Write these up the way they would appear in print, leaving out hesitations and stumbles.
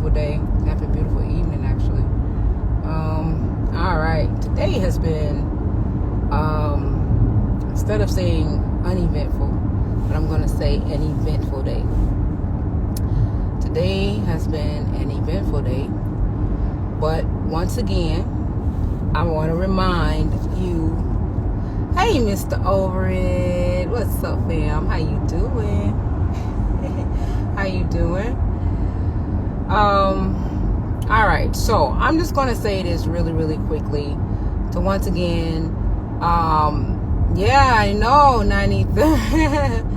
beautiful day. Have a beautiful evening, actually. All right. Today has been, instead of saying uneventful, but I'm going to say an eventful day. Today has been an eventful day. But once again, I want to remind you, hey, Mr. Overett, what's up, fam? How you doing? How you doing? All right, so I'm just going to say this really quickly to once again, yeah, I know, 93rd.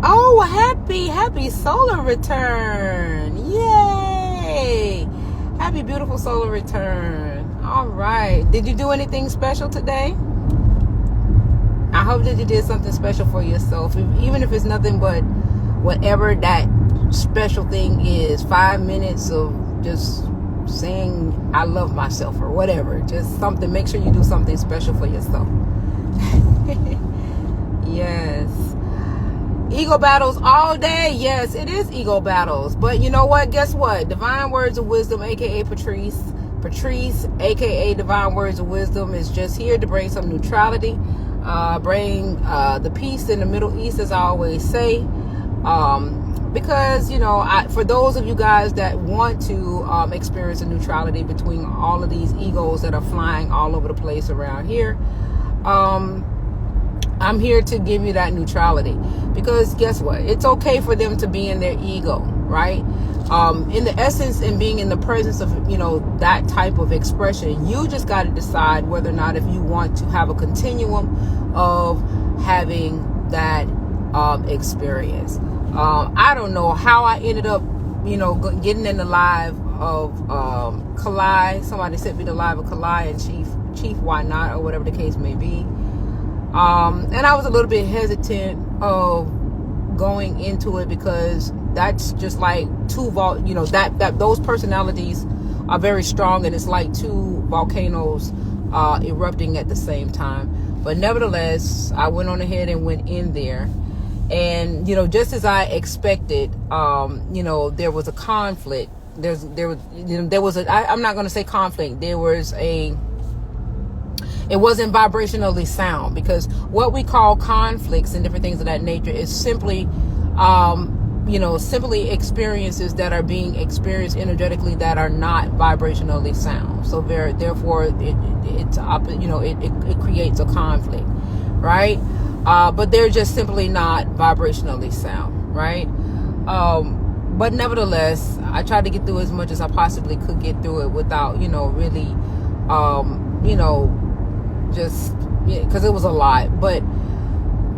Oh, happy solar return. Yay. Happy beautiful solar return. All right. Did you do anything special today? I hope that you did something special for yourself, even if it's nothing but whatever that special thing is. 5 minutes of just saying I love myself or whatever. Just something. Make sure you do something special for yourself. Yes. Ego battles all day. Yes, it is ego battles. But you know what? Guess what? Divine Words of Wisdom, aka Patrice, aka Divine Words of Wisdom, is just here to bring some neutrality, bring the peace in the Middle East, as I always say. Because, you know, for those of you guys that want to experience a neutrality between all of these egos that are flying all over the place around here, I'm here to give you that neutrality. Because guess what? It's okay for them to be in their ego, right? In the essence, and being in the presence of, you know, that type of expression, you just got to decide whether or not if you want to have a continuum of having that experience. I don't know how I ended up, you know, getting in the live of Kalai. Somebody sent me the live of Kalai and Chief Why Not, or whatever the case may be. And I was a little bit hesitant of going into it because that's just like those personalities are very strong, and it's like two volcanoes erupting at the same time. But nevertheless, I went on ahead and went in there. And, you know, just as I expected, you know, there was a conflict. I'm not going to say conflict. It wasn't vibrationally sound, because what we call conflicts and different things of that nature is simply, simply experiences that are being experienced energetically that are not vibrationally sound. So therefore, it creates a conflict, right? But they're just simply not vibrationally sound, right? But nevertheless, I tried to get through as much as I possibly could get through it without, really, because it was a lot. But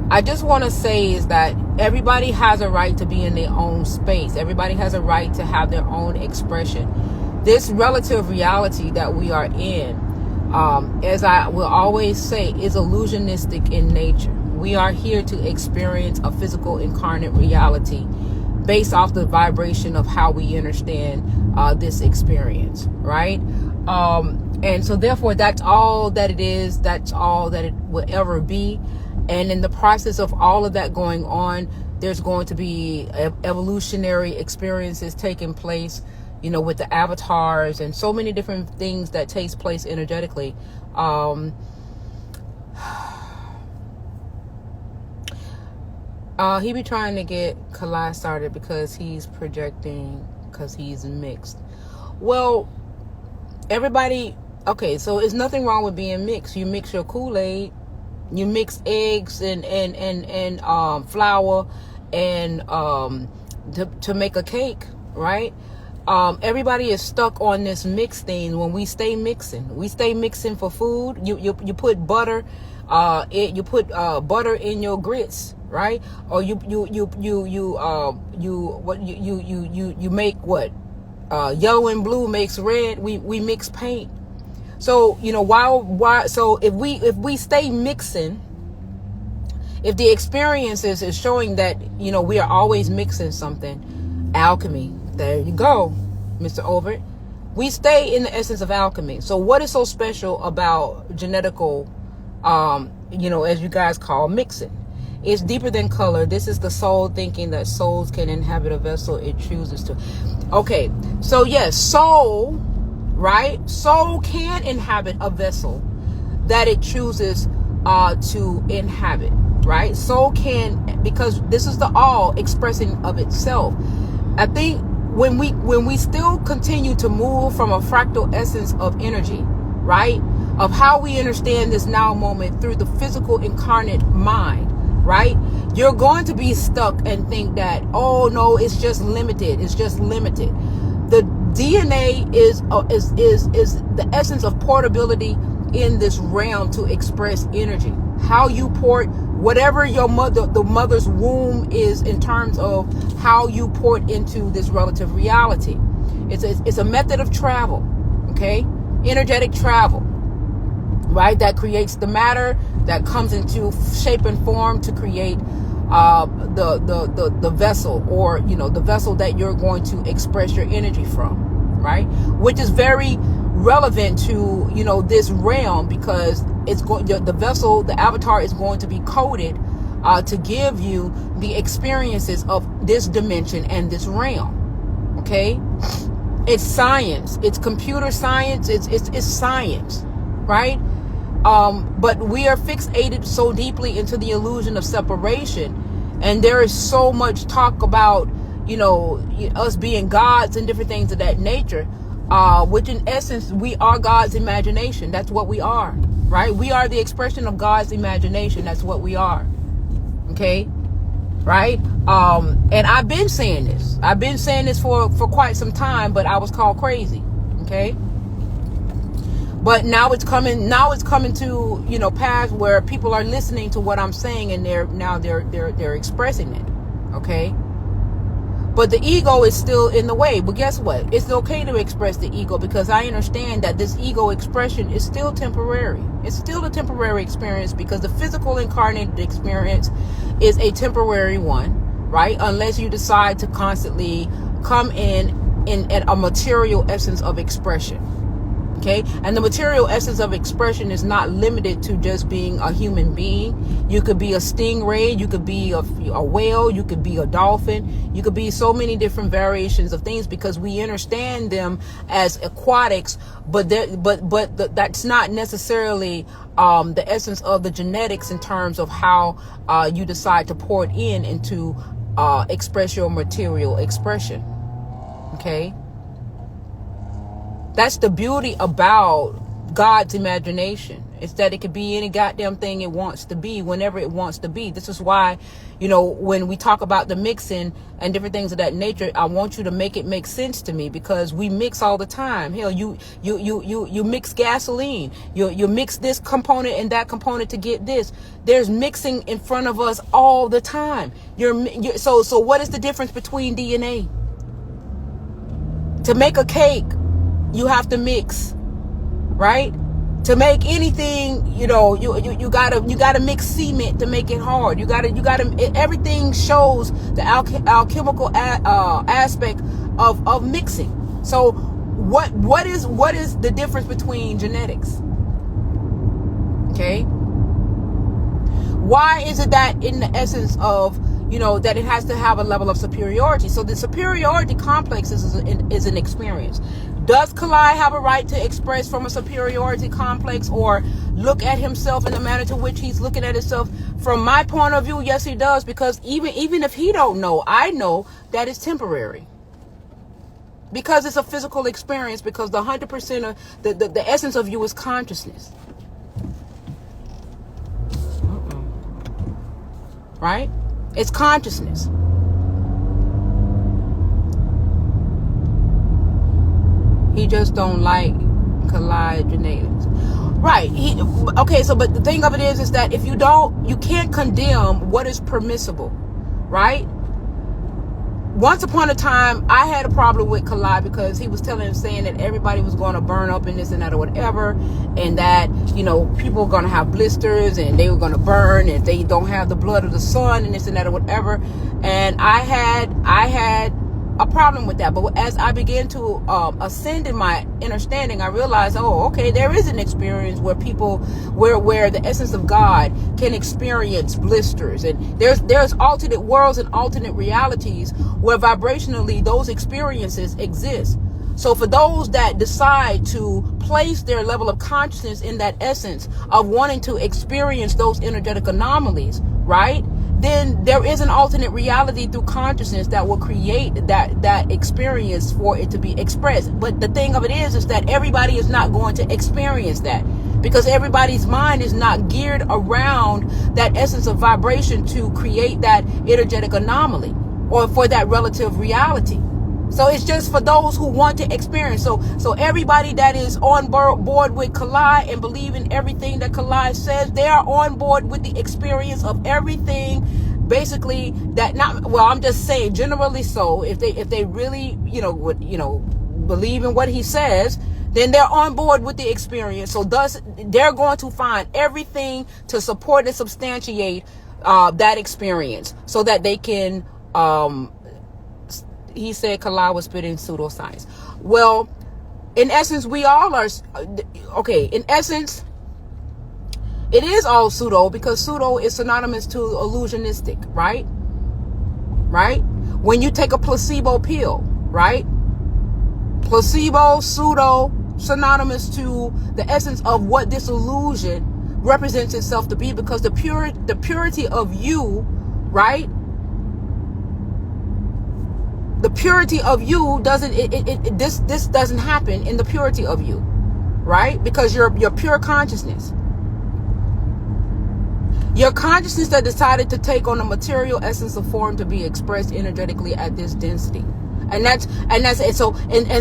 I just want to say is that everybody has a right to be in their own space. Everybody has a right to have their own expression. This relative reality that we are in, as I will always say, is illusionistic in nature. We are here to experience a physical incarnate reality based off the vibration of how we understand this experience, right? And so therefore, that's all that it is. That's all that it will ever be. And in the process of all of that going on, there's going to be evolutionary experiences taking place, you know, with the avatars and so many different things that takes place energetically. He be trying to get Kalai started because he's projecting, because he's mixed. Well, everybody, okay, so there's nothing wrong with being mixed. You mix your Kool-Aid, you mix eggs and flour and to make a cake, right? Everybody is stuck on this mix thing. When we stay mixing for food. You put butter, you put butter in your grits, right? Or you make what? Yellow and blue makes red. We mix paint. So, you know, why so if we stay mixing, if the experiences is showing that, you know, we are always mixing something, alchemy, there you go, Mr. Overett. We stay in the essence of alchemy. So what is so special about genetical, as you guys call mixing? It's deeper than color. This is the soul thinking that souls can inhabit a vessel it chooses to. Okay, so yes, soul, right? Soul can inhabit a vessel that it chooses to inhabit, right? Soul can, because this is the all expressing of itself. I think when we still continue to move from a fractal essence of energy, right, of how we understand this now moment through the physical incarnate mind, right, you're going to be stuck and think that, oh no, it's just limited. It's just limited. The DNA is the essence of portability in this realm to express energy. How you port whatever your the mother's womb is in terms of how you port into this relative reality. It's a method of travel, okay? Energetic travel, right? That creates the matter that comes into shape and form to create the vessel, or the vessel that you're going to express your energy from, right? Which is very relevant to this realm, because it's the vessel, the avatar is going to be coded to give you the experiences of this dimension and this realm. Okay, it's science, it's computer science, it's science, right? But we are fixated so deeply into the illusion of separation, and there is so much talk about us being gods and different things of that nature, which in essence we are God's imagination. That's what we are, right? We are the expression of God's imagination. That's what we are. Okay, right? And I've been saying this for quite some time, but I was called crazy. Okay, but now it's coming to pass where people are listening to what I'm saying, and they're expressing it. Okay, but the ego is still in the way. But guess what? It's okay to express the ego, because I understand that this ego expression is still temporary. It's still a temporary experience, because the physical incarnated experience is a temporary one, right? Unless you decide to constantly come in a material essence of expression. Okay, and the material essence of expression is not limited to just being a human being. You could be a stingray, you could be a whale, you could be a dolphin, you could be so many different variations of things, because we understand them as aquatics, but that's not necessarily the essence of the genetics in terms of how you decide to pour it into express your material expression. Okay. That's the beauty about God's imagination. It's that it could be any goddamn thing it wants to be, whenever it wants to be. This is why, when we talk about the mixing and different things of that nature, I want you to make it make sense to me, because we mix all the time. Hell, you mix gasoline. You mix this component and that component to get this. There's mixing in front of us all the time. So what is the difference between DNA? To make a cake, you have to mix, right? To make anything, you gotta mix cement to make it hard. You gotta. Everything shows the alchemical aspect of mixing. So, what is the difference between genetics? Okay. Why is it that in the essence of that it has to have a level of superiority? So the superiority complex is an experience. Does Kalai have a right to express from a superiority complex, or look at himself in the manner to which he's looking at himself? From my point of view, yes, he does, because even if he don't know, I know that it's temporary. Because it's a physical experience, because the 100% of the essence of you is consciousness. Right? It's consciousness. He just don't like Kalai genetics. Right. Okay, so but the thing of it is that if you can't condemn what is permissible, right? Once upon a time, I had a problem with Kalai because he was saying that everybody was going to burn up and this and that or whatever, and that, people were going to have blisters and they were going to burn if they don't have the blood of the sun and this and that or whatever. And I had a problem with that. But as I began to ascend in my understanding, I realized, oh, okay, there is an experience where people, where the essence of God can experience blisters, and there's alternate worlds and alternate realities where vibrationally those experiences exist. So for those that decide to place their level of consciousness in that essence of wanting to experience those energetic anomalies, right? Then there is an alternate reality through consciousness that will create that experience for it to be expressed. But the thing of it is that everybody is not going to experience that, because everybody's mind is not geared around that essence of vibration to create that energetic anomaly or for that relative reality. So it's just for those who want to experience. So everybody that is on board with Kalai and believe in everything that Kalai says, they are on board with the experience of everything, basically, that not, well, I'm just saying generally. So if they really, believe in what he says, then they're on board with the experience. So thus they're going to find everything to support and substantiate that experience so that they can, he said Kalai was spitting pseudoscience. Well, in essence, we all are, okay, in essence, it is all pseudo, because pseudo is synonymous to illusionistic, right? Right? When you take a placebo pill, right? Placebo, pseudo, synonymous to the essence of what this illusion represents itself to be, because the purity of you, right? The purity of you doesn't, this doesn't happen in the purity of you, right? Because you're pure consciousness. Your consciousness that decided to take on a material essence of form to be expressed energetically at this density. And that's it.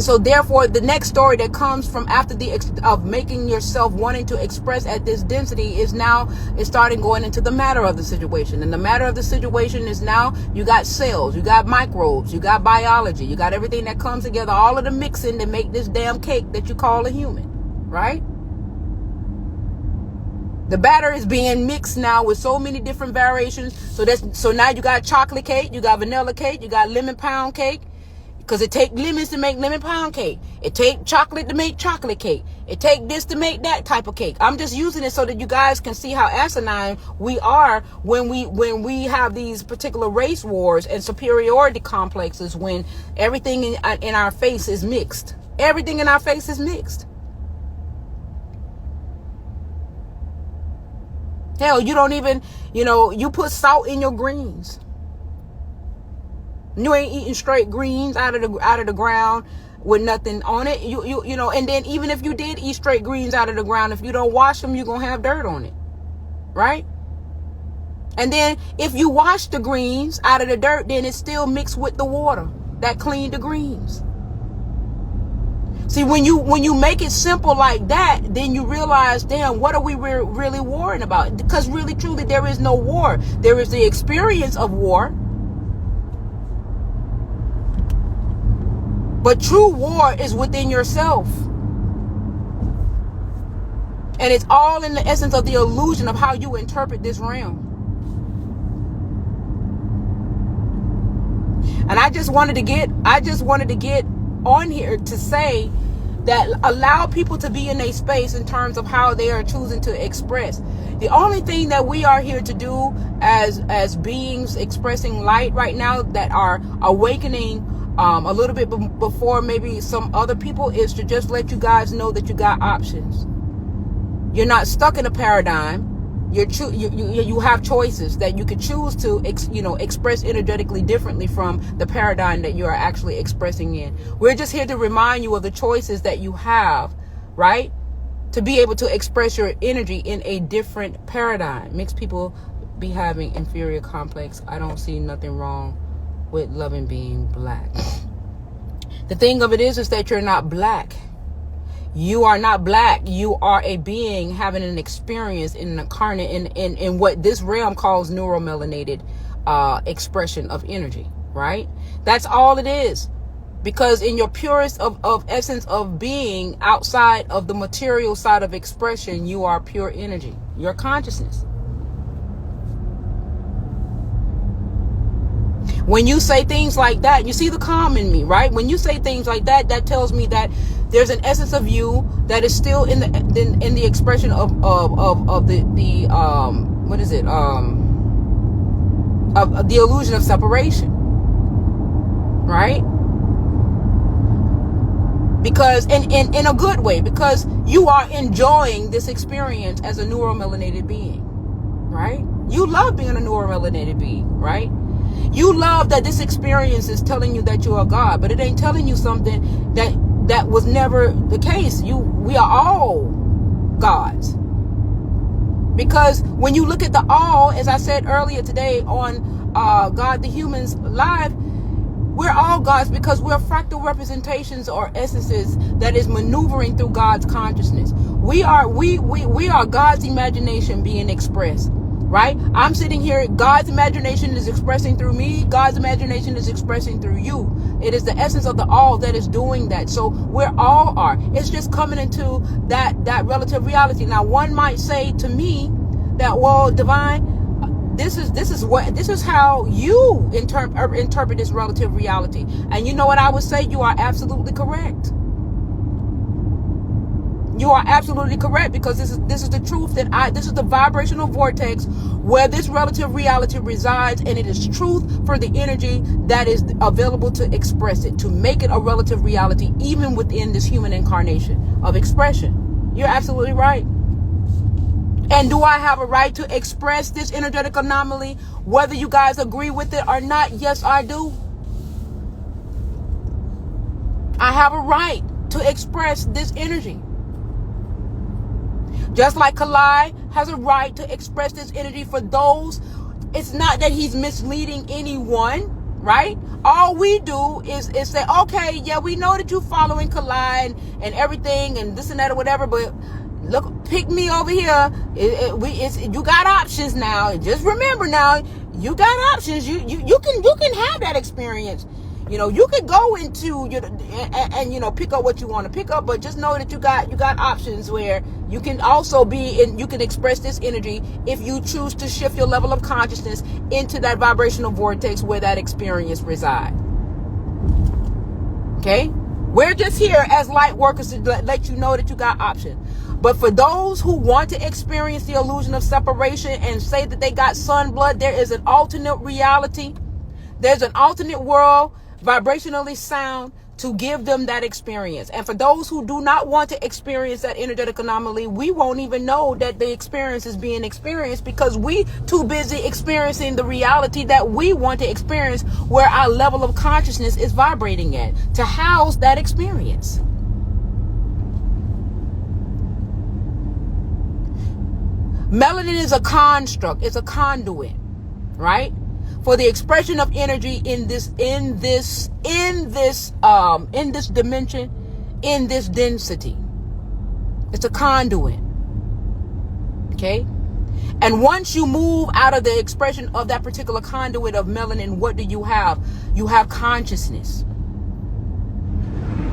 So therefore the next story that comes from after of making yourself wanting to express at this density is starting going into the matter of the situation. And the matter of the situation is now you got cells, you got microbes, you got biology, you got everything that comes together, all of the mixing to make this damn cake that you call a human, right? The batter is being mixed now with so many different variations. So now you got chocolate cake, you got vanilla cake, you got lemon pound cake. Because it take lemons to make lemon pound cake. It take chocolate to make chocolate cake. It take this to make that type of cake. I'm just using it so that you guys can see how asinine we are when we have these particular race wars and superiority complexes, when everything in our face is mixed. Everything in our face is mixed. Hell, you don't even, you put salt in your greens. You ain't eating straight greens out of the ground with nothing on it. And then even if you did eat straight greens out of the ground, if you don't wash them, you're going to have dirt on it. Right? And then if you wash the greens out of the dirt, then it's still mixed with the water that cleaned the greens. See, when you make it simple like that, then you realize, damn, what are we really worrying about? Because really, truly, there is no war. There is the experience of war. But true war is within yourself. And it's all in the essence of the illusion of how you interpret this realm. And I just wanted to get on here to say that allow people to be in a space in terms of how they are choosing to express. The only thing that we are here to do as beings expressing light right now that are awakening a little bit before maybe some other people is to just let you guys know that you got options. You're not stuck in a paradigm. You have choices that you could choose to express energetically differently from the paradigm that you are actually expressing in. We're just here to remind you of the choices that you have, right? To be able to express your energy in a different paradigm. Mixed people be having inferior complex. I don't see nothing wrong with loving being black. The thing of it is that you're not black. You are not black. You are a being having an experience in an incarnate in what this realm calls neuromelanated expression of energy, right? That's all it is. Because in your purest of essence of being, outside of the material side of expression, you are pure energy. Your consciousness. When you say things like that, you see the calm in me, right? When you say things like that, that tells me that there's an essence of you that is still in the expression of the what is it, of the illusion of separation, right? Because in a good way, because you are enjoying this experience as a neuromelanated being, right? You love being a neuromelanated being, right? You love that this experience is telling you that you are God, but it ain't telling you something that was never the case. We are all gods. Because when you look at the all, as I said earlier today on God the Humans Live, we're all gods because we're fractal representations or essences that is maneuvering through God's consciousness. We are God's imagination being expressed, right? I'm sitting here, God's imagination is expressing through me, God's imagination is expressing through you. It is the essence of the all that is doing that. So we're all are. It's just coming into that relative reality. Now, one might say to me that, well, Divine, this is how you interpret this relative reality. And you know what I would say? You are absolutely correct. You are absolutely correct, because this is the truth this is the vibrational vortex where this relative reality resides, and it is truth for the energy that is available to express it, to make it a relative reality, even within this human incarnation of expression. You're absolutely right. And do I have a right to express this energetic anomaly, whether you guys agree with it or not? Yes, I do. I have a right to express this energy. Just like Kalai has a right to express this energy for those. It's not that he's misleading anyone, right? All we do is say, okay, yeah, we know that you're following Kalai and everything and this and that or whatever, but look, pick me over here. You got options now. Just remember now, you got options. You can have that experience. You know, you could go into and pick up what you want to pick up, but just know that you got options where you can also be and you can express this energy if you choose to shift your level of consciousness into that vibrational vortex where that experience resides. Okay? We're just here as light workers to let you know that you got options. But for those who want to experience the illusion of separation and say that they got sun blood, there is an alternate reality. There's an alternate world, vibrationally sound, to give them that experience. And for those who do not want to experience that energetic anomaly, we won't even know that the experience is being experienced, because we too busy experiencing the reality that we want to experience, where our level of consciousness is vibrating at, to house that experience. Melanin is a construct, it's a conduit, right? For the expression of energy in this dimension, in this density. It's a conduit. Okay? And once you move out of the expression of that particular conduit of melanin, what do you have? You have consciousness.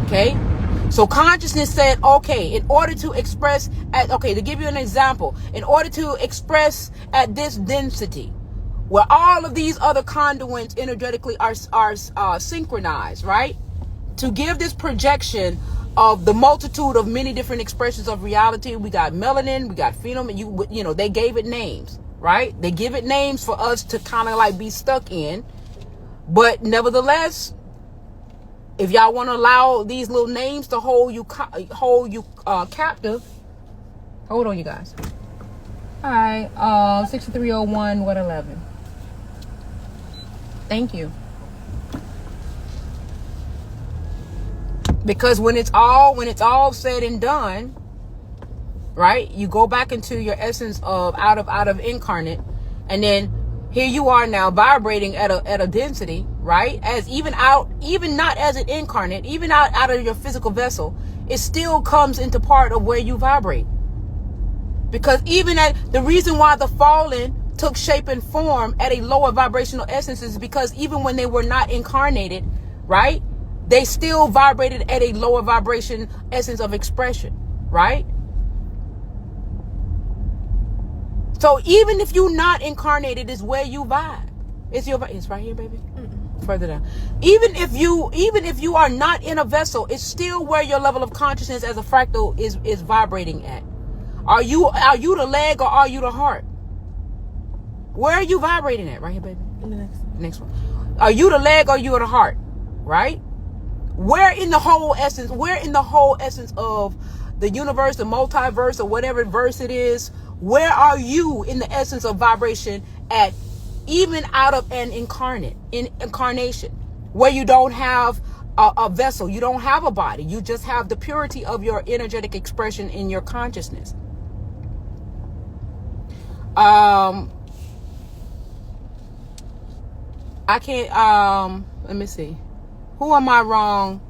Okay? So consciousness said, okay, in order to express to give you an example, in order to express at this density, where all of these other conduits energetically are synchronized, right? To give this projection of the multitude of many different expressions of reality, we got melanin, we got phenom, you know, they gave it names, right? They give it names for us to kind of like be stuck in. But nevertheless, if y'all want to allow these little names to hold you captive, hold on, you guys. All right, 6301 what 11. Thank you. Because when it's all said and done, right? You go back into your essence of out of incarnate, and then here you are now vibrating at a density, right? As even not as an incarnate, even out of your physical vessel, it still comes into part of where you vibrate. Because even the reason why the fallen took shape and form at a lower vibrational essence is because even when they were not incarnated, right? They still vibrated at a lower vibration essence of expression, right? So even if you're not incarnated, is where you vibe. It's right here, baby. Mm-mm. further down. Even if you are not in a vessel, it's still where your level of consciousness as a fractal is vibrating at. Are you the leg or are you the heart? Where are you vibrating at? Right here, baby. Next one. Are you the leg or you the heart? Right? Where in the whole essence of the universe, the multiverse, or whatever verse it is, where are you in the essence of vibration at, even out of an incarnation, where you don't have a vessel, you don't have a body, you just have the purity of your energetic expression in your consciousness. I can't, let me see. Who am I wrong?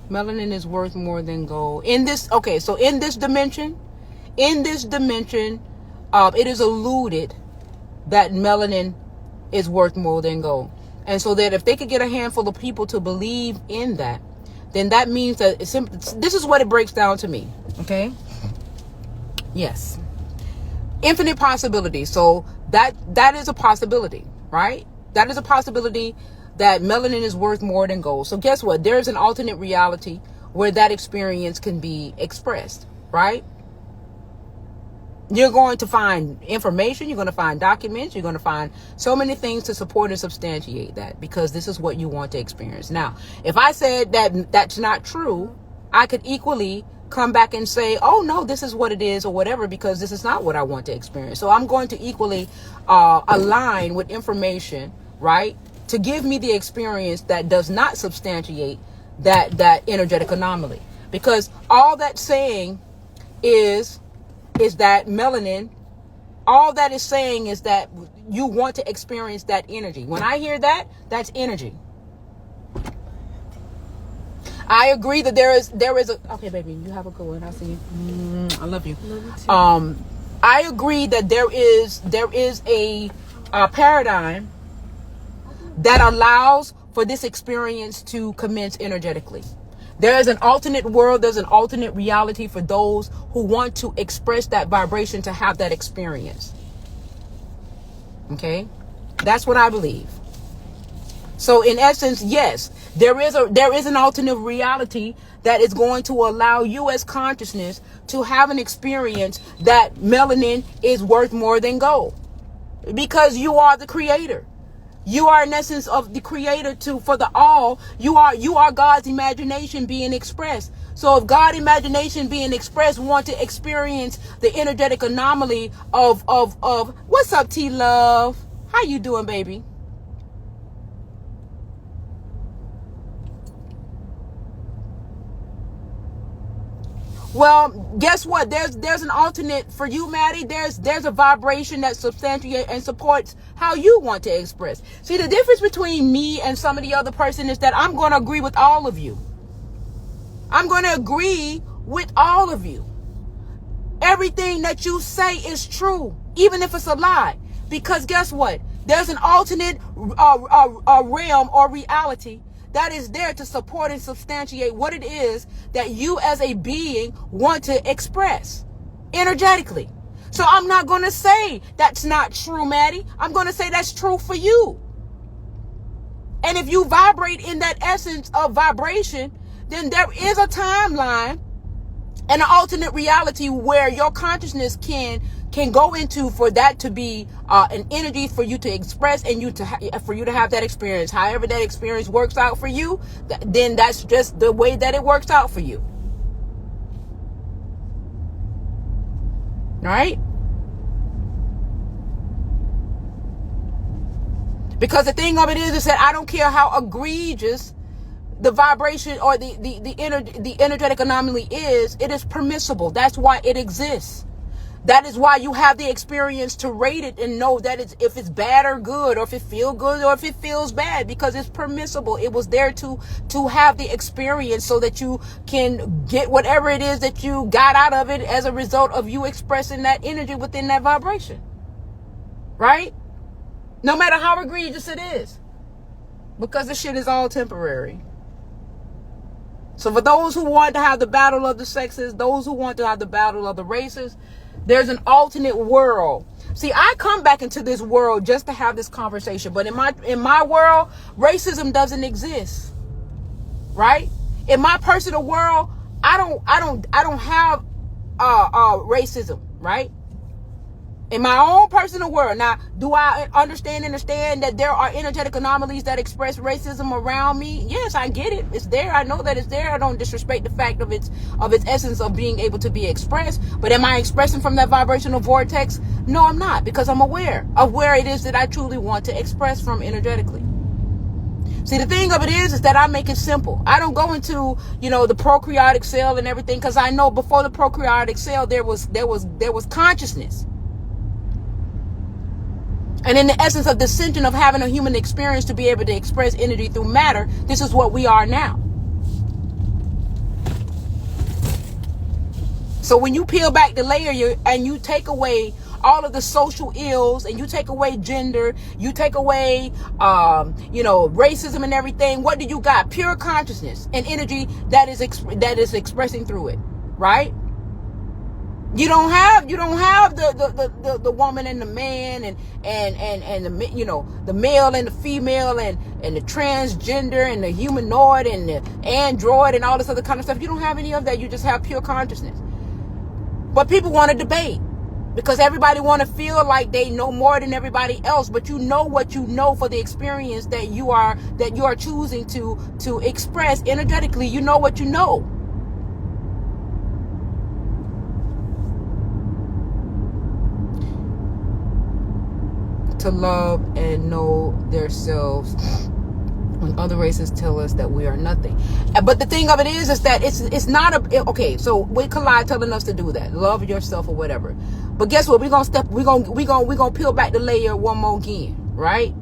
Melanin is worth more than gold. In this dimension, it is alluded that melanin is worth more than gold. And so that if they could get a handful of people to believe in that, then that means that this is what it breaks down to me. Okay? Yes. Infinite possibilities. So that is a possibility, right? That is a possibility that melanin is worth more than gold. So guess what? There's an alternate reality where that experience can be expressed, right? You're going to find information, you're going to find documents, you're going to find so many things to support and substantiate that, because this is what you want to experience. Now, if I said that that's not true, I could equally come back and say, oh no, this is what it is or whatever, because this is not what I want to experience. So I'm going to equally align with information, right, to give me the experience that does not substantiate that energetic anomaly. Because all that's saying is that melanin, all that is saying is that you want to experience that energy. When I hear that, that's energy. I agree that there is a, okay, baby, you have a good one. I'll see you. I love you. Love you too. I agree that there is a paradigm that allows for this experience to commence energetically. There is an alternate world, there's an alternate reality for those who want to express that vibration, to have that experience. Okay? That's what I believe. So in essence, yes, there is an alternate reality that is going to allow you as consciousness to have an experience that melanin is worth more than gold. Because you are the creator. You are in essence of the creator for the all. You are God's imagination being expressed. So if God's imagination being expressed want to experience the energetic anomaly of what's up, T Love? How you doing, baby? Well, guess what? There's an alternate for you, Maddie. There's a vibration that substantiates and supports how you want to express. See, the difference between me and some of the other person is that I'm going to agree with all of you. I'm going to agree with all of you. Everything that you say is true, even if it's a lie. Because guess what? There's an alternate realm or reality that is there to support and substantiate what it is that you as a being want to express energetically. So I'm not going to say that's not true, Maddie. I'm going to say that's true for you. And if you vibrate in that essence of vibration, then there is a timeline and an alternate reality where your consciousness can go into for that to be an energy for you to express and for you to have that experience. However that experience works out for you, then that's just the way that it works out for you. Right? Because the thing of it is that I don't care how egregious the vibration or the energetic anomaly is, it is permissible. That's why it exists. That is why you have the experience to rate it and know that if it's bad or good, or if it feels good or if it feels bad, because it's permissible. It was there to have the experience so that you can get whatever it is that you got out of it as a result of you expressing that energy within that vibration. Right? No matter how egregious it is. Because the shit is all temporary. So for those who want to have the battle of the sexes, those who want to have the battle of the races, There's an alternate world. See, I come back into this world just to have this conversation, but in my world, racism doesn't exist. Right? In my personal world, I don't have racism, right? In my own personal world. Now, do I understand that there are energetic anomalies that express racism around me? Yes, I get it. It's there. I know that it's there. I don't disrespect the fact of its essence of being able to be expressed. But am I expressing from that vibrational vortex? No, I'm not, because I'm aware of where it is that I truly want to express from energetically. See, the thing of it is that I make it simple. I don't go into, the prokaryotic cell and everything, because I know before the prokaryotic cell there was consciousness. And in the essence of the ascension of having a human experience to be able to express energy through matter, this is what we are now. So when you peel back the layer and you take away all of the social ills, and you take away gender, you take away, racism and everything, what do you got? Pure consciousness and energy that is expressing through it, right? You don't have the woman and the man and the male and the female and the transgender and the humanoid and the android and all this other kind of stuff. You don't have any of that. You just have pure consciousness. But people want to debate, because everybody want to feel like they know more than everybody else. But you know what you know for the experience that you are choosing to express energetically. You know what you know. To love and know themselves when other races tell us that we are nothing. But the thing of it is that it's not okay. So we collide telling us to do that, love yourself or whatever. But guess what? We're gonna peel back the layer one more again, right?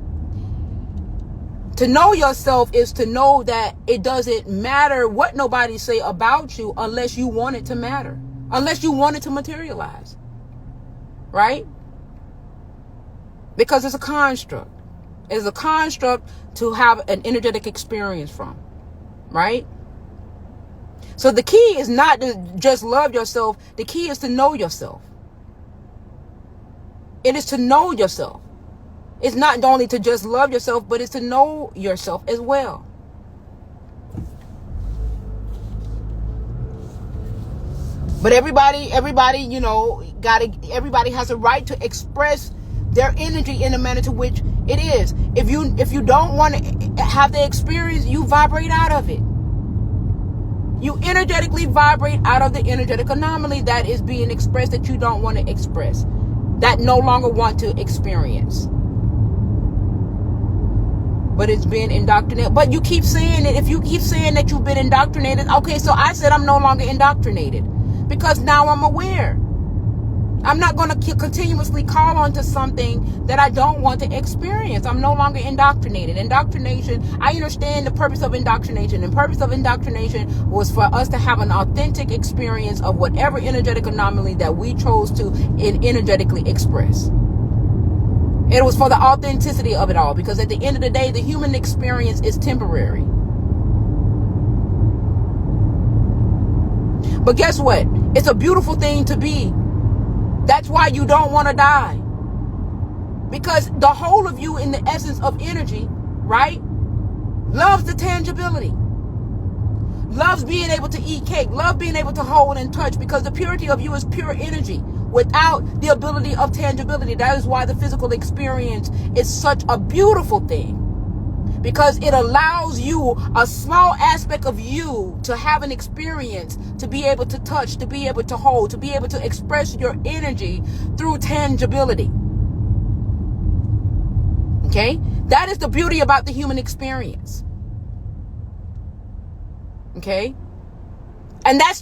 To know yourself is to know that it doesn't matter what nobody say about you unless you want it to matter, unless you want it to materialize, right? Because it's a construct. It's a construct to have an energetic experience from, right? So the key is not to just love yourself. The key is to know yourself. It is to know yourself. It's not only to just love yourself, but it's to know yourself as well. But everybody, everybody has a right to express their energy in a manner to which it is. If you don't want to have the experience, you vibrate out of it. You energetically vibrate out of the energetic anomaly that is being expressed, that you don't want to express, that no longer want to experience. But it's been indoctrinated. But you keep saying it. If you keep saying that you've been indoctrinated, okay, so I said I'm no longer indoctrinated, because now I'm aware. I'm not going to continuously call on to something that I don't want to experience. I'm no longer indoctrinated. Indoctrination, I understand the purpose of indoctrination. The purpose of indoctrination was for us to have an authentic experience of whatever energetic anomaly that we chose to energetically express. It was for the authenticity of it all, because at the end of the day, the human experience is temporary. But guess what? It's a beautiful thing to be. That's why you don't want to die. Because the whole of you in the essence of energy, right, loves the tangibility. Loves being able to eat cake. Love being able to hold and touch, because the purity of you is pure energy without the ability of tangibility. That is why the physical experience is such a beautiful thing. Because it allows you, a small aspect of you, to have an experience, to be able to touch, to be able to hold, to be able to express your energy through tangibility. Okay? That is the beauty about the human experience. Okay? And that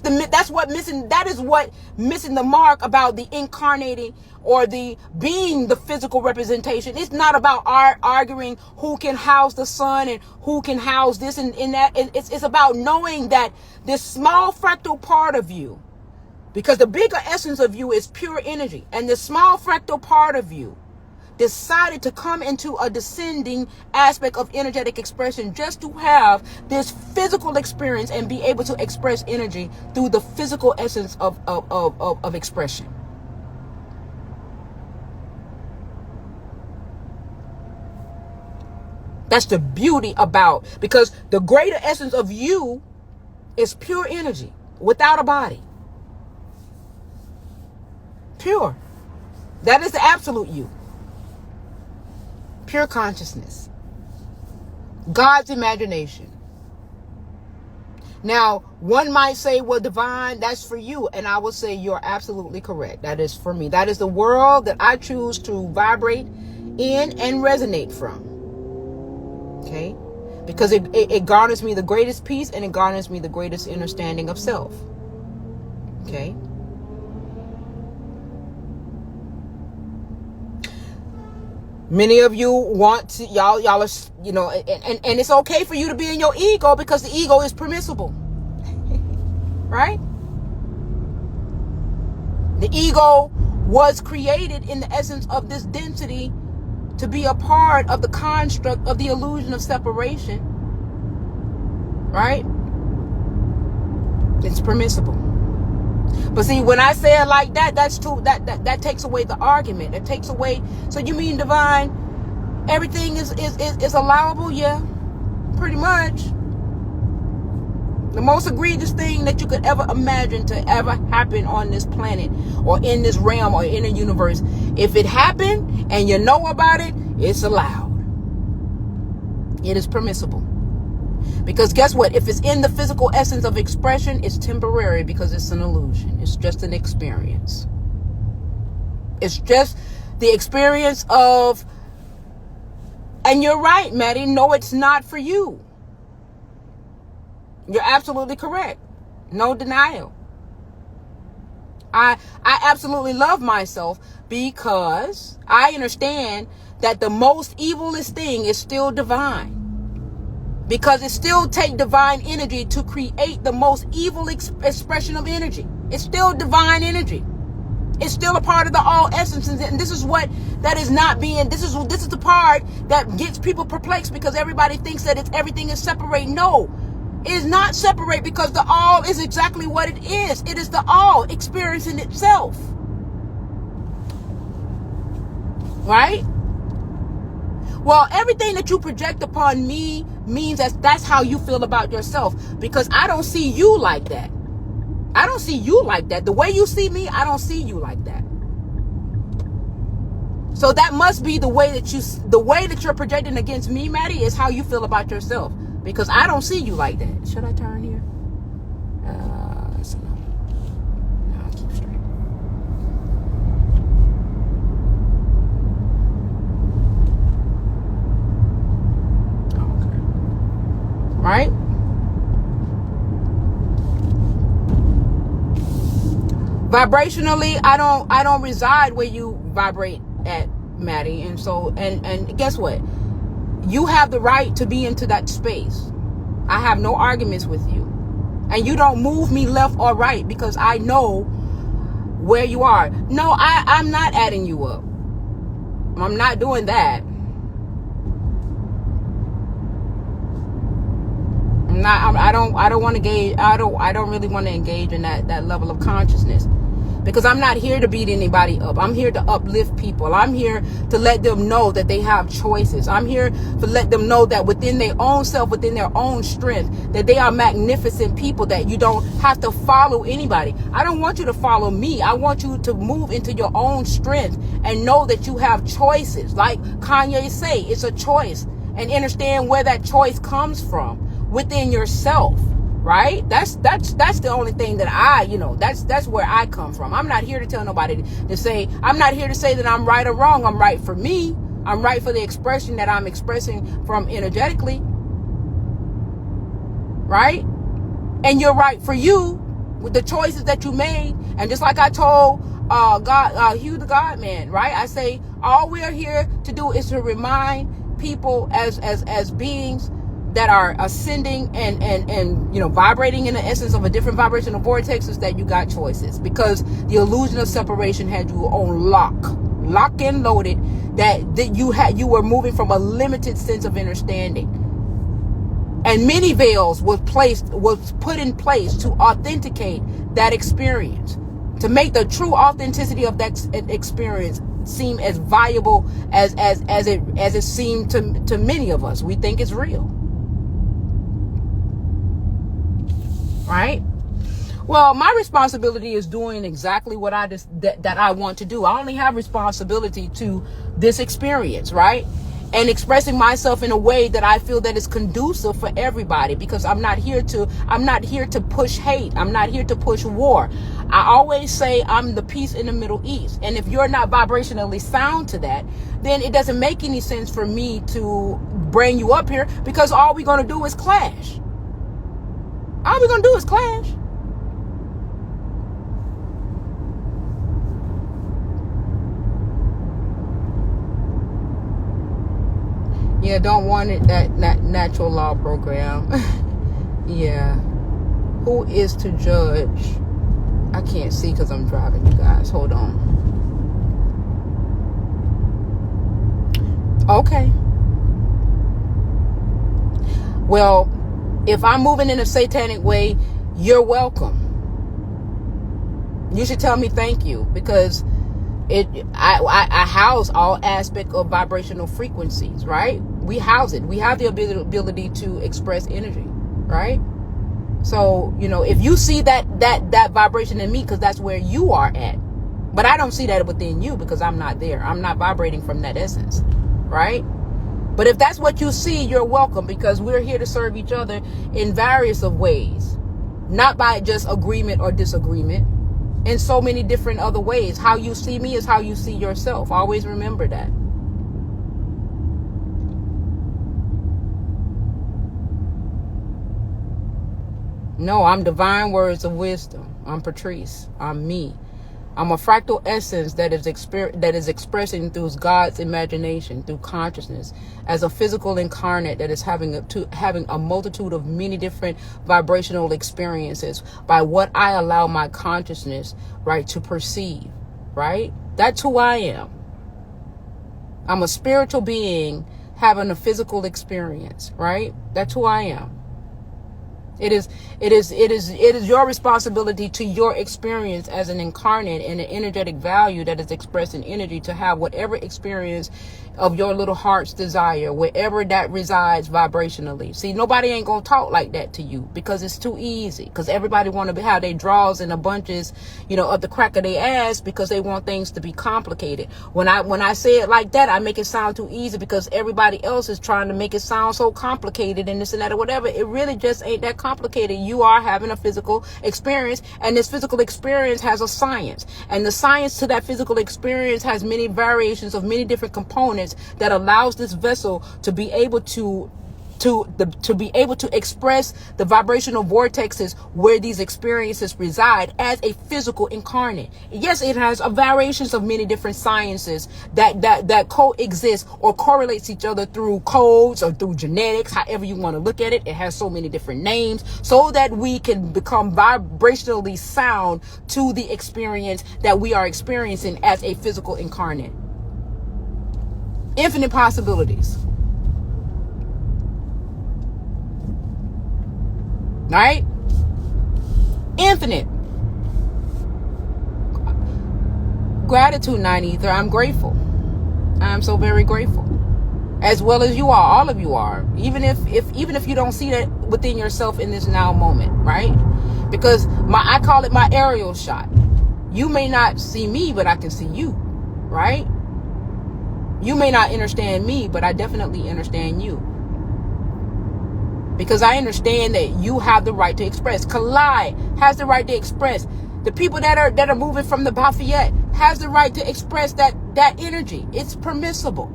is what missing the mark about the incarnating or the being the physical representation. It's not about arguing who can house the sun and who can house this and that. It's about knowing that this small fractal part of you, because the bigger essence of you is pure energy, and the small fractal part of you decided to come into a descending aspect of energetic expression just to have this physical experience and be able to express energy through the physical essence of expression. That's the beauty about, because the greater essence of you is pure energy without a body. Pure. That is the absolute you. Pure consciousness. God's imagination. Now, one might say, well, divine, that's for you. And I will say you're absolutely correct. That is for me. That is the world that I choose to vibrate in and resonate from. Okay? Because it garners me the greatest peace, and it garners me the greatest understanding of self. Okay? Many of you want to, y'all are, you know, and it's okay for you to be in your ego, because the ego is permissible. Right? The ego was created in the essence of this density to be a part of the construct of the illusion of separation. Right? It's permissible. But see, when I say it like that, that's too, that takes away the argument. It takes away. So you mean, divine, everything is allowable? Yeah, pretty much. The most egregious thing that you could ever imagine to ever happen on this planet, or in this realm, or in the universe, if it happened and you know about it, it's allowed. It is permissible. Because guess what? If it's in the physical essence of expression, it's temporary, because it's an illusion. It's just an experience. It's just the experience of, and you're right, Maddie, no, it's not for you. You're absolutely correct. No denial. I absolutely love myself, because I understand that the most evilest thing is still divine. Because it still takes divine energy to create the most evil expression of energy. It's still divine energy. It's still a part of the all essences. And this is what that is not being, this is the part that gets people perplexed, because everybody thinks that everything is separate. No, it is not separate, because the all is exactly what it is. It is the all experiencing itself. Right? Well, everything that you project upon me means that's how you feel about yourself, because I don't see you like that. I don't see you like that. The way you see me, I don't see you like that. So that must be the way that you're projecting against me, Maddie, is how you feel about yourself, because I don't see you like that. Should I turn here? No, I'll keep straight. Right? Vibrationally, I don't reside where you vibrate at, Maddie. And so, and guess what? You have the right to be into that space. I have no arguments with you. And you don't move me left or right, because I know where you are. No, I'm not adding you up. I'm not doing that. I don't want to engage. I don't really want to engage in that level of consciousness, because I'm not here to beat anybody up. I'm here to uplift people. I'm here to let them know that they have choices. I'm here to let them know that within their own self, within their own strength, that they are magnificent people, that you don't have to follow anybody. I don't want you to follow me. I want you to move into your own strength and know that you have choices. Like Kanye say, it's a choice, and understand where that choice comes from within yourself. Right? That's the only thing that that's where I come from. I'm not here to tell nobody to say, I'm not here to say that I'm right or wrong. I'm right for me. I'm right for the expression that I'm expressing from energetically. Right? And you're right for you with the choices that you made. And just like I told Hugh the God Man, right? I say all we are here to do is to remind people as beings that are ascending and vibrating in the essence of a different vibrational vortex, is that you got choices, because the illusion of separation had you on lock and loaded, that you were moving from a limited sense of understanding, and many veils was put in place to authenticate that experience, to make the true authenticity of that experience seem as viable as it seemed to many of us. We think it's real, right? Well, my responsibility is doing exactly what that I want to do. I only have responsibility to this experience, right? And expressing myself in a way that I feel that is conducive for everybody, because I'm not here to push hate. I'm not here to push war. I always say I'm the peace in the Middle East. And if you're not vibrationally sound to that, then it doesn't make any sense for me to bring you up here, because all we're going to do is clash. All we're going to do is clash. Yeah, don't want it, that natural law program. Yeah. Who is to judge? I can't see because I'm driving, you guys. Hold on. Okay. Well, if I'm moving in a satanic way, you're welcome. You should tell me thank you, because I house all aspects of vibrational frequencies, right? We house it. We have the ability to express energy, right? So, if you see that vibration in me, because that's where you are at, but I don't see that within you because I'm not there. I'm not vibrating from that essence, right? But if that's what you see, you're welcome, because we're here to serve each other in various of ways, not by just agreement or disagreement. In so many different other ways. How you see me is how you see yourself. Always remember that. No, I'm divine words of wisdom. I'm Patrice. I'm me. I'm a fractal essence that is expressing through God's imagination, through consciousness, as a physical incarnate that is having a multitude of many different vibrational experiences by what I allow my consciousness, right, to perceive, right? That's who I am. I'm a spiritual being having a physical experience, right? That's who I am. It is your responsibility to your experience as an incarnate and an energetic value that is expressed in energy to have whatever experience of your little heart's desire, wherever that resides vibrationally. See, nobody ain't gonna talk like that to you because it's too easy. Because everybody want to have their draws in a bunches, up the crack of their ass, because they want things to be complicated. When I say it like that, I make it sound too easy because everybody else is trying to make it sound so complicated and this and that or whatever. It really just ain't that complicated. You are having a physical experience, and this physical experience has a science, and the science to that physical experience has many variations of many different components that allows this vessel to be able to be able to express the vibrational vortexes where these experiences reside as a physical incarnate. Yes, it has a variations of many different sciences that coexist or correlates each other through codes or through genetics, however you want to look at it. It has so many different names so that we can become vibrationally sound to the experience that we are experiencing as a physical incarnate. Infinite possibilities. Right? Infinite. Gratitude, Nine Ether. I'm grateful. I'm so very grateful. As well as you are. All of you are. Even if you don't see that within yourself in this now moment, right? Because I call it my aerial shot. You may not see me, but I can see you, right? You may not understand me, but I definitely understand you. Because I understand that you have the right to express. Collide has the right to express. The people that are moving from the Lafayette has the right to express that energy. It's permissible.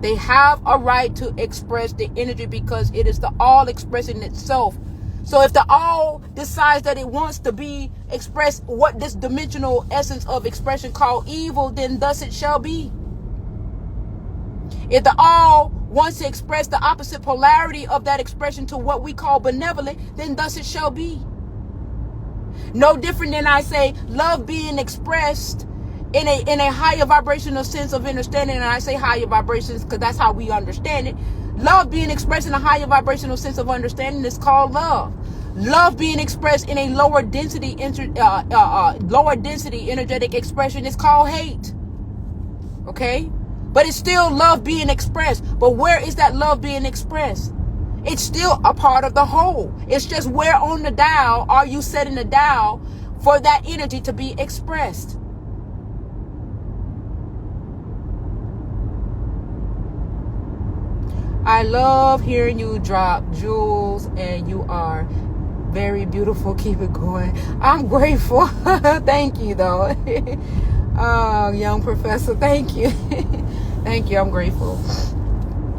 They have a right to express the energy because it is the all expressing itself. So if the all decides that it wants to be expressed, what this dimensional essence of expression called evil, then thus it shall be. If the all wants to express the opposite polarity of that expression to what we call benevolent, then thus it shall be. No different than I say love being expressed in a higher vibrational sense of understanding, and I say higher vibrations because that's how we understand it. Love being expressed in a higher vibrational sense of understanding is called love. Love being expressed in a lower density energetic expression is called hate. Okay? But it's still love being expressed. But where is that love being expressed? It's still a part of the whole. It's just where on the dial are you setting the dial for that energy to be expressed? I love hearing you drop jewels, and you are very beautiful. Keep it going. I'm grateful. Thank you, though. Oh, young professor, thank you. Thank you. I'm grateful.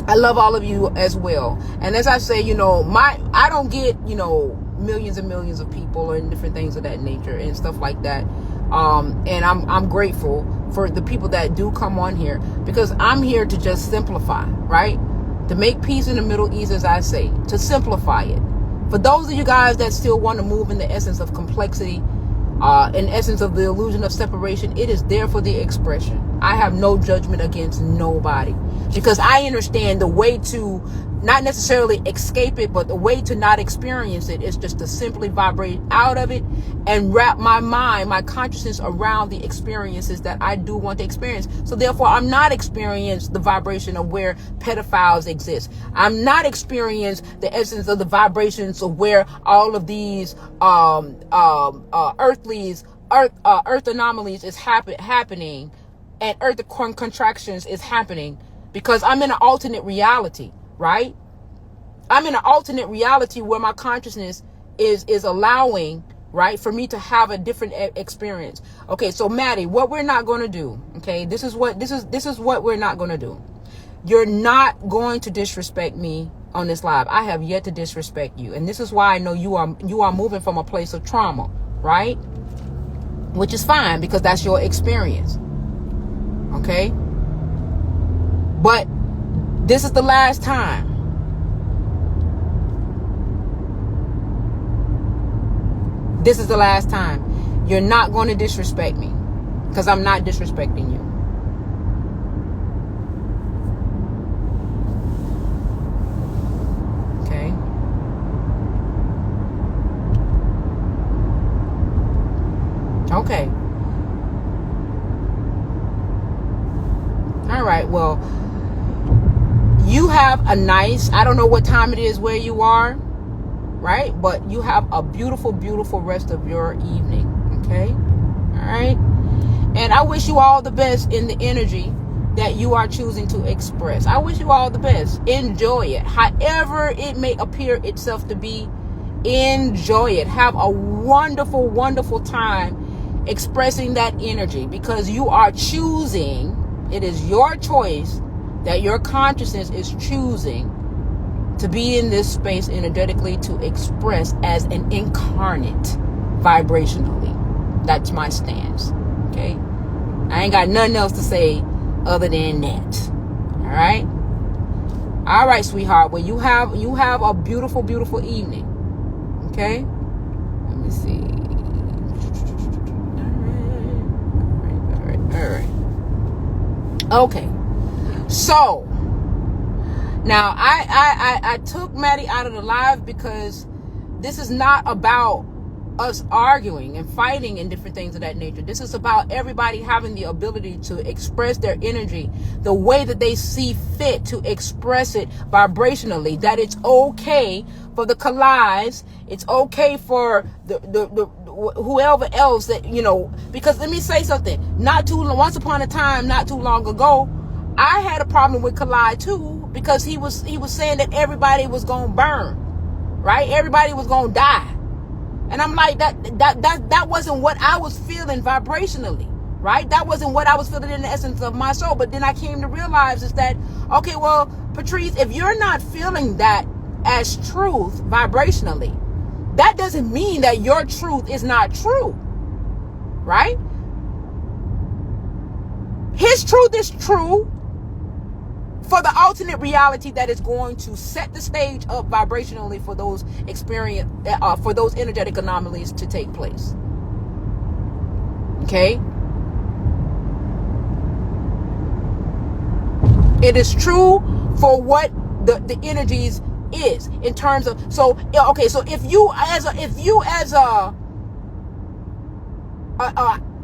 I love all of you as well. And as I say, I don't get, millions and millions of people and different things of that nature and stuff like that. And I'm grateful for the people that do come on here, because I'm here to just simplify, right? To make peace in the Middle East, as I say, to simplify it. For those of you guys that still want to move in the essence of complexity, in essence of the illusion of separation, it is there for the expression. I have no judgment against nobody, because I understand the way to not necessarily escape it, but the way to not experience it is just to simply vibrate out of it and wrap my mind, my consciousness around the experiences that I do want to experience. So therefore, I'm not experiencing the vibration of where pedophiles exist. I'm not experiencing the essence of the vibrations of where all of these earth anomalies is happening, and earth contractions is happening, because I'm in an alternate reality. Right? I'm in an alternate reality where my consciousness is allowing, right, for me to have a different experience. Okay, so Maddie, what we're not going to do, okay, this is what we're not going to do. You're not going to disrespect me on this live. I have yet to disrespect you, and this is why I know you are moving from a place of trauma, right? Which is fine, because that's your experience. Okay? But this is the last time. This is the last time. You're not going to disrespect me, because I'm not disrespecting you. Okay? Okay. All right. Well, you have a nice, I don't know what time it is where you are, right? But you have a beautiful, beautiful rest of your evening. Okay? All right? And I wish you all the best in the energy that you are choosing to express. I wish you all the best. Enjoy it. However it may appear itself to be, enjoy it. Have a wonderful, wonderful time expressing that energy, because you are choosing, it is your choice, that your consciousness is choosing to be in this space energetically to express as an incarnate vibrationally. That's my stance. Okay? I ain't got nothing else to say other than that. All right? All right, sweetheart. Well, you have a beautiful, beautiful evening. Okay? Let me see. All right. Okay. So, now I took Maddie out of the live because this is not about us arguing and fighting and different things of that nature. This is about everybody having the ability to express their energy the way that they see fit to express it vibrationally. That it's okay for the collides. It's okay for the whoever else that, because let me say something. Once upon a time, not too long ago, I had a problem with Collide too, because he was saying that everybody was gonna burn, right? Everybody was gonna die, and I'm like, that wasn't what I was feeling vibrationally, right? That wasn't what I was feeling in the essence of my soul. But then I came to realize is that, okay, well, Patrice, if you're not feeling that as truth vibrationally, that doesn't mean that your truth is not true, right? His truth is true for the alternate reality that is going to set the stage up vibrationally for those for those energetic anomalies to take place. Okay? It is true for what the energies is in terms of, so if you as a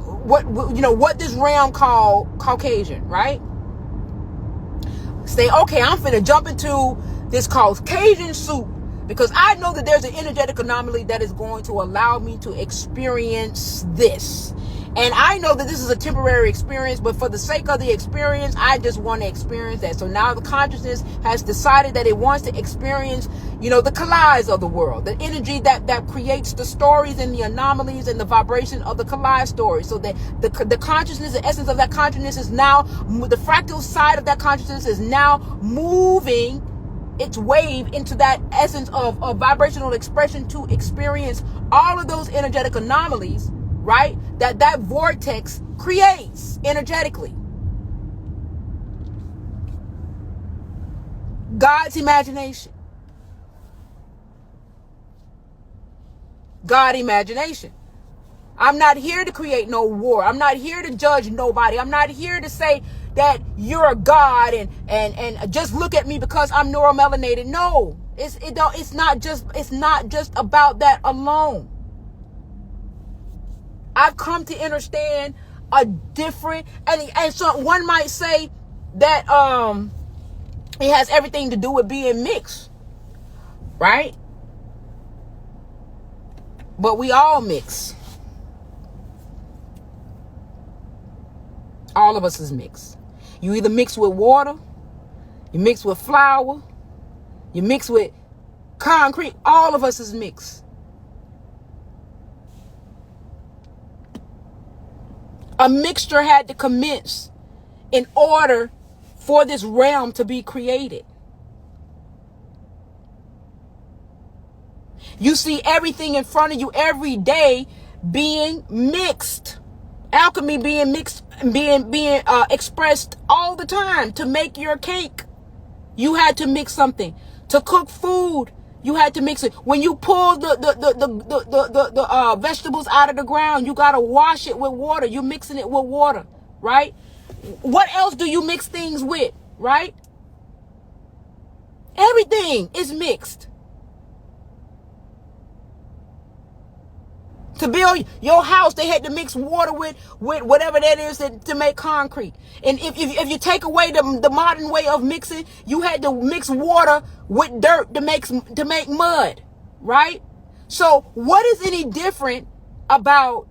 what this realm called Caucasian, right? Say, okay, I'm finna jump into this Caucasian soup because I know that there's an energetic anomaly that is going to allow me to experience this. And I know that this is a temporary experience, but for the sake of the experience, I just want to experience that. So now the consciousness has decided that it wants to experience, the collides of the world, the energy that creates the stories and the anomalies and the vibration of the collide story. So that the consciousness, the essence of that consciousness is now, the fractal side of that consciousness is now moving its wave into that essence of vibrational expression to experience all of those energetic anomalies, right? That vortex creates energetically. God's imagination. God imagination. I'm not here to create no war. I'm not here to judge nobody. I'm not here to say that you're a God and just look at me because I'm neuromelanated. No, it's not just about that alone. I've come to understand a different, and so one might say that it has everything to do with being mixed, right? But we all mix. All of us is mixed. You either mix with water, you mix with flour, you mix with concrete. All of us is mixed. A mixture had to commence in order for this realm to be created. You see everything in front of you every day being mixed. Alchemy being mixed, being expressed all the time. To make your cake, you had to mix something. To cook food, you had to mix it. When you pull the vegetables out of the ground, you gotta wash it with water. You're mixing it with water, right? What else do you mix things with, right? Everything is mixed. To build your house, they had to mix water with whatever that is to make concrete. And if you take away the modern way of mixing, you had to mix water with dirt to make mud, right? So what is any different about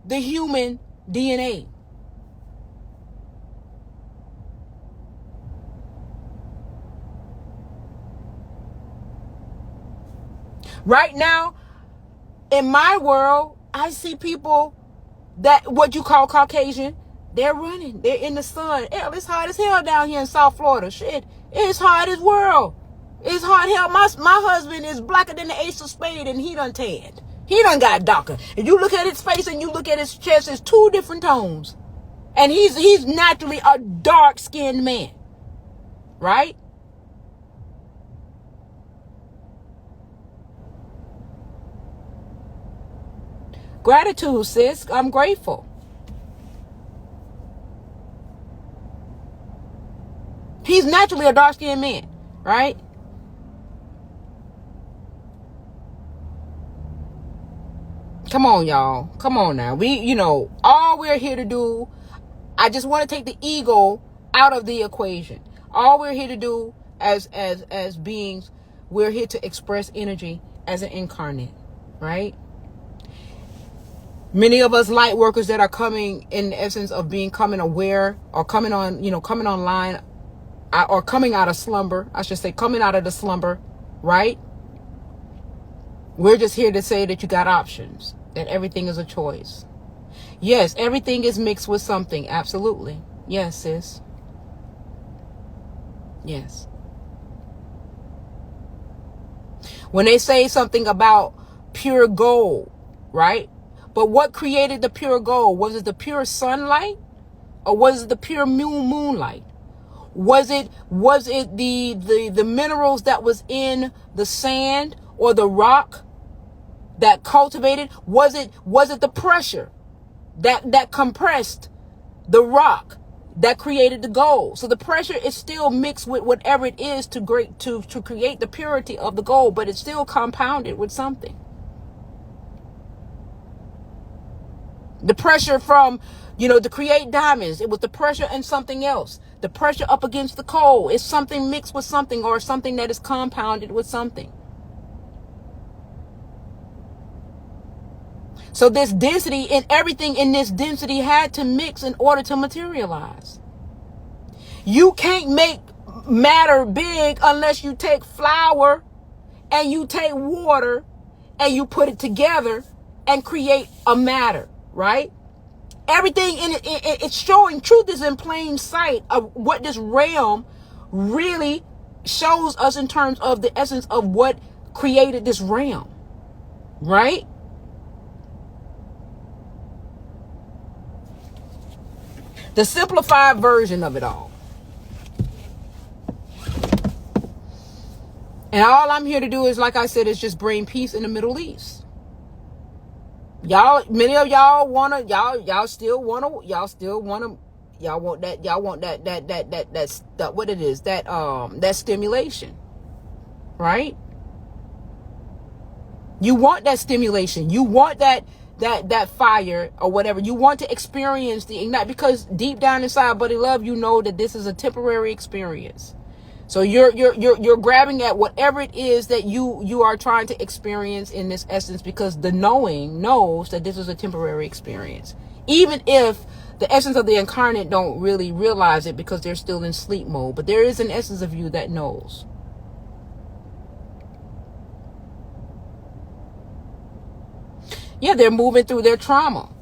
the human DNA? Right now, in my world, I see people that what you call Caucasian, they're running. They're in the sun. Hell, it's hot as hell down here in South Florida. Shit, it's hot as world. It's hot hell. My husband is blacker than the ace of spades, and he done tanned. He done got darker. If you look at his face and you look at his chest, it's two different tones. And he's naturally a dark-skinned man. Right? Gratitude, sis. I'm grateful. He's naturally a dark-skinned man, right? Come on, y'all. Come on now. All we're here to do, I just want to take the ego out of the equation. All we're here to do as beings, we're here to express energy as an incarnate, right? Many of us light workers that are coming in the essence of coming aware or coming online or coming out of slumber, I should say, coming out of the slumber, right? We're just here to say that you got options, that everything is a choice. Yes, everything is mixed with something. Absolutely. Yes, sis. Yes. When they say something about pure gold, right? But what created the pure gold? Was it the pure sunlight? Or was it the pure moonlight? Was it the minerals that was in the sand or the rock that cultivated? Was it the pressure that compressed the rock that created the gold? So the pressure is still mixed with whatever it is to create the purity of the gold, but it's still compounded with something. The pressure from, to create diamonds, it was the pressure and something else. The pressure up against the coal is something mixed with something, or something that is compounded with something. So this density and everything in this density had to mix in order to materialize. You can't make matter big unless you take flour and you take water and you put it together and create a matter, right? Everything in it, it's showing, truth is in plain sight of what this realm really shows us in terms of the essence of what created this realm, right? The simplified version of it all. And all I'm here to do is, like I said, is just bring peace in the Middle East. Many of y'all want that stimulation, right? You want that stimulation. You want that fire or whatever. You want to experience the ignite, because deep down inside, buddy love, you know that this is a temporary experience. So you're grabbing at whatever it is that you are trying to experience in this essence, because the knowing knows that this is a temporary experience, even if the essence of the incarnate don't really realize it because they're still in sleep mode. But there is an essence of you that knows. Yeah, they're moving through their trauma,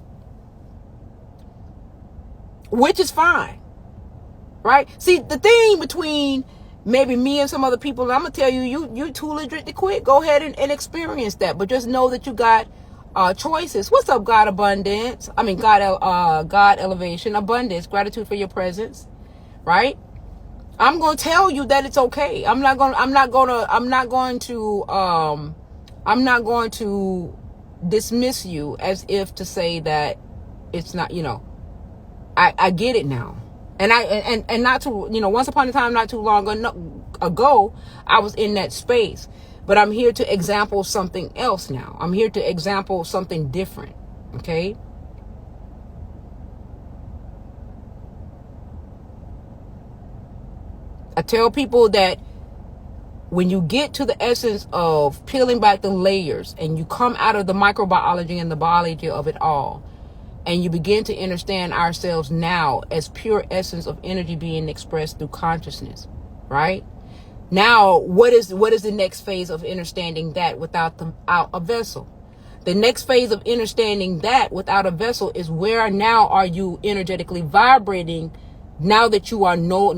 which is fine, right? See, the thing between maybe me and some other people, I'm gonna tell you, you too legit to quit. Go ahead and experience that, but just know that you got choices. What's up, God abundance? I mean, God elevation, abundance, gratitude for your presence, right? I'm gonna tell you that it's okay. I'm not going to dismiss you as if to say that it's not. I get it now. And not too, once upon a time, not too long ago, I was in that space. But I'm here to example something else now. I'm here to example something different. Okay? I tell people that when you get to the essence of peeling back the layers and you come out of the microbiology and the biology of it all, and you begin to understand ourselves now as pure essence of energy being expressed through consciousness, right? Now, what is the next phase of understanding that without a vessel? The next phase of understanding that without a vessel is where now are you energetically vibrating now that you are now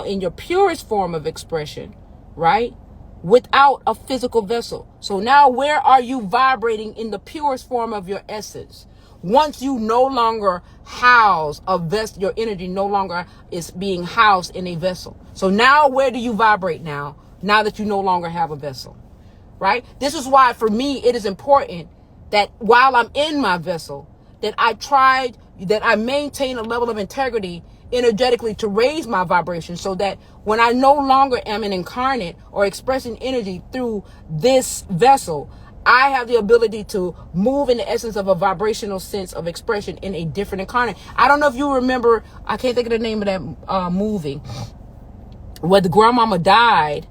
in your purest form of expression, right? Without a physical vessel. So now where are you vibrating in the purest form of your essence? Once you no longer house a vessel, your energy no longer is being housed in a vessel. So now where do you vibrate now that you no longer have a vessel, right? This is why for me, it is important that while I'm in my vessel, that I maintain a level of integrity energetically to raise my vibration, so that when I no longer am an incarnate or expressing energy through this vessel, I have the ability to move in the essence of a vibrational sense of expression in a different incarnate. I don't know if you remember, I can't think of the name of that movie, where the grandmama died.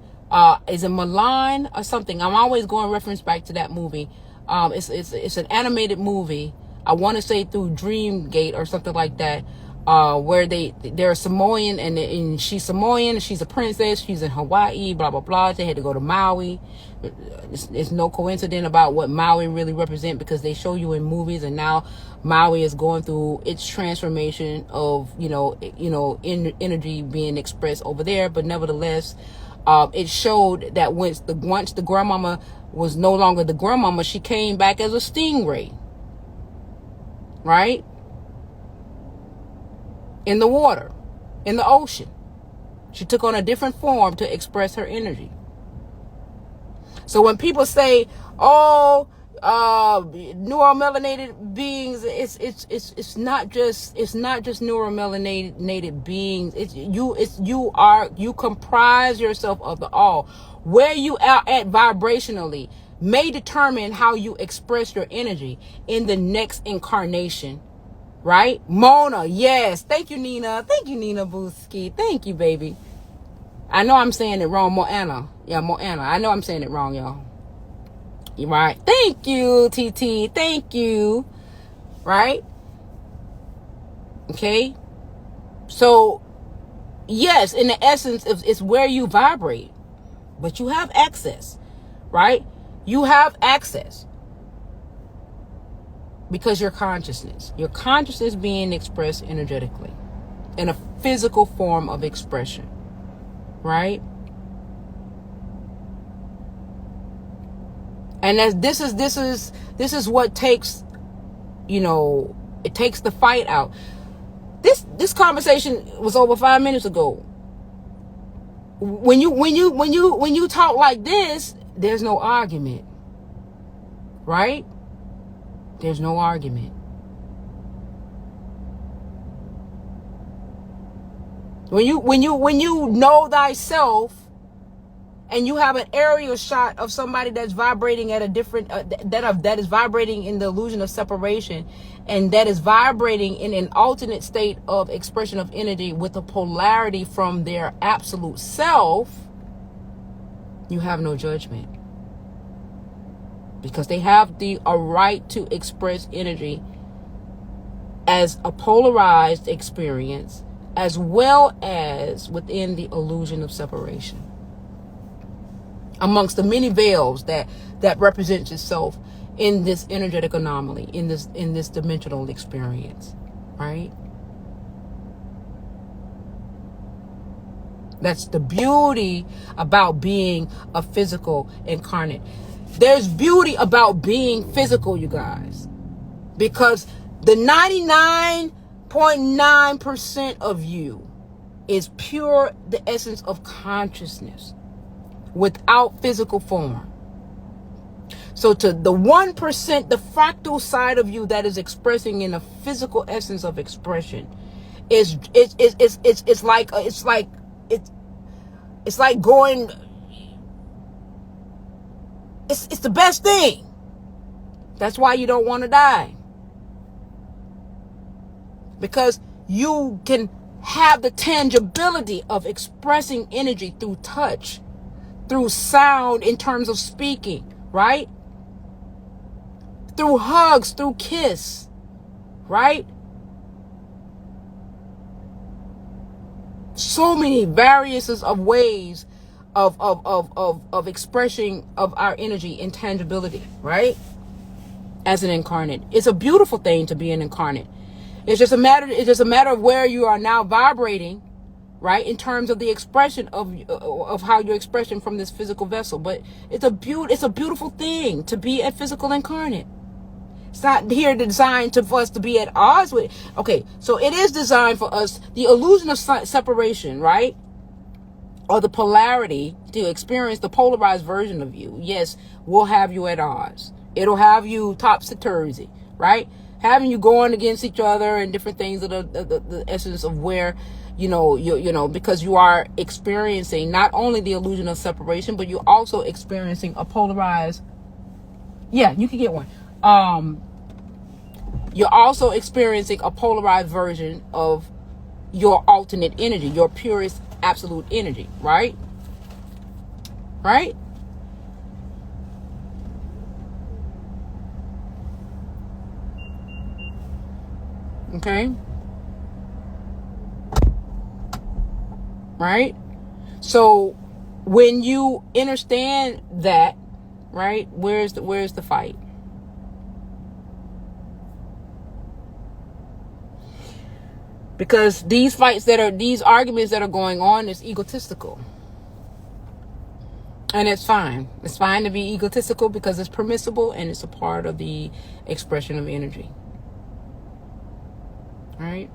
Is it Milan or something? I'm always going reference back to that movie. It's an animated movie. I want to say through Dreamgate or something like that. Where they're Samoan and she's Samoan, she's a princess, she's in Hawaii, blah, blah, blah. They had to go to Maui. It's no coincidence about what Maui really represent, because they show you in movies, and now Maui is going through its transformation of, energy being expressed over there. But nevertheless, it showed that once the grandmama was no longer the grandmama, she came back as a stingray, right? In the water, in the ocean. She took on a different form to express her energy. So when people say, neuromelanated beings, it's not just neuromelanated beings. You comprise yourself of the all. Where you are at vibrationally, may determine how you express your energy in the next incarnation, right? Mona, yes. Thank you, Nina. Thank you, Nina Booski. Thank you, baby. I know I'm saying it wrong. Moana. Yeah, Moana. I know I'm saying it wrong, y'all. You're right. Thank you, TT. Thank you. Right? Okay? So, yes, in the essence, it's where you vibrate. But you have access. Right? You have access. Because your consciousness being expressed energetically in a physical form of expression. Right? And this is what takes, it takes the fight out. This conversation was over 5 minutes ago. When you talk like this, there's no argument. Right? There's no argument. When you know thyself, and you have an aerial shot of somebody that's vibrating at a different that is vibrating in the illusion of separation, and that is vibrating in an alternate state of expression of energy with a polarity from their absolute self, you have no judgment, because they have a right to express energy as a polarized experience, as well as within the illusion of separation, amongst the many veils that represents itself in this energetic anomaly, in this dimensional experience, right? That's the beauty about being a physical incarnate. There's beauty about being physical, you guys, because the 99.9% of you is pure, the essence of consciousness, without physical form. So to the 1%, the fractal side of you that is expressing in a physical essence of expression, it's like going. It's the best thing. That's why you don't want to die, because you can have the tangibility of expressing energy through touch, through sound in terms of speaking, right? Through hugs, through kiss, right? So many variations of ways of expressing of our energy and tangibility, right? As an incarnate. It's a beautiful thing to be an incarnate. It's just a matter of where you are now vibrating, right, in terms of the expression of how you're expressing from this physical vessel. But it's a beautiful thing to be a physical incarnate. It's not here designed for us to be at odds with. Okay, so it is designed for us, the illusion of separation, right, or the polarity, to experience the polarized version of you. Yes, will have you at odds. It'll have you topsy-turvy, right? Having you going against each other and different things of the essence of where, because you are experiencing not only the illusion of separation, but you're also experiencing a polarized. Yeah, you can get one. You're also experiencing a polarized version of your alternate energy, your purest absolute energy, right? Right? Okay. Right? So when you understand that, right, where's the fight? Because these arguments that are going on is egotistical. And it's fine. It's fine to be egotistical because it's permissible and it's a part of the expression of energy. Right?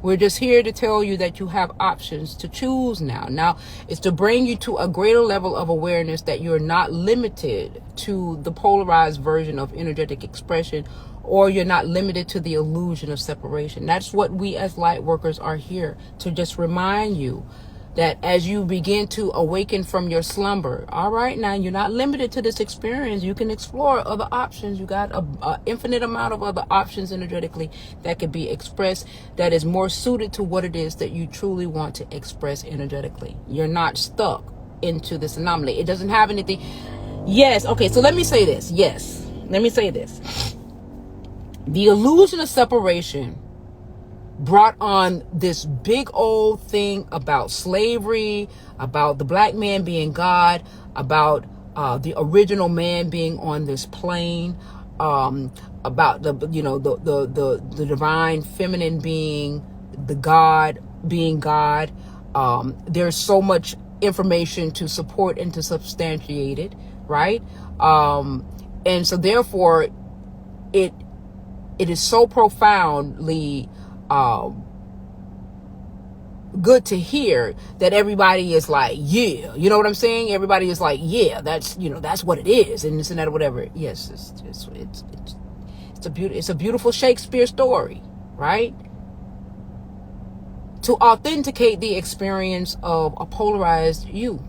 We're just here to tell you that you have options to choose now. Now, it's to bring you to a greater level of awareness that you're not limited to the polarized version of energetic expression, or you're not limited to the illusion of separation. That's what we as light workers are here to just remind you that as you begin to awaken from your slumber, all right, now you're not limited to this experience. You can explore other options. You got a infinite amount of other options energetically that could be expressed, that is more suited to what it is that you truly want to express energetically. You're not stuck into this anomaly. It doesn't have anything. Yes. Okay. So let me say this. Yes. Let me say this. The illusion of separation brought on this big old thing about slavery, about the black man being God, about the original man being on this plane, about the divine feminine being the God being God. There's so much information to support and to substantiate it, right? And so therefore it is so profoundly good to hear that everybody is like, yeah, you know what I'm saying? Everybody is like, yeah, that's what it is, and this and that or whatever. Yes, it's a beautiful Shakespeare story, right? To authenticate the experience of a polarized you.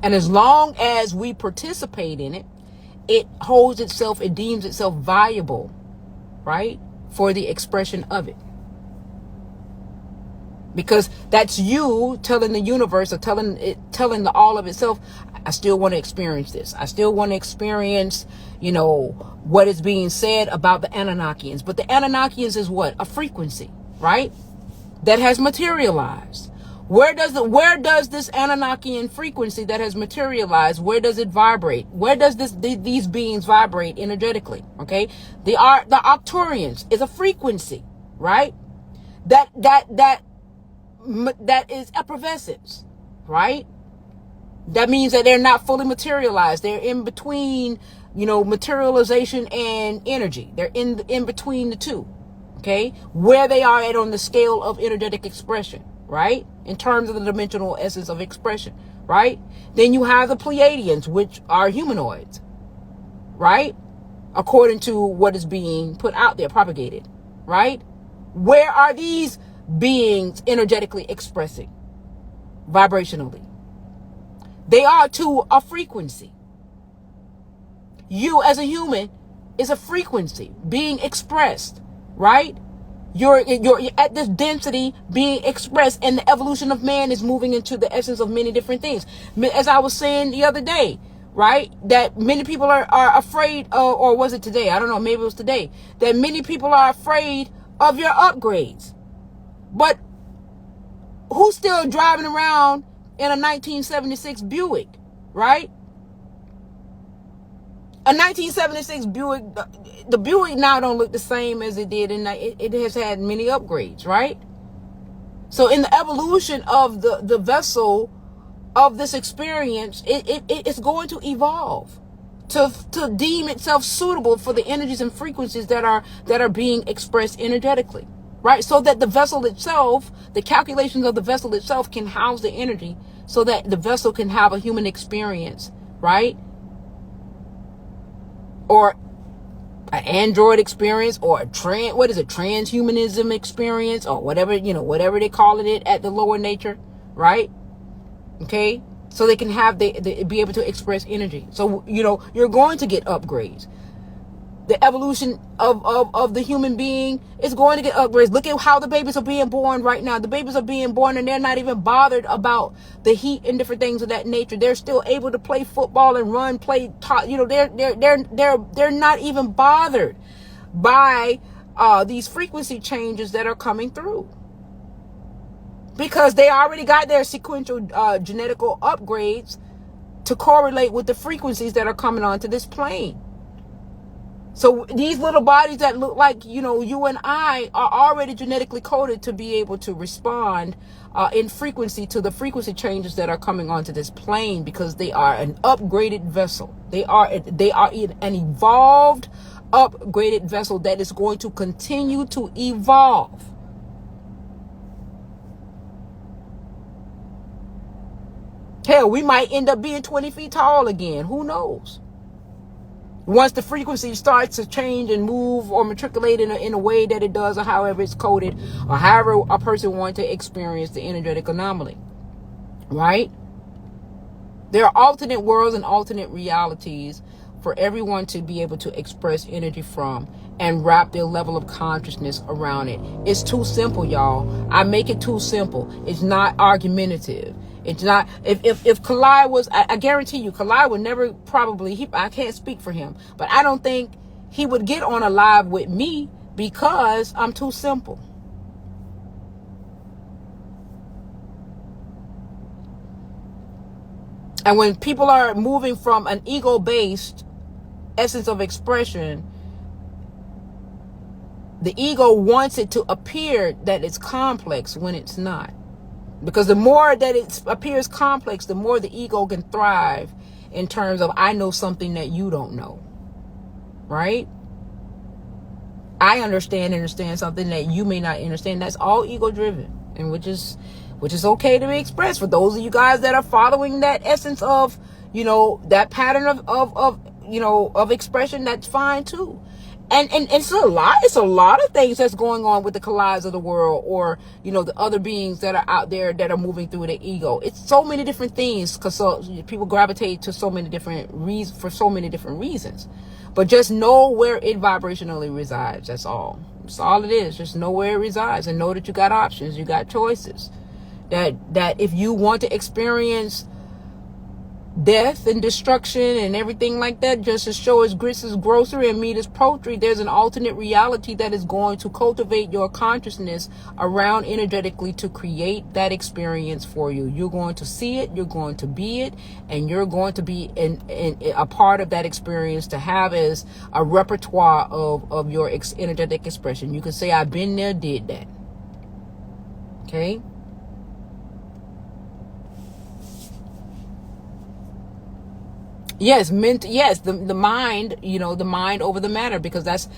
And as long as we participate in it, it holds itself, it deems itself viable, right, for the expression of it. Because that's you telling the universe, or telling the all of itself, I still want to experience this. I still want to experience, what is being said about the Anunnakians. But the Anunnakians is what? A frequency, right? That has materialized. Where does this Anunnakian frequency that has materialized, where does it vibrate? Where does these beings vibrate energetically? Okay, the Arcturians is a frequency, right? That is effervescence, right? That means that they're not fully materialized. They're in between, materialization and energy. They're in between the two. Okay, where they are at on the scale of energetic expression, right? In terms of the dimensional essence of expression, right? Then you have the Pleiadians, which are humanoids, right? According to what is being put out there, propagated, right? Where are these beings energetically expressing vibrationally? They are to a frequency. You as a human is a frequency being expressed, right? You're at this density being expressed, and the evolution of man is moving into the essence of many different things. As I was saying the other day, right, that many people are afraid of, or was it today? I don't know, maybe it was today, that many people are afraid of your upgrades. But who's still driving around in a 1976 Buick, right? A 1976 Buick, the Buick now don't look the same as it did, and it has had many upgrades, right? So in the evolution of the vessel of this experience, it's going to evolve to deem itself suitable for the energies and frequencies that are being expressed energetically, right? So that the vessel itself, the calculations of the vessel itself can house the energy, so that the vessel can have a human experience, right? Or an android experience, or a transhumanism experience, or whatever, whatever they call it at the lower nature, right? Okay, so they can have be able to express energy. So you're going to get upgrades. The evolution of the human being is going to get upgrades. Look at how the babies are being born right now. The babies are being born and they're not even bothered about the heat and different things of that nature. They're still able to play football and run, they're not even bothered by these frequency changes that are coming through, because they already got their sequential genetical upgrades to correlate with the frequencies that are coming onto this plane. So these little bodies that look like, you and I are already genetically coded to be able to respond in frequency to the frequency changes that are coming onto this plane, because they are an upgraded vessel. They are an evolved, upgraded vessel that is going to continue to evolve. Hell, we might end up being 20 feet tall again. Who knows? Once the frequency starts to change and move or matriculate in a way that it does, or however it's coded, or however a person wants to experience the energetic anomaly, right? There are alternate worlds and alternate realities for everyone to be able to express energy from and wrap their level of consciousness around it. It's too simple, y'all. I make it too simple. It's not argumentative. It's not. If Kalai was, I guarantee you, Kalai would never probably. I can't speak for him, but I don't think he would get on a live with me because I'm too simple. And when people are moving from an ego-based essence of expression, the ego wants it to appear that it's complex when it's not. Because the more that it appears complex, the more the ego can thrive in terms of, I know something that you don't know. Right? I understand something that you may not understand. That's all ego driven, and which is okay to be expressed for those of you guys that are following that essence of, that pattern of expression. That's fine too. And it's a lot of things that's going on with the Kalais of the world, or the other beings that are out there that are moving through the ego. It's so many different things, because people gravitate to so many different reasons, for so many different reasons. But just know where it vibrationally resides. That's all. That's all it is. Just know where it resides, and know that you got options, you got choices. That if you want to experience death and destruction and everything like that, just as sure as grits is grocery and meat is poultry, there's an alternate reality that is going to cultivate your consciousness around energetically to create that experience for you. You're going to see it, you're going to be it, and you're going to be a part of that experience to have as a repertoire of your energetic expression. You can say, I've been there, did that. Okay? Yes, the mind, the mind over the matter, because that's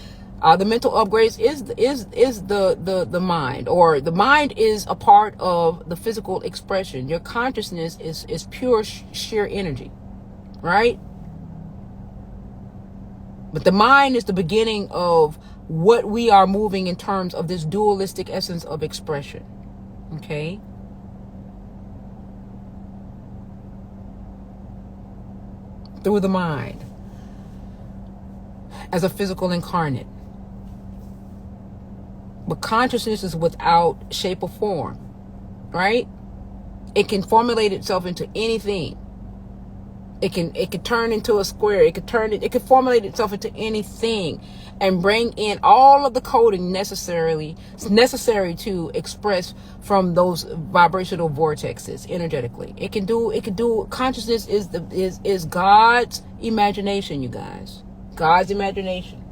the mental upgrades is the mind, or the mind is a part of the physical expression. Your consciousness is pure sheer energy, right? But the mind is the beginning of what we are moving in terms of this dualistic essence of expression. Okay? Through the mind as a physical incarnate. But consciousness is without shape or form, right? It can formulate itself into anything. It can turn into a square. It could formulate itself into anything and bring in all of the coding necessary to express from those vibrational vortexes energetically. It can do. Consciousness is God's imagination, you guys. God's imagination.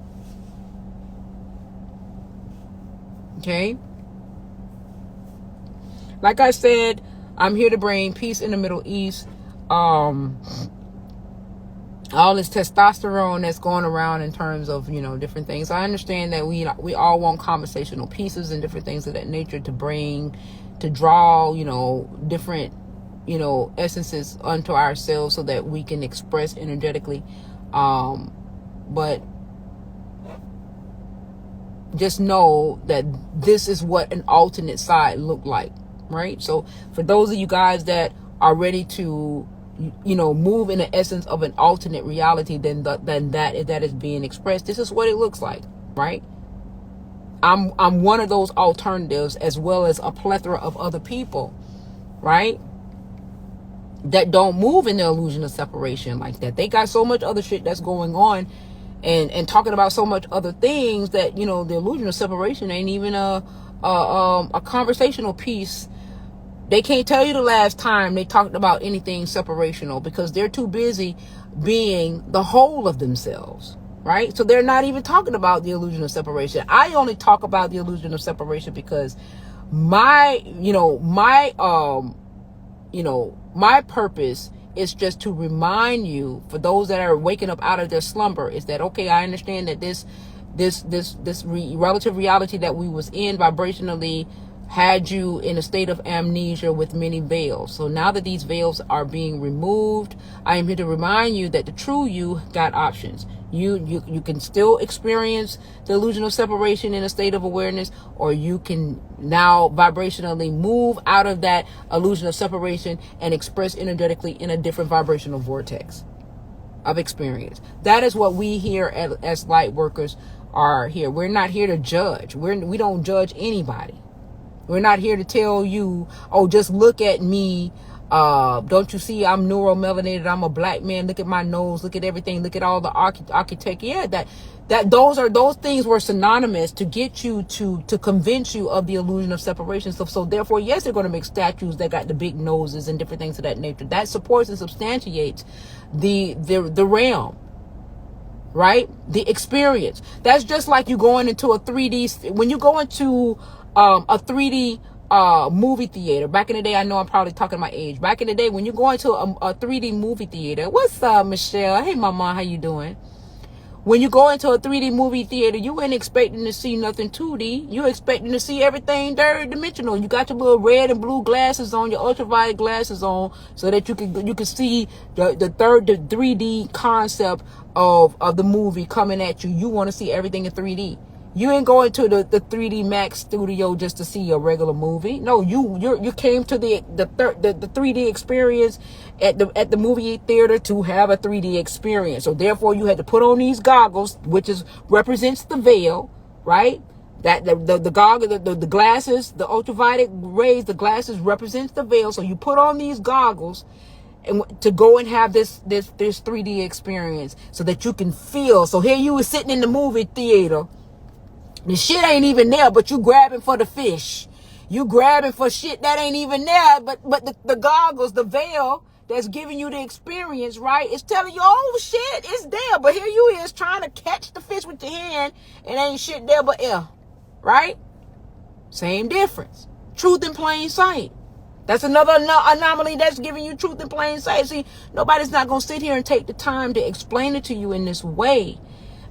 Okay? Like I said, I'm here to bring peace in the Middle East. All this testosterone that's going around in terms of, different things. I understand that we all want conversational pieces and different things of that nature to bring, to draw, different, essences unto ourselves so that we can express energetically. But just know that this is what an alternate side looked like, right? So for those of you guys that are ready to move in the essence of an alternate reality than that is being expressed, this is what it looks like, right? I'm one of those alternatives, as well as a plethora of other people, right, that don't move in the illusion of separation like that. They got so much other shit that's going on and talking about so much other things that the illusion of separation ain't even a conversational piece. They can't tell you the last time they talked about anything separational, because they're too busy being the whole of themselves, right? So they're not even talking about the illusion of separation. I only talk about the illusion of separation because my purpose is just to remind you, for those that are waking up out of their slumber, is that, okay, I understand that this relative reality that we was in vibrationally had you in a state of amnesia with many veils. So now that these veils are being removed, I am here to remind you that the true you got options. You can still experience the illusion of separation in a state of awareness, or you can now vibrationally move out of that illusion of separation and express energetically in a different vibrational vortex of experience. That is what we here as light workers are here. We're not here to judge. We don't judge anybody. We're not here to tell you, oh, just look at me. Don't you see I'm neuromelanated? I'm a black man. Look at my nose. Look at everything. Look at all the architect. Yeah, those things were synonymous to get you to convince you of the illusion of separation. So therefore, yes, they're going to make statues that got the big noses and different things of that nature. That supports and substantiates the realm, right? The experience. That's just like you going into a 3D. When you go into a 3D movie theater. Back in the day, I know I'm probably talking my age. Back in the day, when you go into a 3D movie theater, what's up, Michelle? Hey, Mama, how you doing? When you go into a 3D movie theater, you ain't expecting to see nothing 2D. You expecting to see everything third dimensional. You got your little red and blue glasses on, your ultraviolet glasses on, so that you can see the 3D concept of the movie coming at you. You want to see everything in 3D. You ain't going to the 3D Max studio just to see a regular movie. No, you came to the 3D experience at the movie theater to have a 3D experience. So therefore, you had to put on these goggles, which represents the veil, right? That the goggle, the glasses, the ultraviolet rays, the glasses represents the veil. So you put on these goggles and to go and have this 3D experience, so that you can feel. So here you were sitting in the movie theater. The shit ain't even there, but you grabbing for the fish. You grabbing for shit that ain't even there, but the goggles, the veil that's giving you the experience, right? It's telling you, oh shit, it's there. But here you is trying to catch the fish with your hand, and ain't shit there but air, right? Same difference. Truth in plain sight. That's another anomaly that's giving you truth in plain sight. See, nobody's not going to sit here and take the time to explain it to you in this way,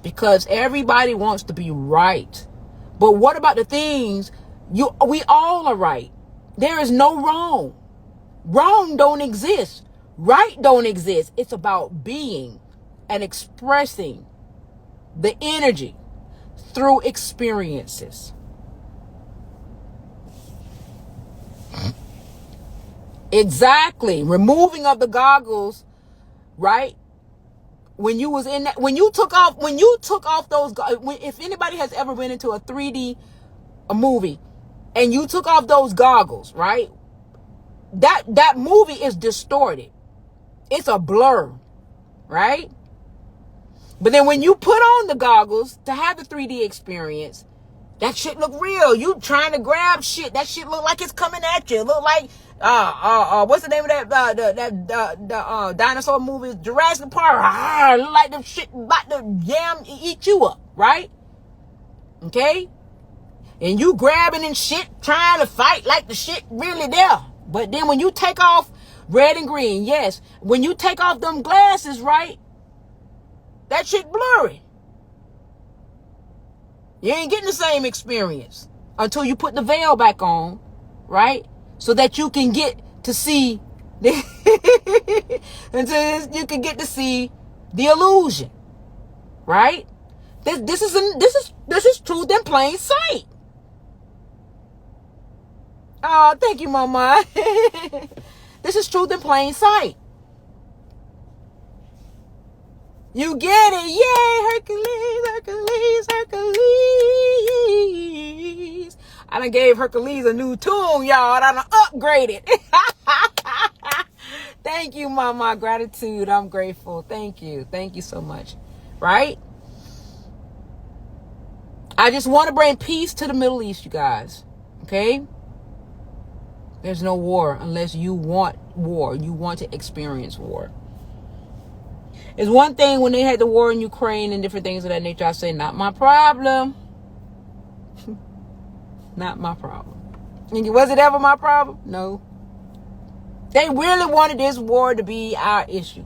because everybody wants to be right. But what about the things we all are right? There is no wrong. Wrong don't exist. Right don't exist. It's about being and expressing the energy through experiences. Exactly. Removing of the goggles, right? When you was in that, when you took off those, if anybody has ever been into a 3D movie and you took off those goggles, right? That movie is distorted. It's a blur, right? But then when you put on the goggles to have the 3D experience, that shit look real. You trying to grab shit. That shit look like it's coming at you. It look like what's the name of that dinosaur movie? Jurassic Park. Look like the shit about to eat you up, right? Okay? And you grabbing and shit, trying to fight like the shit really there. But then when you take off red and green, yes, when you take off them glasses, right? That shit blurry. You ain't getting the same experience until you put the veil back on, right? So that you can get to see until you can get to see the illusion, right? This is truth in plain sight. Oh, thank you, Mama. This is truth in plain sight. You get it. Yay, Hercules, Hercules, Hercules. I done gave Hercules a new tune, y'all. I done upgraded. Thank you, Mama. Gratitude. I'm grateful. Thank you. Thank you so much. Right? I just want to bring peace to the Middle East, you guys. Okay? There's no war unless you want war. You want to experience war. It's one thing when they had the war in Ukraine and different things of that nature. I say, not my problem. Not my problem. And was it ever my problem? No. They really wanted this war to be our issue.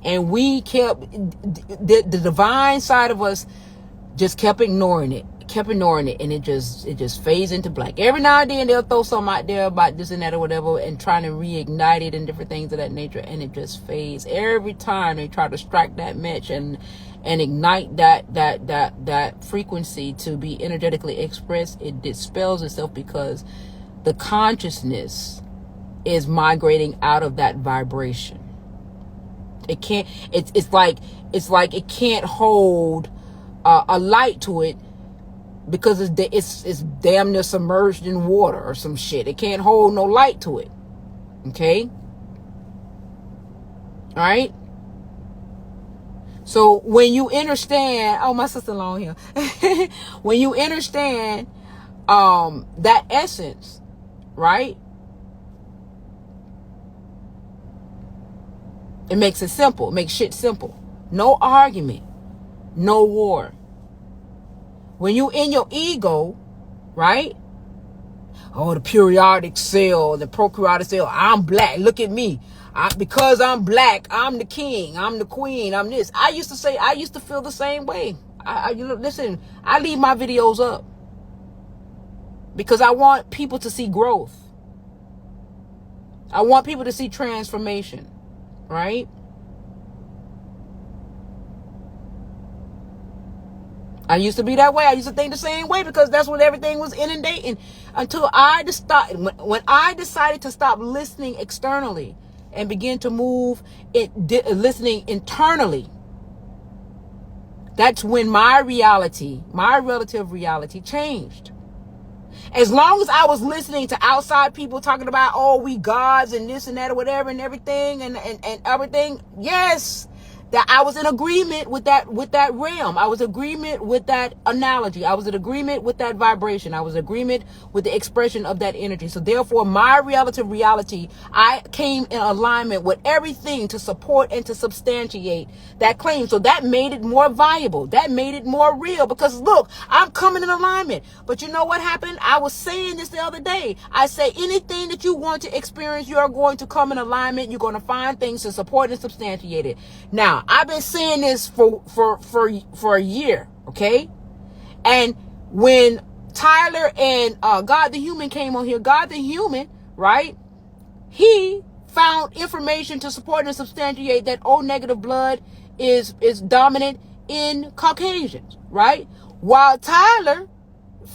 And we kept, the divine side of us just kept ignoring it. And it just fades into black. Every now and then they'll throw something out there about this and that or whatever and trying to reignite it and different things of that nature, and it just fades. Every time they try to strike that match and and ignite that frequency to be energetically expressed, it dispels itself because the consciousness is migrating out of that vibration. It can't. It's like it can't hold a light to it because it's damn near submerged in water or some shit. It can't hold no light to it. Okay. All right. So when you understand, oh, my sister-in-law here. When you understand that essence, right? It makes it simple. It makes shit simple. No argument. No war. When you in your ego, right? Oh, the periodic cell, the prokaryotic cell. I'm black. Look at me. Because I'm black, I'm the king. I'm the queen. I'm this. I used to feel the same way. Listen, I leave my videos up because I want people to see growth. I want people to see transformation. Right? I used to be that way. I used to think the same way because that's what everything was inundating until I decided, when I decided to stop listening externally and begin to move listening internally. That's when my relative reality changed. As long as I was listening to outside people talking about, oh, we gods and this and that or whatever and everything and everything, yes, that I was in agreement with that realm. I was in agreement with that analogy. I was in agreement with that vibration. I was in agreement with the expression of that energy. So therefore, my relative reality, I came in alignment with everything to support and to substantiate that claim. So that made it more viable. That made it more real because look, I'm coming in alignment. But you know what happened? I was saying this the other day. I say anything that you want to experience, you're going to come in alignment. You're going to find things to support and substantiate it. Now, I've been saying this for a year, okay? And when Tyler and God the Human came on here, God the Human, right? He found information to support and substantiate that O negative blood is dominant in Caucasians, right? While Tyler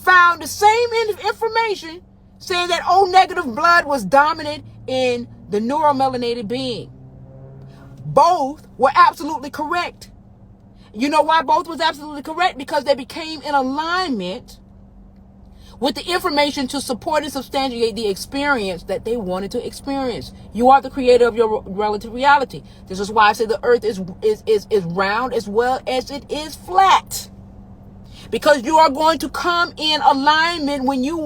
found the same information saying that O negative blood was dominant in the neuromelanated being. Both were absolutely correct. You know why both was absolutely correct? Because they became in alignment with the information to support and substantiate the experience that they wanted to experience. You are the creator of your relative reality. This is why I say the earth is round as well as it is flat. Because you are going to come in alignment when you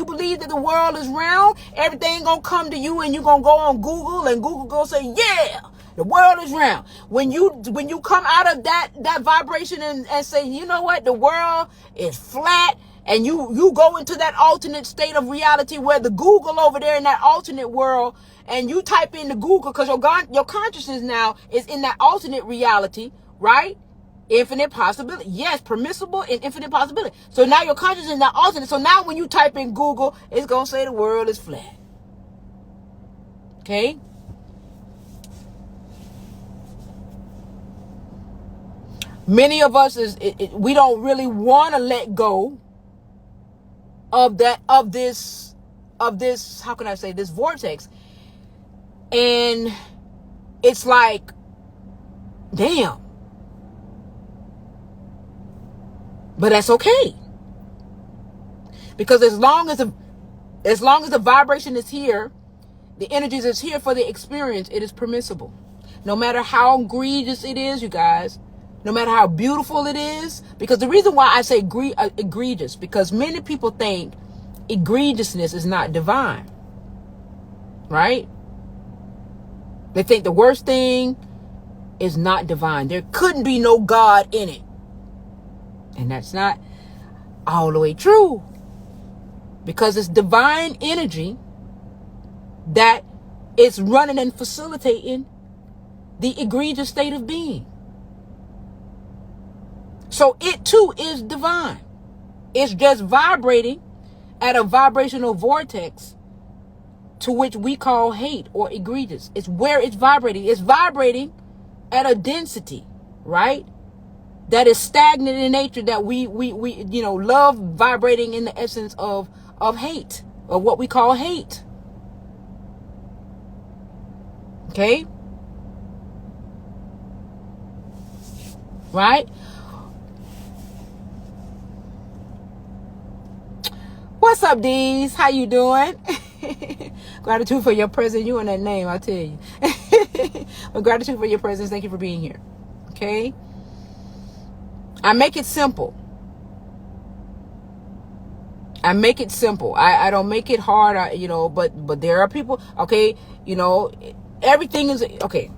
believe that the world is round, everything gonna come to you and you're gonna go on Google and Google gonna say, yeah, the world is round. When you come out of that vibration and say, you know what, the world is flat, and you go into that alternate state of reality where the Google over there in that alternate world, and you type in the Google because your consciousness now is in that alternate reality, right? Infinite possibility. Yes, permissible and infinite possibility. So now your consciousness is not alternate. So now when you type in Google, it's going to say the world is flat. Okay? Many of us we don't really want to let go of this, how can I say, this vortex. And it's like, damn. But that's okay. Because as long as the vibration is here, the energies is here for the experience, it is permissible. No matter how egregious it is, you guys, no matter how beautiful it is, because the reason why I say egregious, because many people think egregiousness is not divine, right? They think the worst thing is not divine. There couldn't be no God in it. And that's not all the way true. Because it's divine energy that is running and facilitating the egregious state of being. So it too is divine. It's just vibrating at a vibrational vortex to which we call hate or egregious. It's where it's vibrating. It's vibrating at a density, right? that is stagnant in nature, that we love vibrating in the essence of hate, of what we call hate. Okay? Right? What's up, D's? How you doing? Gratitude for your presence. You and that name, I tell you. But gratitude for your presence. Thank you for being here. Okay? I make it simple. I make it simple. I don't make it hard, but there are people, okay, everything is, okay.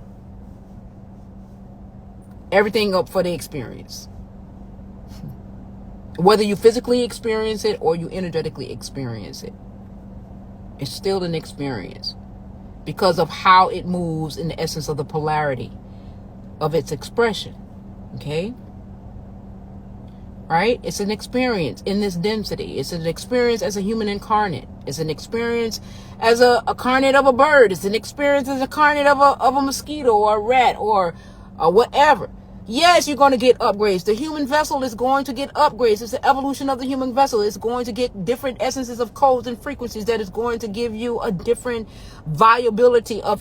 Everything up for the experience. Whether you physically experience it or you energetically experience it, it's still an experience because of how it moves in the essence of the polarity of its expression. Okay? Right? It's an experience in this density. It's an experience as a human incarnate. It's an experience as a carnate of a bird. It's an experience as a carnate of a mosquito or a rat or whatever. Yes, you're going to get upgrades. The human vessel is going to get upgrades. It's the evolution of the human vessel. It's going to get different essences of codes and frequencies that is going to give you a different viability of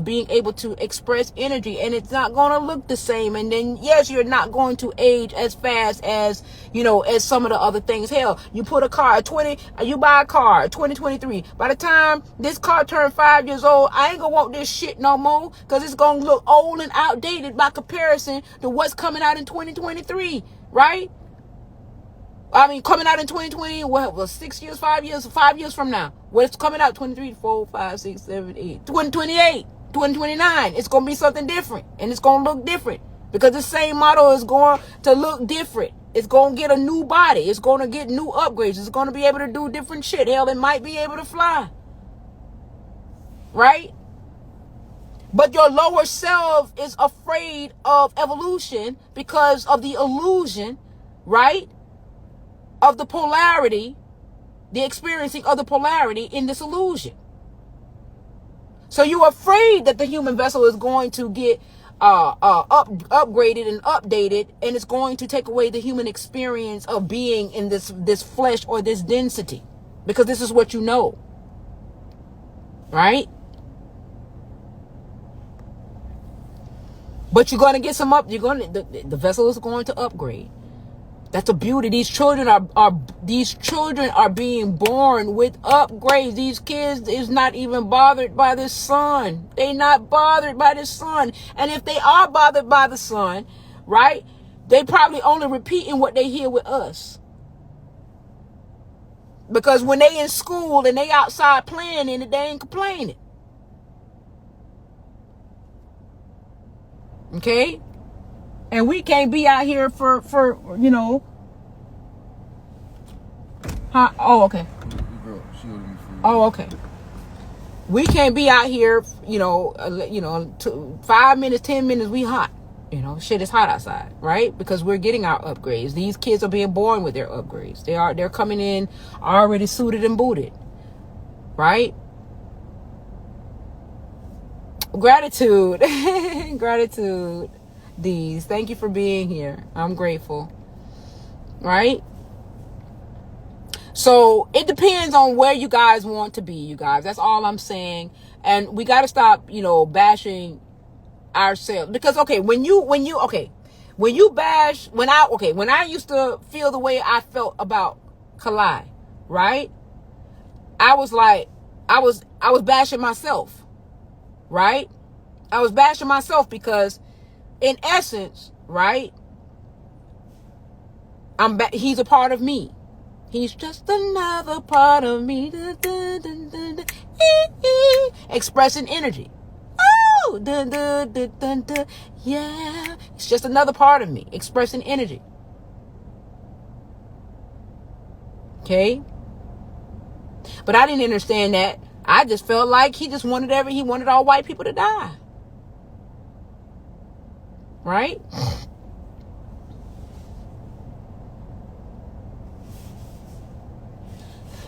being able to express energy. And it's not going to look the same. And then, yes, you're not going to age as fast as, as some of the other things. Hell, you put a car, you buy a car, 2023. By the time this car turned 5 years old, I ain't going to want this shit no more because it's going to look old and outdated by comparison to what's coming out in 2023, right? I mean, coming out in 2020, what was 6 years, 5 years from now? What's coming out 23, 4, 5, 6, 7, 8, 2028, 2029. It's going to be something different and it's going to look different because the same model is going to look different. It's going to get a new body. It's going to get new upgrades. It's going to be able to do different shit. Hell, it might be able to fly, right? But your lower self is afraid of evolution because of the illusion, right? Of the polarity, the experiencing of the polarity in this illusion. So you're afraid that the human vessel is going to get upgraded and updated, and it's going to take away the human experience of being in this flesh or this density, because this is what you know, right? But you're going to get some up. The vessel is going to upgrade. That's the beauty. These children are being born with upgrades. These kids is not even bothered by the sun. They not bothered by the sun. And if they are bothered by the sun, right, they probably only repeating what they hear with us. Because when they in school and they outside playing in it, they ain't complaining. Okay? And we can't be out here for huh? Oh, okay. Oh, okay. We can't be out here, 5 minutes, 10 minutes, we hot. Shit is hot outside, right? Because we're getting our upgrades. These kids are being born with their upgrades. They're coming in already suited and booted, right? Gratitude. Gratitude. These. Thank you for being here. I'm grateful. Right? So it depends on where you guys want to be, you guys. That's all I'm saying. And we got to stop, bashing ourselves. Because, okay, when I used to feel the way I felt about Kalai, right? I was bashing myself. Right? I was bashing myself because in essence, right? He's a part of me. He's just another part of me. Expressing energy. Oh, yeah. It's just another part of me expressing energy. Okay? But I didn't understand that. I just felt like he wanted all white people to die. Right?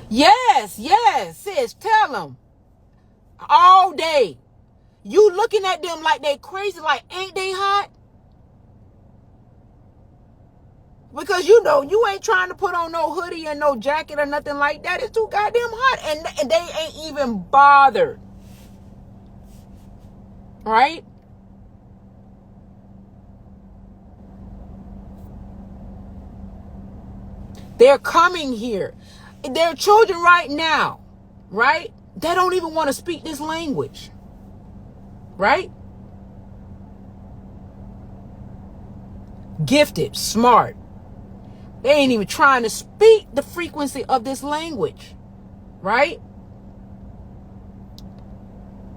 Yes, sis, tell them. All day. You looking at them like they crazy, like ain't they hot? Because you ain't trying to put on no hoodie and no jacket or nothing like that. It's too goddamn hot. And they ain't even bothered. Right? They're coming here. There are children right now, right? They don't even want to speak this language. Right? Gifted, smart. They ain't even trying to speak the frequency of this language. Right?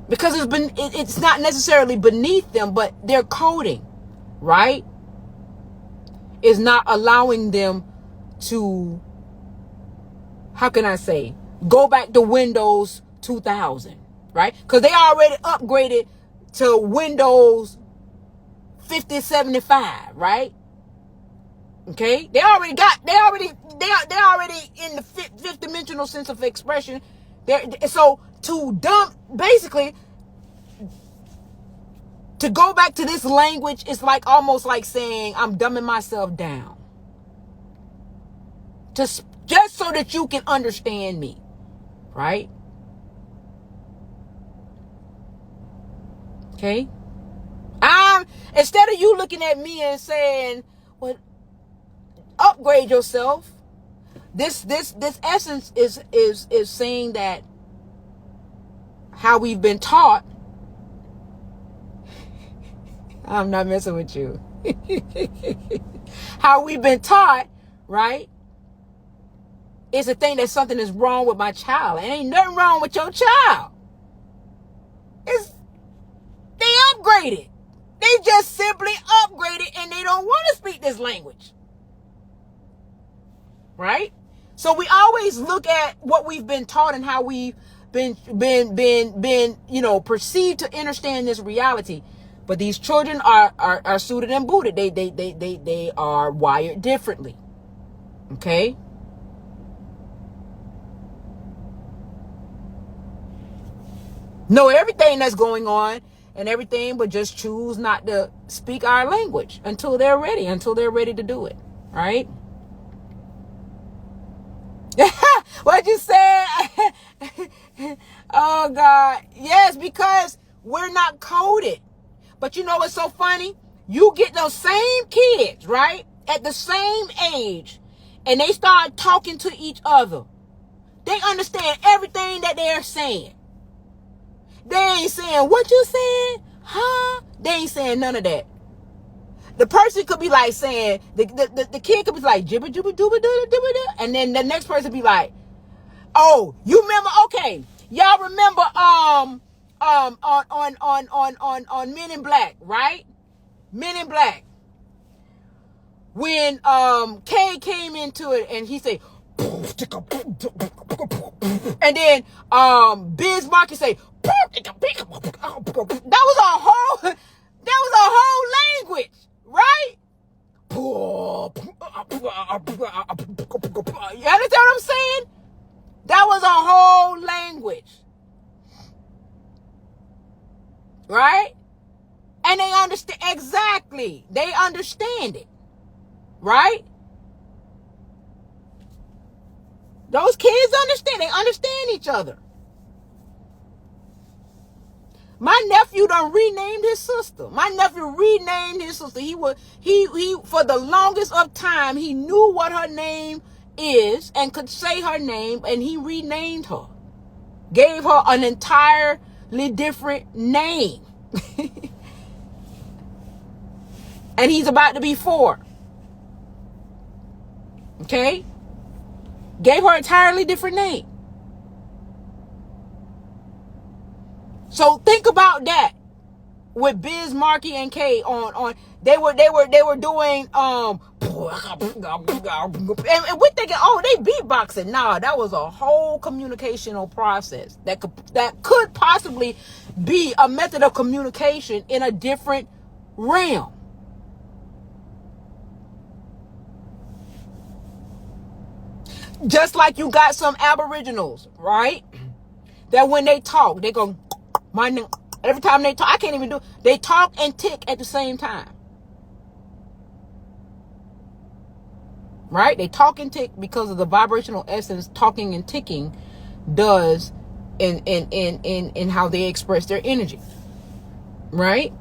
Because it's not necessarily beneath them, but their coding, right, is not allowing them to, how can I say, go back to Windows 2000, right? Because they already upgraded to Windows 5075, right? Okay, they already in the fifth dimensional sense of expression. So to dump, basically, to go back to this language is like almost like saying I'm dumbing myself down, just so that you can understand me, right? Okay. Instead of you looking at me and saying, "Well, upgrade yourself," this essence is saying that how we've been taught. I'm not messing with you. How we've been taught, right? Is a thing that something is wrong with my child. And ain't nothing wrong with your child. They upgraded. They just simply upgraded and they don't want to speak this language. Right? So we always look at what we've been taught and how we've been perceived to understand this reality. But these children are suited and booted. They are wired differently. Okay? Know everything that's going on and everything, but just choose not to speak our language until they're ready to do it. Right? What you said? Oh God. Yes, because we're not coded. But you know what's so funny? You get those same kids, right? At the same age, and they start talking to each other. They understand everything that they're saying. They ain't saying, "What you said? Huh?" They ain't saying none of that. The person could be like saying, the kid could be like, "Jibba jibba dooba dooba dooba," and then the next person be like, "Oh, you remember? Okay, y'all remember on Men in Black, right? Men in Black. When Kay came into it and he said, and then Biz Markie say, that was a whole language, right? You understand what I'm saying? That was a whole language. Right? And they understand exactly. They understand it. Right? Those kids understand. They understand each other. My nephew done renamed his sister. My nephew renamed his sister. He for the longest of time, he knew what her name is and could say her name, and he renamed her. Gave her an entirely different name. And he's about to be 4. Okay? Gave her an entirely different name. So think about that with Biz Markie and Kay on they were doing and we're thinking, oh, they beatboxing. Nah, that was a whole communicational process that could possibly be a method of communication in a different realm. Just like you got some Aboriginals, right? That when they talk, they go, my name. Every time they talk, I can't even do. They talk and tick at the same time. right? They talk and tick because of the vibrational essence talking and ticking does in how they express their energy, right?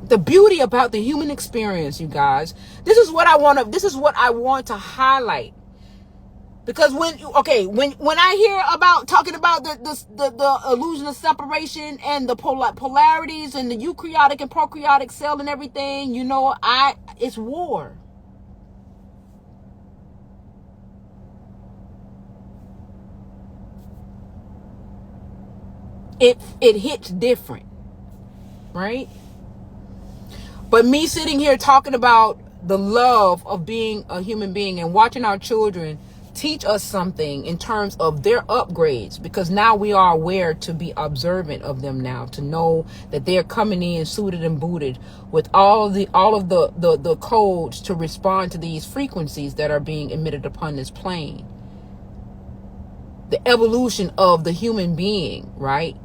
The beauty about the human experience, you guys, this is what I want to highlight. Because when I hear about talking about the illusion of separation and the polarities and the eukaryotic and prokaryotic cell and everything, it's war. It hits different, right? But me sitting here talking about the love of being a human being and watching our children teach us something in terms of their upgrades, because now we are aware to be observant of them now, to know that they're coming in suited and booted with all of the codes to respond to these frequencies that are being emitted upon this plane. The evolution of the human being, right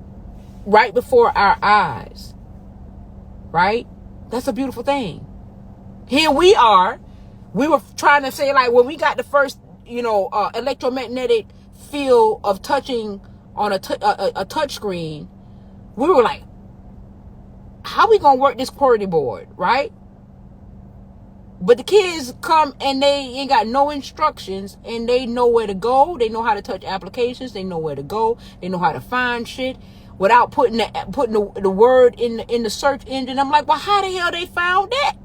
before our eyes, right? That's a beautiful thing. Here we are. We were trying to say, like, when we got the first, electromagnetic field of touching on a touch screen, we were like, how we gonna work this QWERTY board, right? But the kids come and they ain't got no instructions, and they know where to go. They know how to touch applications. They know where to go. They know how to find shit without putting the word in the search engine. I'm like, well, how the hell they found that?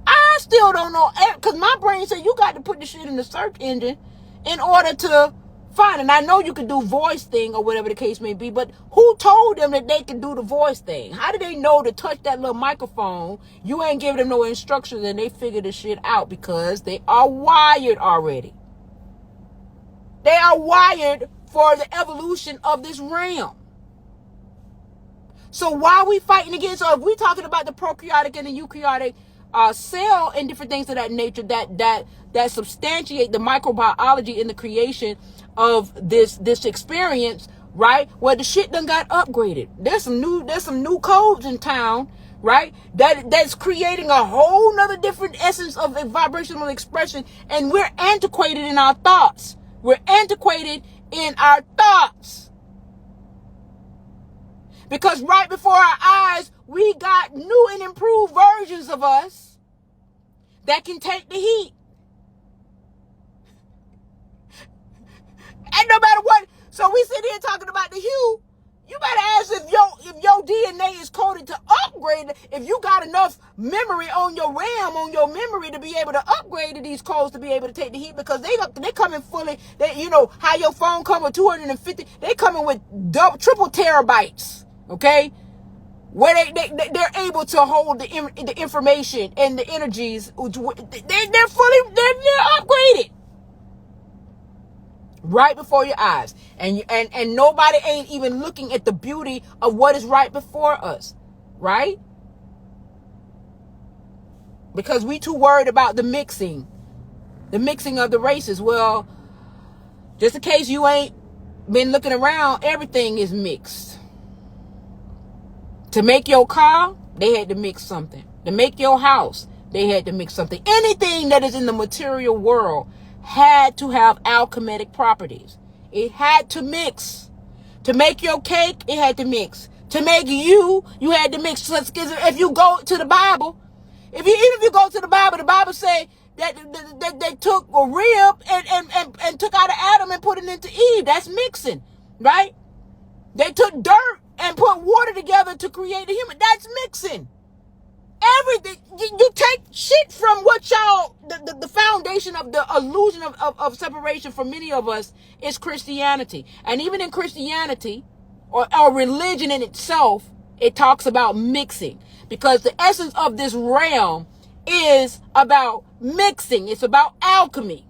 I still don't know, because my brain said you got to put the shit in the search engine in order to find it. And I know you can do voice thing or whatever the case may be, but who told them that they can do the voice thing? How do they know to touch that little microphone? You ain't giving them no instructions, and they figure the shit out because they are wired already. They are wired for the evolution of this realm. So why are we fighting against? So if we're talking about the prokaryotic and the eukaryotic cell and different things of that nature that substantiate the microbiology in the creation of this experience, right? Well, the shit done got upgraded. There's some new codes in town, right? That's creating a whole nother different essence of a vibrational expression, and we're antiquated in our thoughts. We're antiquated in our thoughts. Because right before our eyes, we got new and improved versions of us that can take the heat. And no matter what, so we sit here talking about the hue. You better ask if your DNA is coded to upgrade. If you got enough memory on your RAM, on your memory, to be able to upgrade to these codes to be able to take the heat, because they coming fully. How your phone come with 250. They coming with triple terabytes. Okay, where they're able to hold the information and the energies. They're upgraded right before your eyes, and nobody ain't even looking at the beauty of what is right before us, right? Because we too worried about the mixing of the races. Well, just in case you ain't been looking around, everything is mixed. To make your car, they had to mix something. To make your house, they had to mix something. Anything that is in the material world had to have alchemic properties. It had to mix. To make your cake, it had to mix. To make you had to mix. So if you go to the Bible, even if you go to the Bible say that they took a rib and took out of Adam and put it into Eve. That's mixing, right? They took dirt and put water together to create a human. That's mixing. Everything. You take shit from what y'all, the foundation of the illusion of separation for many of us is Christianity. And even in Christianity, or religion in itself, it talks about mixing. Because the essence of this realm is about mixing. It's about alchemy.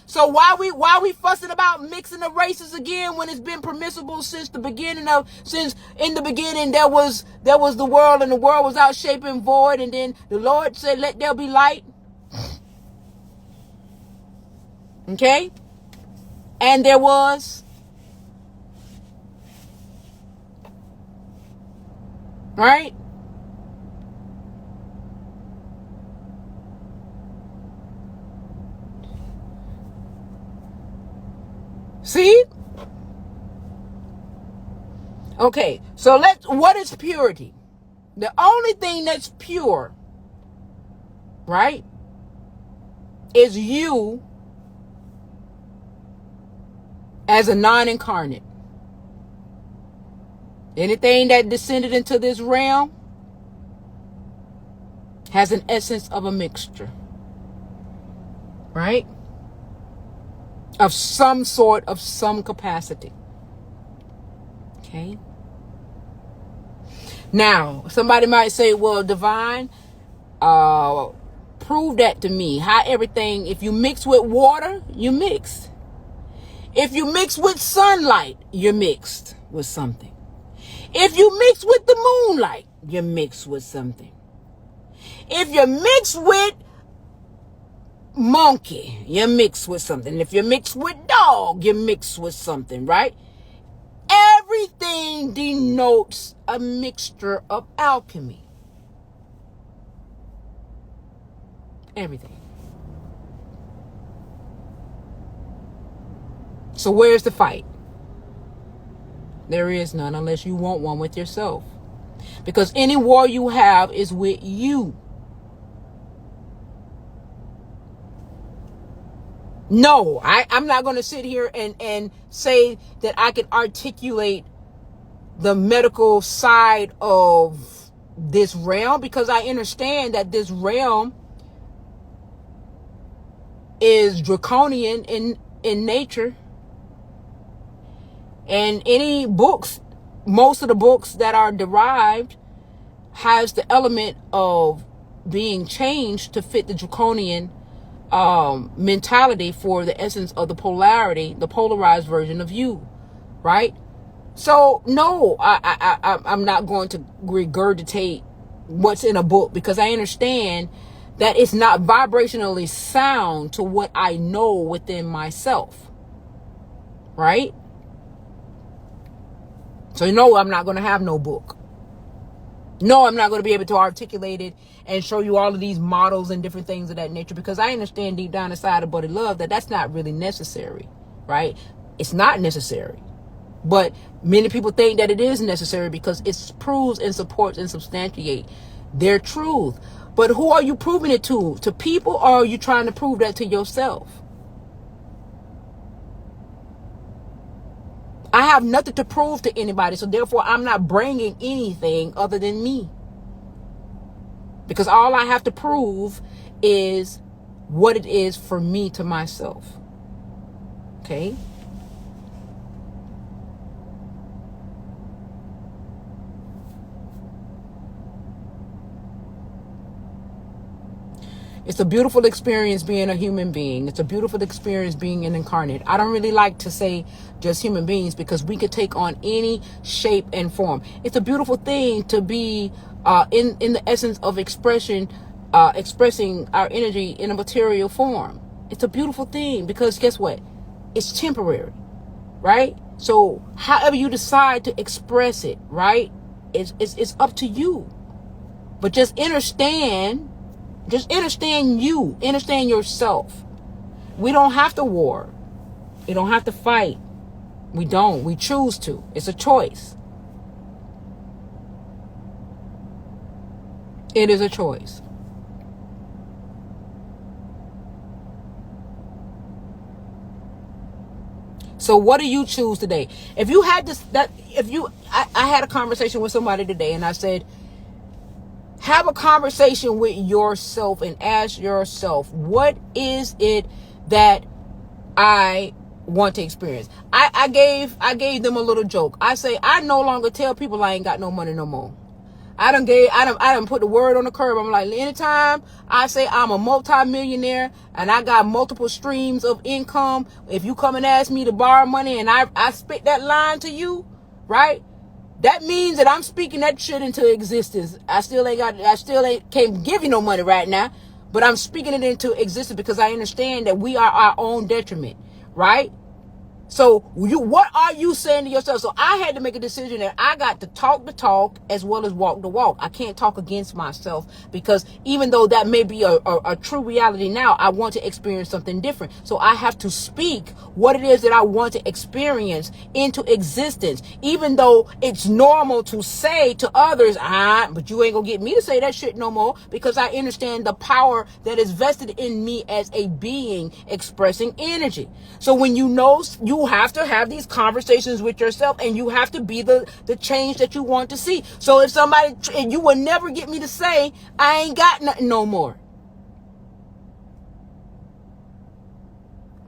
So why we fussing about mixing the races again when it's been permissible since in the beginning there was the world, and the world was out shaping void, and then the Lord said, let there be light. Okay? And there was. Right? See? Okay, so what is purity? The only thing that's pure, right, is you as a non-incarnate. Anything that descended into this realm has an essence of a mixture, right? Of some sort, of some capacity. Okay? Now, somebody might say, well, divine, prove that to me. How everything, if you mix with water, you mix. If you mix with sunlight, you're mixed with something. If you mix with the moonlight, you're mixed with something. If you're mixed with monkey, you're mixed with something. If you're mixed with dog, you're mixed with something, right? Everything denotes a mixture of alchemy. Everything. So where's the fight? There is none unless you want one with yourself. Because any war you have is with you. No, I'm not going to sit here and say that I can articulate the medical side of this realm, because I understand that this realm is draconian in nature. And any books, most of the books that are derived has the element of being changed to fit the draconian mentality for the essence of the polarity, the polarized version of you, right? So no, I'm not going to regurgitate what's in a book, because I understand that it's not vibrationally sound to what I know within myself, right? So no, I'm not going to have no book. No, I'm not going to be able to articulate it and show you all of these models and different things of that nature, because I understand deep down inside of Buddy Love that that's not really necessary, right? It's not necessary. But many people think that it is necessary because it proves and supports and substantiates their truth. But who are you proving it to? To people, or are you trying to prove that to yourself? I have nothing to prove to anybody, so therefore I'm not bringing anything other than me. Because all I have to prove is what it is for me to myself. Okay? It's a beautiful experience being a human being. It's a beautiful experience being an incarnate. I don't really like to say just human beings, because we could take on any shape and form. It's a beautiful thing to be in the essence of expression, expressing our energy in a material form. It's a beautiful thing, because guess what? It's temporary, right? So however you decide to express it, right? It's up to you. But just understand you. Understand yourself. We don't have to war. We don't have to fight. We don't. We choose to. It's a choice. It is a choice. So what do you choose today? If you had this, I had a conversation with somebody today, and I said, have a conversation with yourself and ask yourself, what is it that I want to experience? I gave them a little joke. I say, I no longer tell people I ain't got no money no more. I done put the word on the curb. I'm like, anytime I say I'm a multi-millionaire and I got multiple streams of income, if you come and ask me to borrow money and I spit that line to you, right? That means that I'm speaking that shit into existence. I still can't give you no money right now, but I'm speaking it into existence because I understand that we are our own detriment, right? So what are you saying to yourself? So I had to make a decision that I got to talk the talk as well as walk the walk. I can't talk against myself, because even though that may be a true reality now, I want to experience something different. So I have to speak what it is that I want to experience into existence, even though it's normal to say to others, but you ain't gonna get me to say that shit no more, because I understand the power that is vested in me as a being expressing energy. So when you have to have these conversations with yourself, and you have to be the change that you want to see. So if somebody, and you will never get me to say, I ain't got nothing no more.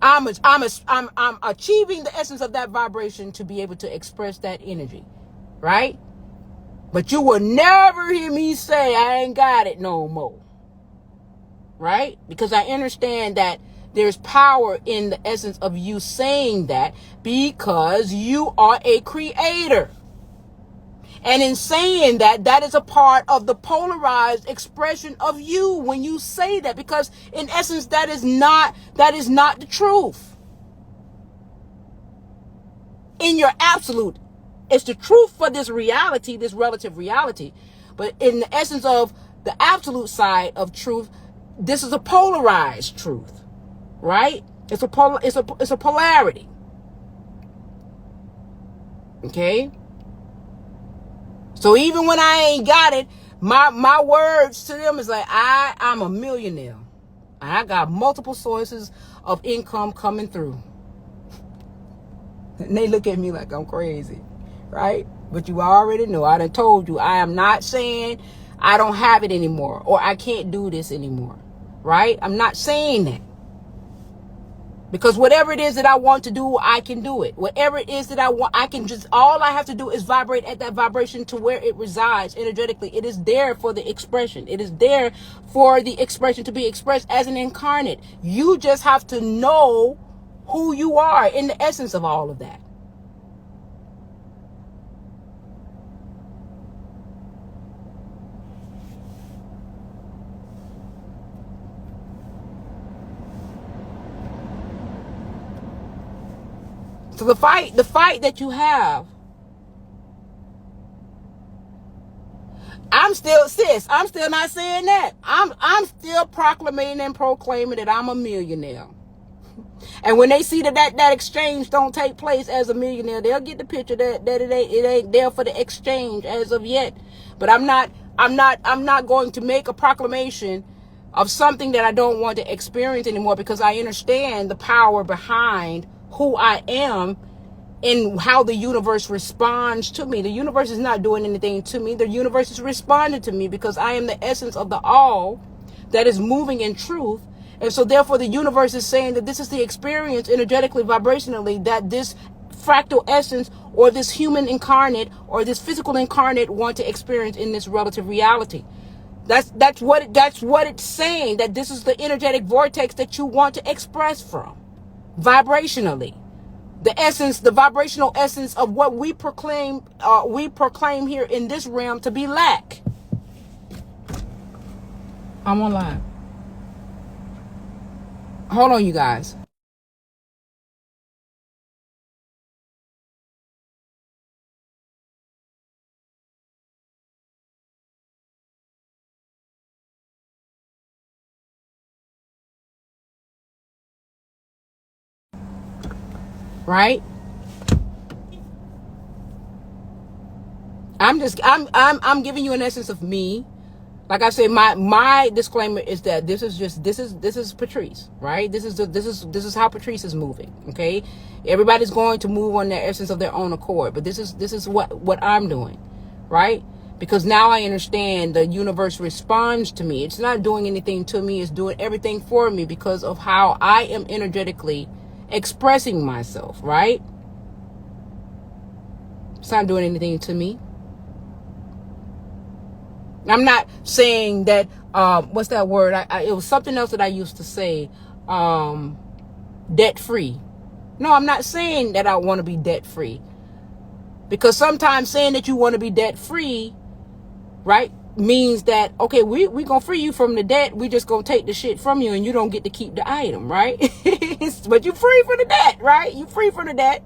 I'm achieving the essence of that vibration to be able to express that energy, right? But you will never hear me say, I ain't got it no more, right? Because I understand that there's power in the essence of you saying that, because you are a creator. And in saying that, that is a part of the polarized expression of you when you say that, because in essence, that is not the truth. In your absolute, it's the truth for this reality, this relative reality. But in the essence of the absolute side of truth, this is a polarized truth. Right? It's a polarity. Okay? So even when I ain't got it, my words to them is like, I'm a millionaire. I got multiple sources of income coming through. And they look at me like I'm crazy. Right? But you already know. I done told you, I am not saying I don't have it anymore, or I can't do this anymore. Right? I'm not saying that. Because whatever it is that I want to do, I can do it. Whatever it is that I want, I can just, all I have to do is vibrate at that vibration to where it resides energetically. It is there for the expression. It is there for the expression to be expressed as an incarnate. You just have to know who you are in the essence of all of that. So the fight that you have, I'm still not saying that. I'm still proclaiming and proclaiming that I'm a millionaire. And when they see that exchange don't take place as a millionaire, they'll get the picture that it ain't there for the exchange as of yet. But I'm not going to make a proclamation of something that I don't want to experience anymore, because I understand the power behind who I am and how the universe responds to me. The universe is not doing anything to me. The universe is responding to me because I am the essence of the all that is moving in truth. And so therefore the universe is saying that this is the experience energetically, vibrationally, that this fractal essence or this human incarnate or this physical incarnate want to experience in this relative reality. That's what it's saying, that this is the energetic vortex that you want to express from vibrationally. The essence, the vibrational essence of what we proclaim here in this realm to be lack. I'm online. Hold on, you guys. Right? I'm giving you an essence of me. Like I said, my disclaimer is that this is Patrice, right? This is how Patrice is moving. Okay, everybody's going to move on their essence of their own accord, but this is what I'm doing, right? Because now I understand the universe responds to me. It's not doing anything to me; it's doing everything for me because of how I am energetically expressing myself, right? It's not doing anything to me. I'm not saying that, what's that word? It was something else that I used to say, debt free. No, I'm not saying that I want to be debt free. Because sometimes saying that you want to be debt free, right, means that, okay, we going to free you from the debt. We just going to take the shit from you and you don't get to keep the item, right? But you free from the debt, right? You free from the debt.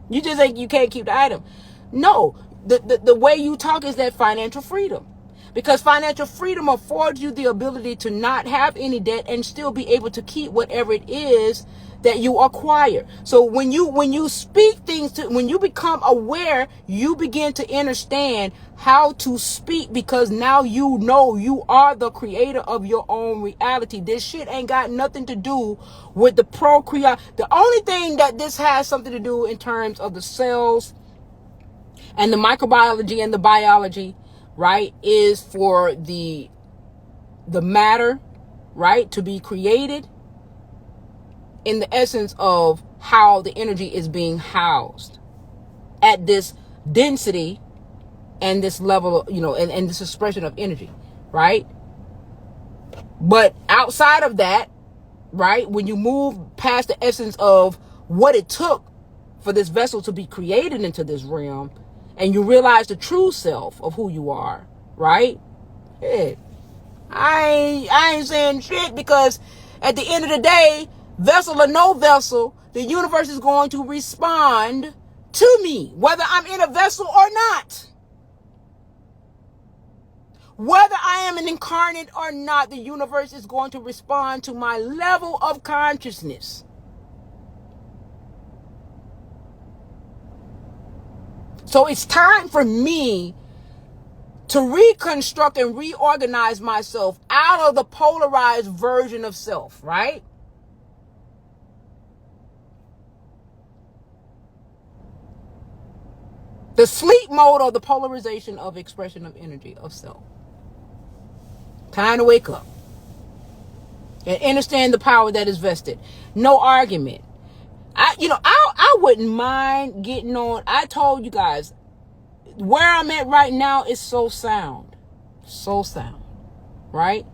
You just think you can't keep the item. No, the way you talk is that financial freedom. Because financial freedom affords you the ability to not have any debt and still be able to keep whatever it is that you acquire. So when you speak things when you become aware, you begin to understand how to speak, because now you know you are the creator of your own reality. This shit ain't got nothing to do with the procreate. The only thing that this has something to do in terms of the cells and the microbiology and the biology, right, is for the matter, right, to be created in the essence of how the energy is being housed at this density and this level, and this expression of energy, right? But outside of that, right, when you move past the essence of what it took for this vessel to be created into this realm, and you realize the true self of who you are, right? Hey, I ain't saying shit, because at the end of the day, vessel or no vessel, the universe is going to respond to me, whether I'm in a vessel or not. Whether I am an incarnate or not, the universe is going to respond to my level of consciousness. So it's time for me to reconstruct and reorganize myself out of the polarized version of self, right? The sleep mode or the polarization of expression of energy of self. Time to wake up and understand the power that is vested. No argument. I wouldn't mind getting on. I told you guys, where I'm at right now is so sound, right?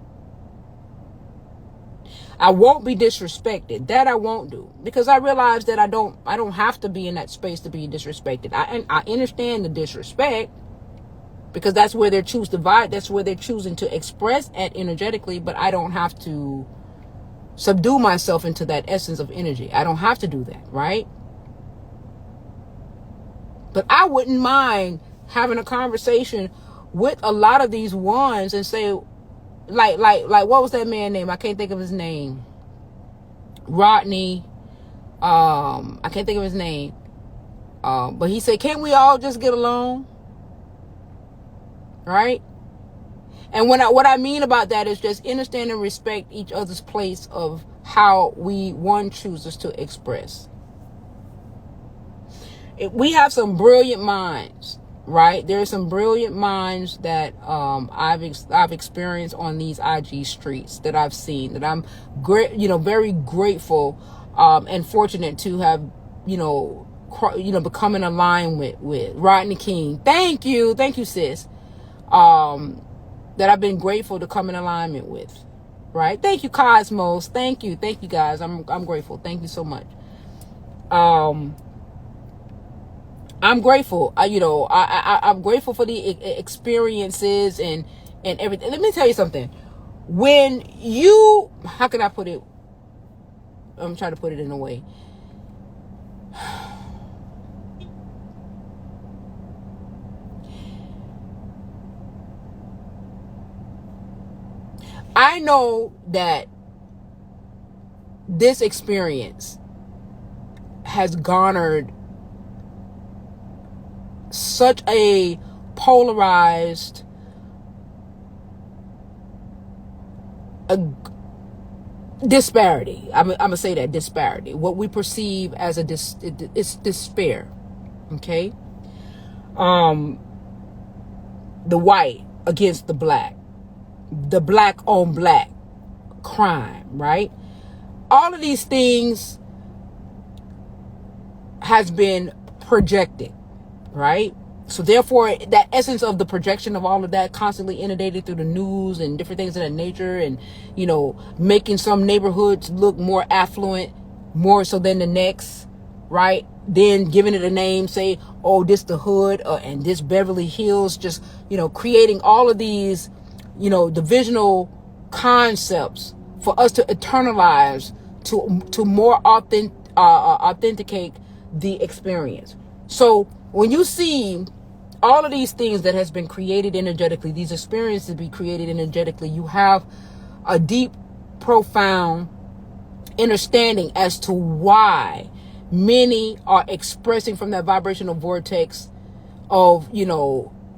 I won't be disrespected. That I won't do, because I realize that I don't have to be in that space to be disrespected. I understand the disrespect, because that's where they're that's where they're choosing to express at energetically, but I don't have to subdue myself into that essence of energy. I don't have to do that, right? But I wouldn't mind having a conversation with a lot of these ones and say, like what was that man's name? I can't think of his name. Rodney. I can't think of his name. But he said, can't we all just get along? Right? And what I mean about that is just understand and respect each other's place of how one chooses to express. We have some brilliant minds, right? There are some brilliant minds that I've experienced on these IG streets, that I've seen, that I'm very grateful and fortunate to have become in alignment with. Rodney King, thank you sis. That I've been grateful to come in alignment with, right? Thank you, Cosmos. Thank you guys. I'm grateful. Thank you so much. I'm grateful. I'm grateful for the experiences and everything. Let me tell you something. When you, how can I put it? I'm trying to put it in a way. I know that this experience has garnered such a polarized disparity. I'm gonna say that disparity. What we perceive as it's despair. Okay. The white against the black on black crime, right? All of these things has been projected, right? So therefore, that essence of the projection of all of that constantly inundated through the news and different things of that nature, and making some neighborhoods look more affluent, more so than the next, right? Then giving it a name, say, oh, this the hood, and this Beverly Hills, just creating all of these divisional concepts for us to eternalize, to more authenticate the experience. So when you see all of these things that has been created energetically, these experiences be created energetically, you have a deep, profound understanding as to why many are expressing from that vibrational vortex of,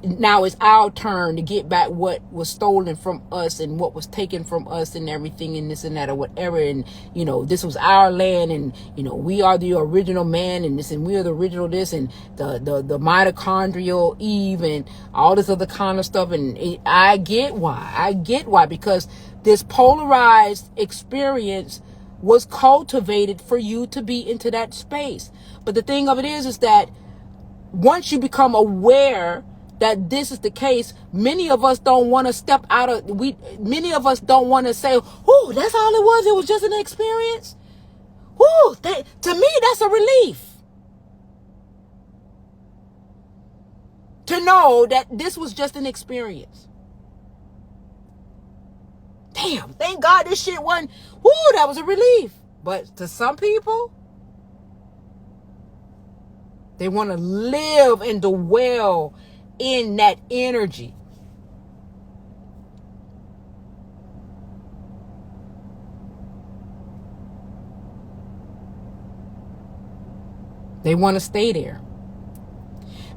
now it's our turn to get back what was stolen from us and what was taken from us and everything and this and that or whatever. And, this was our land and, we are the original man and this and we are the original this and the mitochondrial Eve and all this other kind of stuff. And I get why, because this polarized experience was cultivated for you to be into that space. But the thing of it is that once you become aware that this is the case, many of us don't want to step out of, many of us don't want to say, oh, that's all it was. It was just an experience. Whoo, to me, that's a relief. To know that this was just an experience. Damn, thank God this shit wasn't, whoo, that was a relief. But to some people, they want to live and dwell in that energy. They want to stay there.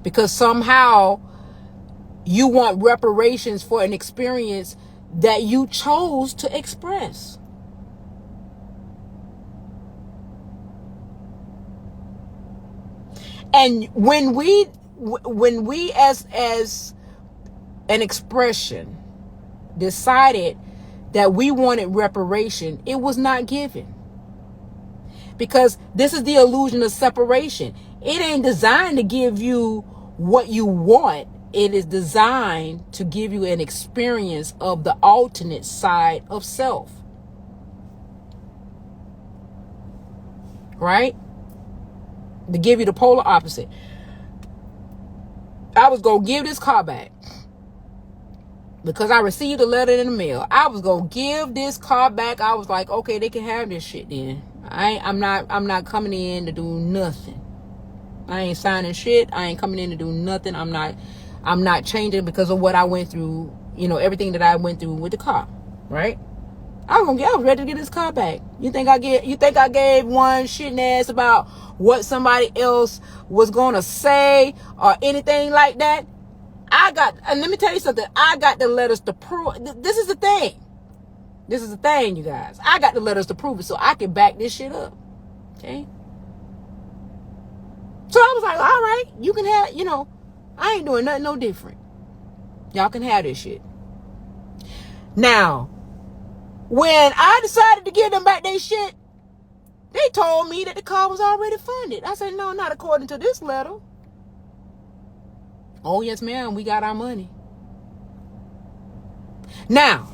Because somehow you want reparations for an experience that you chose to express. And when we as an expression decided that we wanted reparation, it was not given. Because this is the illusion of separation. It ain't designed to give you what you want. It is designed to give you an experience of the alternate side of self. Right? To give you the polar opposite. I was going to give this car back because I received a letter in the mail. I was going to give this car back. I was like, okay, they can have this shit then. I'm not coming in to do nothing. I ain't signing shit. I ain't coming in to do nothing. I'm not changing because of what I went through, everything that I went through with the car, right? I was ready to get this car back. You think I gave one shitting ass about what somebody else was going to say or anything like that? And let me tell you something. I got the letters to prove. This is the thing. This is the thing, you guys. I got the letters to prove it so I can back this shit up. Okay? So I was like, all right, you can have, I ain't doing nothing no different. Y'all can have this shit. Now, when I decided to give them back their shit, they told me that the car was already funded. I said, no, not according to this letter. Oh, yes, ma'am, we got our money. Now,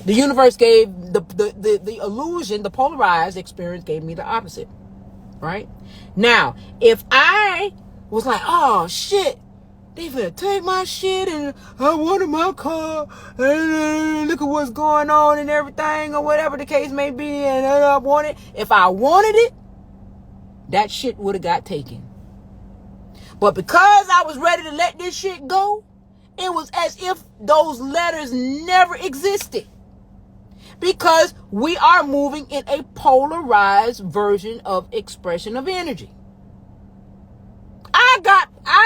the universe gave the illusion, the polarized experience gave me the opposite. Right? Now, if I was like, oh, shit, they finna take my shit and I wanted my car and look at what's going on and everything or whatever the case may be and I want it. If I wanted it, that shit would have got taken. But because I was ready to let this shit go, it was as if those letters never existed. Because we are moving in a polarized version of expression of energy. I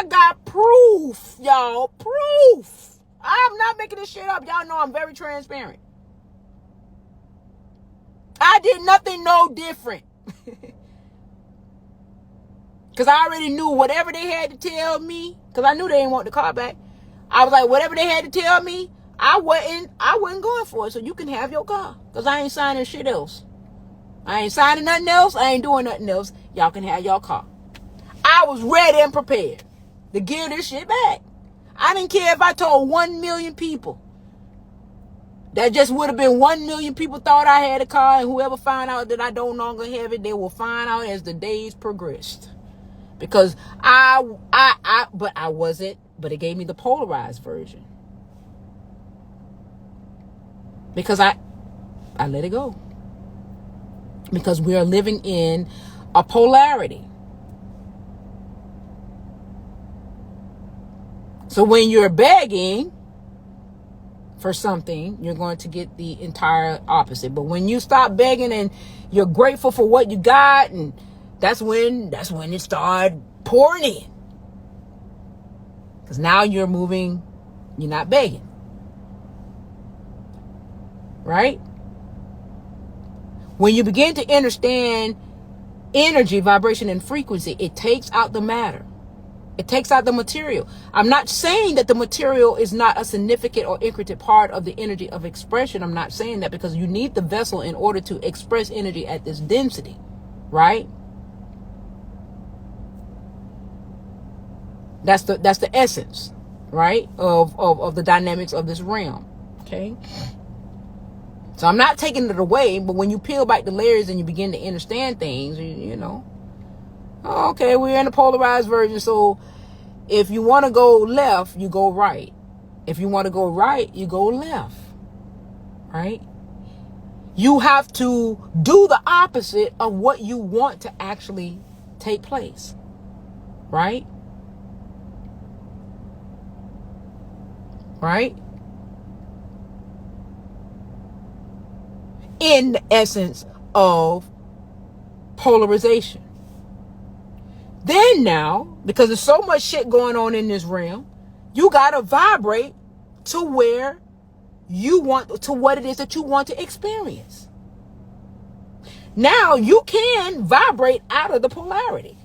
got proof, y'all. Proof. I'm not making this shit up. Y'all know I'm very transparent. I did nothing no different. Because I already knew whatever they had to tell me. Because I knew they didn't want the car back. I was like, whatever they had to tell me, I wasn't going for it. So you can have your car. Because I ain't signing shit else. I ain't signing nothing else. I ain't doing nothing else. Y'all can have your car. I was ready and prepared to give this shit back. I didn't care if I told 1 million people. That just would have been 1 million people thought I had a car, and whoever found out that I don't longer have it, they will find out as the days progressed. Because but I wasn't, but it gave me the polarized version. Because I let it go. because we are living in a polarity. So when you're begging for something, you're going to get the entire opposite. But when you stop begging and you're grateful for what you got, and that's when it started pouring in. Because now you're moving, you're not begging. Right? When you begin to understand energy, vibration, and frequency, it takes out the matter. It takes out the material. I'm not saying that the material is not a significant or intricate part of the energy of expression. I'm not saying that, because you need the vessel in order to express energy at this density, right? That's the essence, right, of the dynamics of this realm. Okay. So I'm not taking it away, but when you peel back the layers and you begin to understand things, you know, okay, we're in a polarized version. So if you want to go left, you go right. If you want to go right, you go left. Right? You have to do the opposite of what you want to actually take place. Right? Right? In the essence of polarization. Then now, because there's so much shit going on in this realm, you got to vibrate to where you want, to what it is that you want to experience. Now you can vibrate out of the polarity.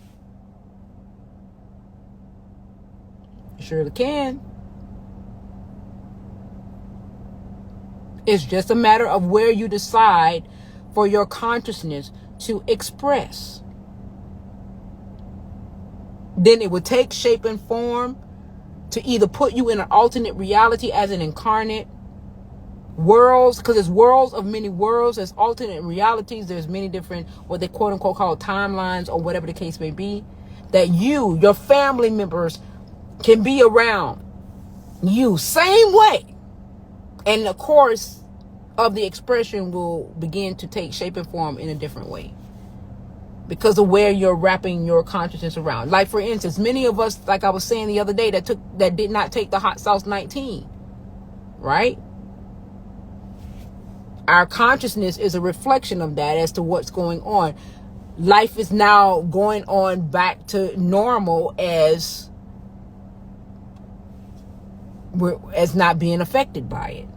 You surely can. It's just a matter of where you decide for your consciousness to express. Then it would take shape and form to either put you in an alternate reality as an incarnate worlds, because there's worlds of many worlds, there's alternate realities, there's many different, what they quote unquote call timelines, or whatever the case may be, that you, your family members can be around you same way. And the course of the expression will begin to take shape and form in a different way, because of where you're wrapping your consciousness around. Like, for instance, many of us, like I was saying the other day, that did not take the hot sauce 19, right? Our consciousness is a reflection of that as to what's going on. Life is now going on back to normal as not being affected by it.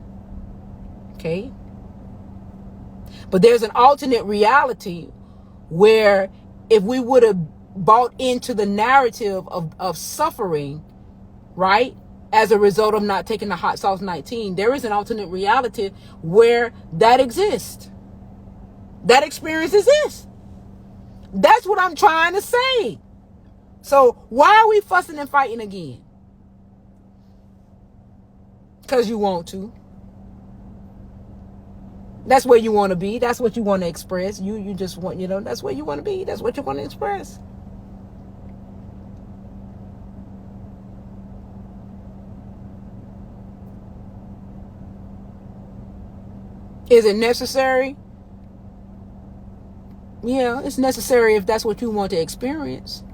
Okay? But there's an alternate reality where if we would have bought into the narrative of suffering, right, as a result of not taking the hot sauce 19, there is an alternate reality where that exists. That experience exists. That's what I'm trying to say. So why are we fussing and fighting again? Because you want to. That's where you want to be. That's what you want to express. You just want, that's where you want to be. That's what you want to express. Is it necessary? Yeah, it's necessary if that's what you want to experience.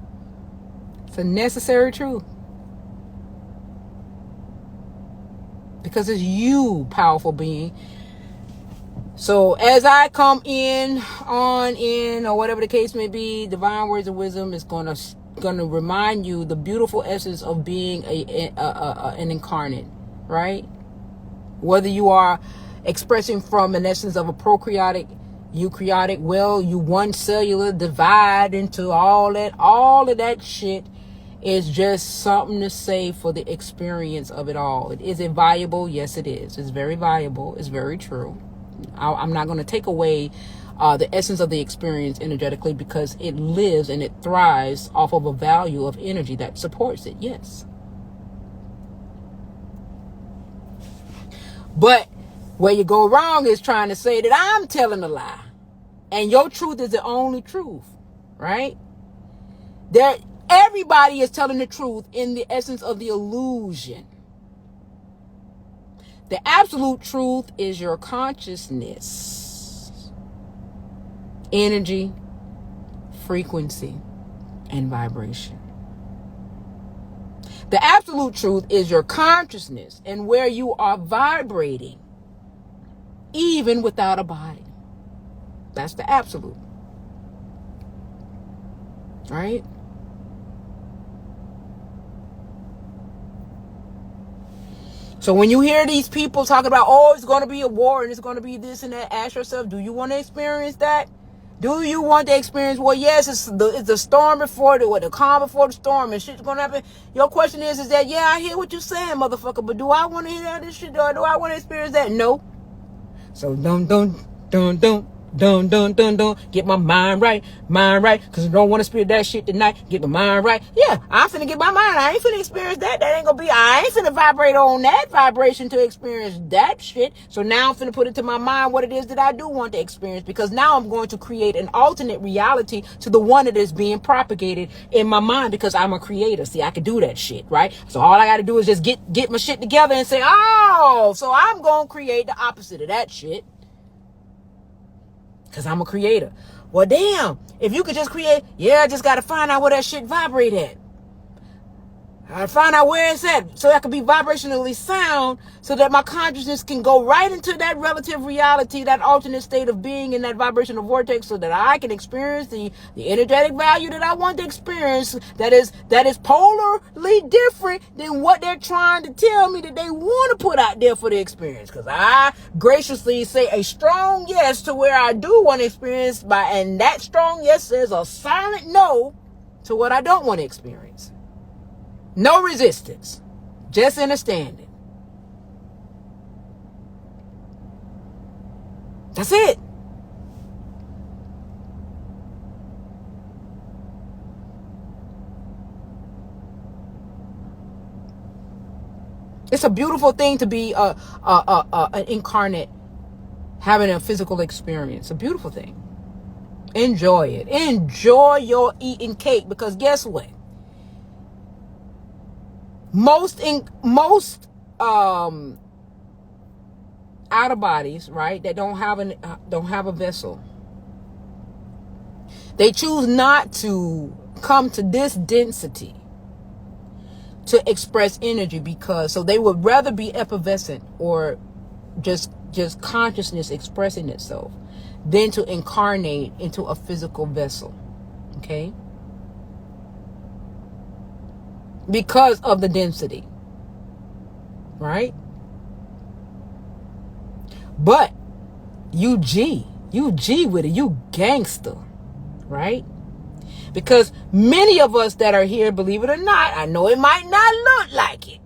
It's a necessary truth. Because it's you, powerful being. So as I come in, or whatever the case may be, divine words of wisdom is gonna remind you the beautiful essence of being an incarnate, right? Whether you are expressing from an essence of a prokaryotic, eukaryotic, well, you one cellular divide into all of that shit is just something to say for the experience of it all. Is it valuable? Yes, it is. It's very valuable. It's very true. I'm not going to take away the essence of the experience energetically, because it lives and it thrives off of a value of energy that supports it. Yes. But where you go wrong is trying to say that I'm telling a lie and your truth is the only truth, right? Everybody is telling the truth in the essence of the illusion. The absolute truth is your consciousness. energy, frequency, and vibration. The absolute truth is your consciousness and where you are vibrating, even without a body. That's the absolute. Right? So when you hear these people talking about, oh, it's going to be a war and it's going to be this and that, ask yourself, do you want to experience that? Do you want to experience, well, yes, it's the storm before the calm before the storm and shit's going to happen. Your question is that, yeah, I hear what you're saying, motherfucker, but do I want to hear that this shit, or do I want to experience that? No. So don't get my mind right, because I don't want to experience that shit tonight. Get my mind right. Yeah, I'm finna get my mind. I ain't finna experience that. That ain't gonna be, I ain't finna vibrate on that vibration to experience that shit. So now I'm finna put into my mind what it is that I do want to experience, because now I'm going to create an alternate reality to the one that is being propagated in my mind, because I'm a creator. See, I can do that shit, right? So all I gotta do is just get my shit together and say, oh, so I'm gonna create the opposite of that shit. Because I'm a creator. Well, damn, if you could just create, yeah, I just got to find out where that shit vibrate at. I find out where it's at so I can be vibrationally sound, so that my consciousness can go right into that relative reality, that alternate state of being in that vibrational vortex, so that I can experience the energetic value that I want to experience, that is polarly different than what they're trying to tell me that they want to put out there for the experience. Because I graciously say a strong yes to where I do want to experience, and that strong yes says a silent no to what I don't want to experience. No resistance, just understanding. That's it. It's a beautiful thing to be an incarnate, having a physical experience. A beautiful thing. Enjoy it. Enjoy your eating cake, because guess what? Most out of bodies, right, that don't have a vessel, they choose not to come to this density to express energy, because so they would rather be effervescent or just consciousness expressing itself than to incarnate into a physical vessel. Okay? Because of the density, right? But you G with it, you gangster, right? Because many of us that are here, believe it or not, I know it might not look like it,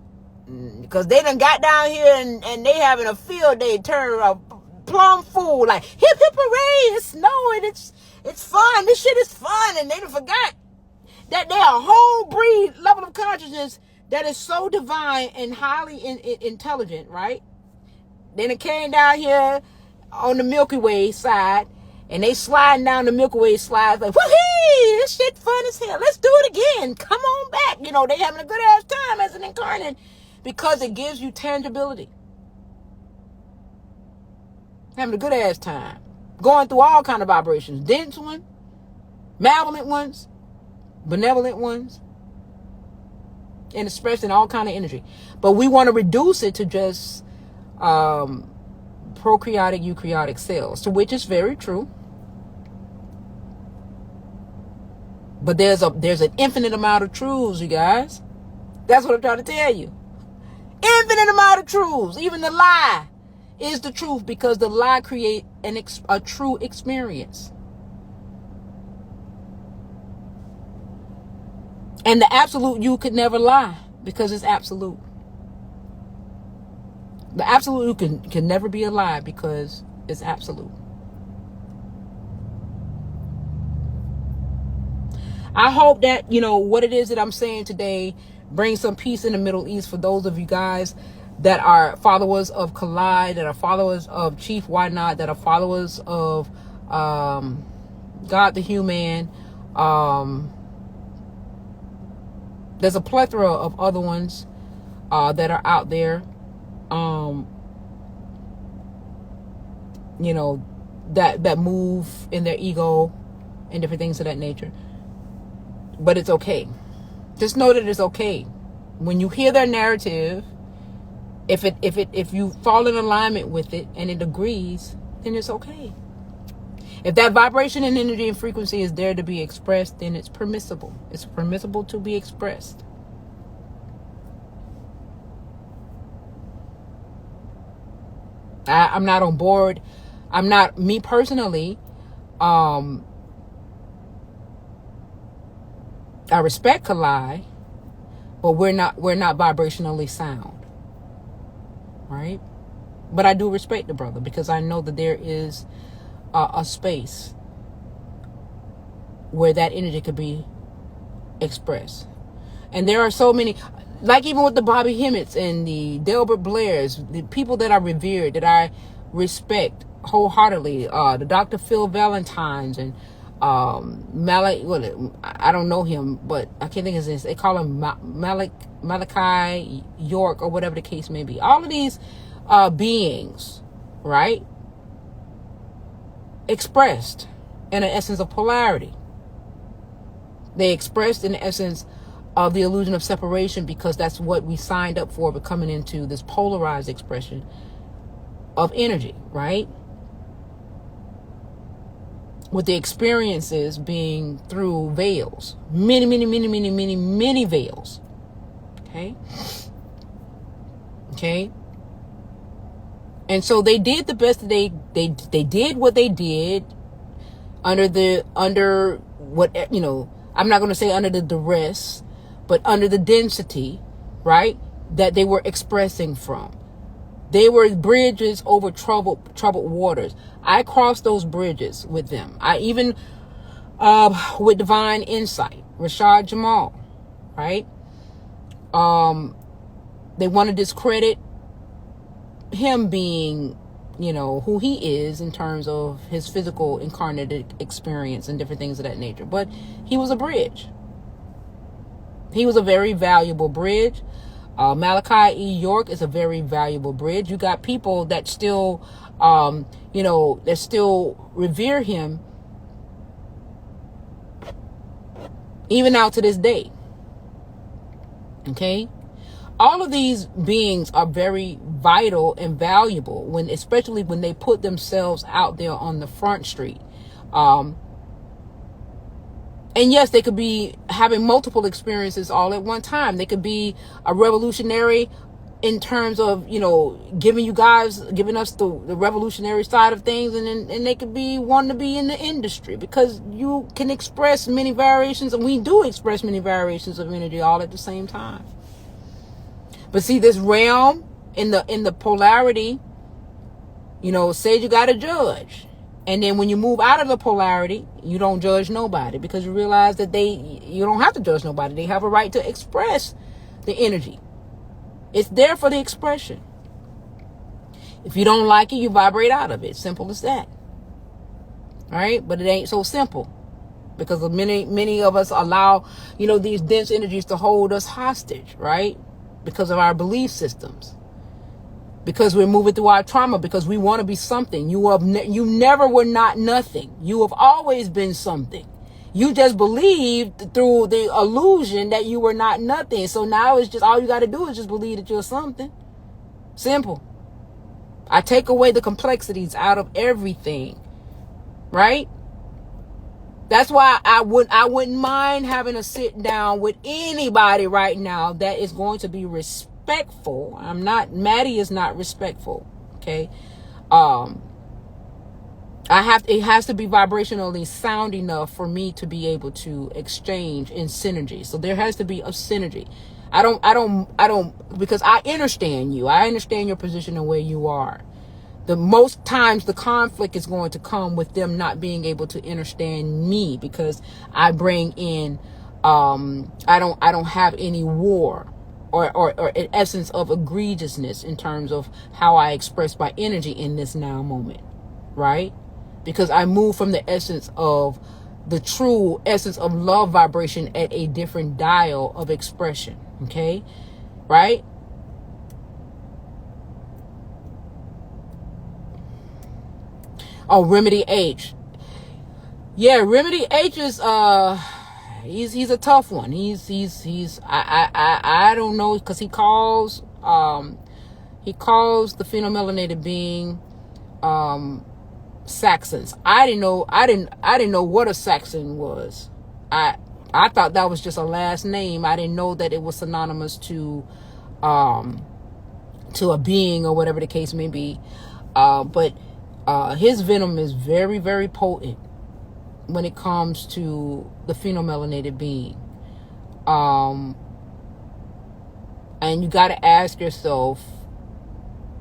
because they done got down here and they having a field day, turn a plum fool, like hip hip hooray, it's snowing, it's fun, this shit is fun, and they done forgot that they are a whole breed level of consciousness that is so divine and highly intelligent, right? Then it came down here on the Milky Way side, and they sliding down the Milky Way slides like, whoo-hee, this shit fun as hell. Let's do it again. Come on back. You know, they having a good ass time as an incarnate, because it gives you tangibility. Having a good ass time. Going through all kind of vibrations. Dense ones, malevolent ones, benevolent ones, and expressing all kind of energy. But we want to reduce it to just prokaryotic, eukaryotic cells, to which is very true. But there's an infinite amount of truths, you guys. That's what I'm trying to tell you. Infinite amount of truths. Even the lie is the truth, because the lie creates a true experience. And the absolute you could never lie, because it's absolute. The absolute you can never be a lie, because it's absolute. I hope that, what it is that I'm saying today brings some peace in the Middle East for those of you guys that are followers of Collide, that are followers of Chief Whatnot, that are followers of God the Human. There's a plethora of other ones that are out there. that move in their ego and different things of that nature. But it's okay. Just know that it's okay. When you hear their narrative, if you fall in alignment with it and it agrees, then it's okay. If that vibration and energy and frequency is there to be expressed, then it's permissible. It's permissible to be expressed. I'm not on board. I'm not, me personally, I respect Kalai, but we're not vibrationally sound, right? But I do respect the brother because I know that there is a space where that energy could be expressed. And there are so many, like even with the Bobby Hemmett's and the Delbert Blairs, the people that I revere, that I respect wholeheartedly, the Dr. Phil Valentines and I don't know him, but I can't think of his. They call him Malachi York or whatever the case may be. All of these beings, right, expressed in an essence of polarity. They expressed in the essence of the illusion of separation because that's what we signed up for, but coming into this polarized expression of energy, right? With the experiences being through veils. Many veils. Okay? And so they did the best that they did what they did under what, you know, I'm not going to say under the duress, but under the density, right, that they were expressing from. They were bridges over troubled waters. I crossed those bridges with them. I even, with Divine Insight, Rashad Jamal, right? They want to discredit him being, you know, who he is in terms of his physical incarnated experience and different things of that nature. But he was a bridge. He was a very valuable bridge. Malachi E. York is a very valuable bridge. You got people that still, you know, that still revere him even now to this day. Okay? All of these beings are very vital and valuable when, especially when they put themselves out there on the front street. And yes, they could be having multiple experiences all at one time. They could be a revolutionary in terms of, you know, giving us the revolutionary side of things. And they could be wanting to be in the industry because you can express many variations. And we do express many variations of energy all at the same time. But see, this realm in the polarity, you know, says you got to judge. And then when you move out of the polarity, you don't judge nobody because you realize that you don't have to judge nobody. They have a right to express the energy. It's there for the expression. If you don't like it, you vibrate out of it. Simple as that. All right? But it ain't so simple because many of us allow, you know, these dense energies to hold us hostage, right? Because of our belief systems. Because we're moving through our trauma, because we want to be something. You never were not nothing. You have always been something. You just believed through the illusion that you were not nothing. So now it's just all you got to do is just believe that you're something. Simple. I take away the complexities out of everything. Right? That's why I wouldn't mind having a sit down with anybody right now that is going to be respectful. Maddie is not respectful. Okay. It has to be vibrationally sound enough for me to be able to exchange in synergy. So there has to be a synergy. I don't, because I understand you. I understand your position and where you are. The most times the conflict is going to come with them not being able to understand me because I bring in, I don't have any war. Or an essence of egregiousness in terms of how I express my energy in this now moment, right? Because I move from the essence of the true essence of love vibration at a different dial of expression, okay? Right? Oh, Remedy H. Yeah, Remedy H is he's a tough one. I don't know, because he calls the phenomelanated being Saxons. I didn't know what a Saxon was. I thought that was just a last name. I didn't know that it was synonymous to a being, or whatever the case may be. But his venom is very, very potent when it comes to the phenomelanated being. And you got to ask yourself,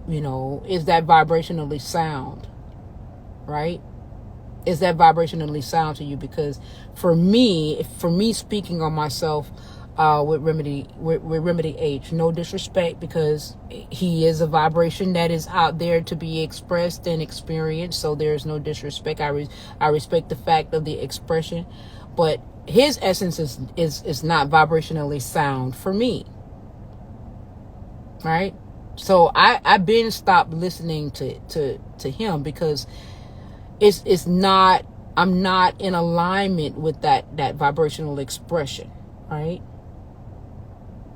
is that vibrationally sound? Right? Is that vibrationally sound to you? Because for me speaking on myself, with Remedy H, no disrespect, because he is a vibration that is out there to be expressed and experienced, so there's no disrespect. I respect the fact of the expression, but his essence is not vibrationally sound for me, right? So I've been stopped listening to him, because it's not, I'm not in alignment with that vibrational expression, right?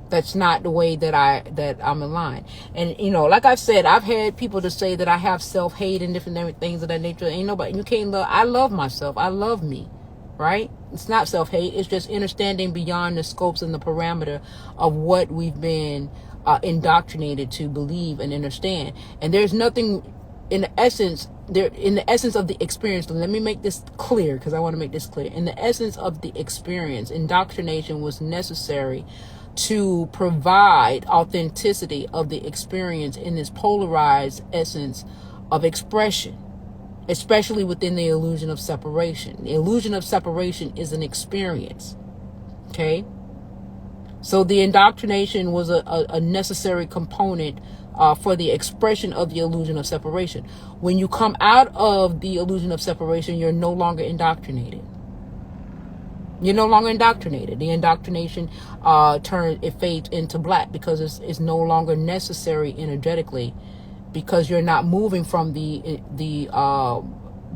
That's not the way that I'm aligned. And like I've said, I've had people to say that I have self-hate and different things of that nature. Ain't nobody, you can't love. I love myself. I love me, right? It's not self-hate. It's just understanding beyond the scopes and the parameter of what we've been indoctrinated to believe and understand. And there's nothing in the essence of the experience. Let me make this clear, because I want to make this clear. In the essence of the experience, indoctrination was necessary to provide authenticity of the experience in this polarized essence of expression, especially within the illusion of separation. The illusion of separation is an experience. Okay? So the indoctrination was a necessary component for the expression of the illusion of separation. When you come out of the illusion of separation, you're no longer indoctrinated. You're no longer indoctrinated. The indoctrination it fades into black, because it's no longer necessary energetically, because you're not moving from the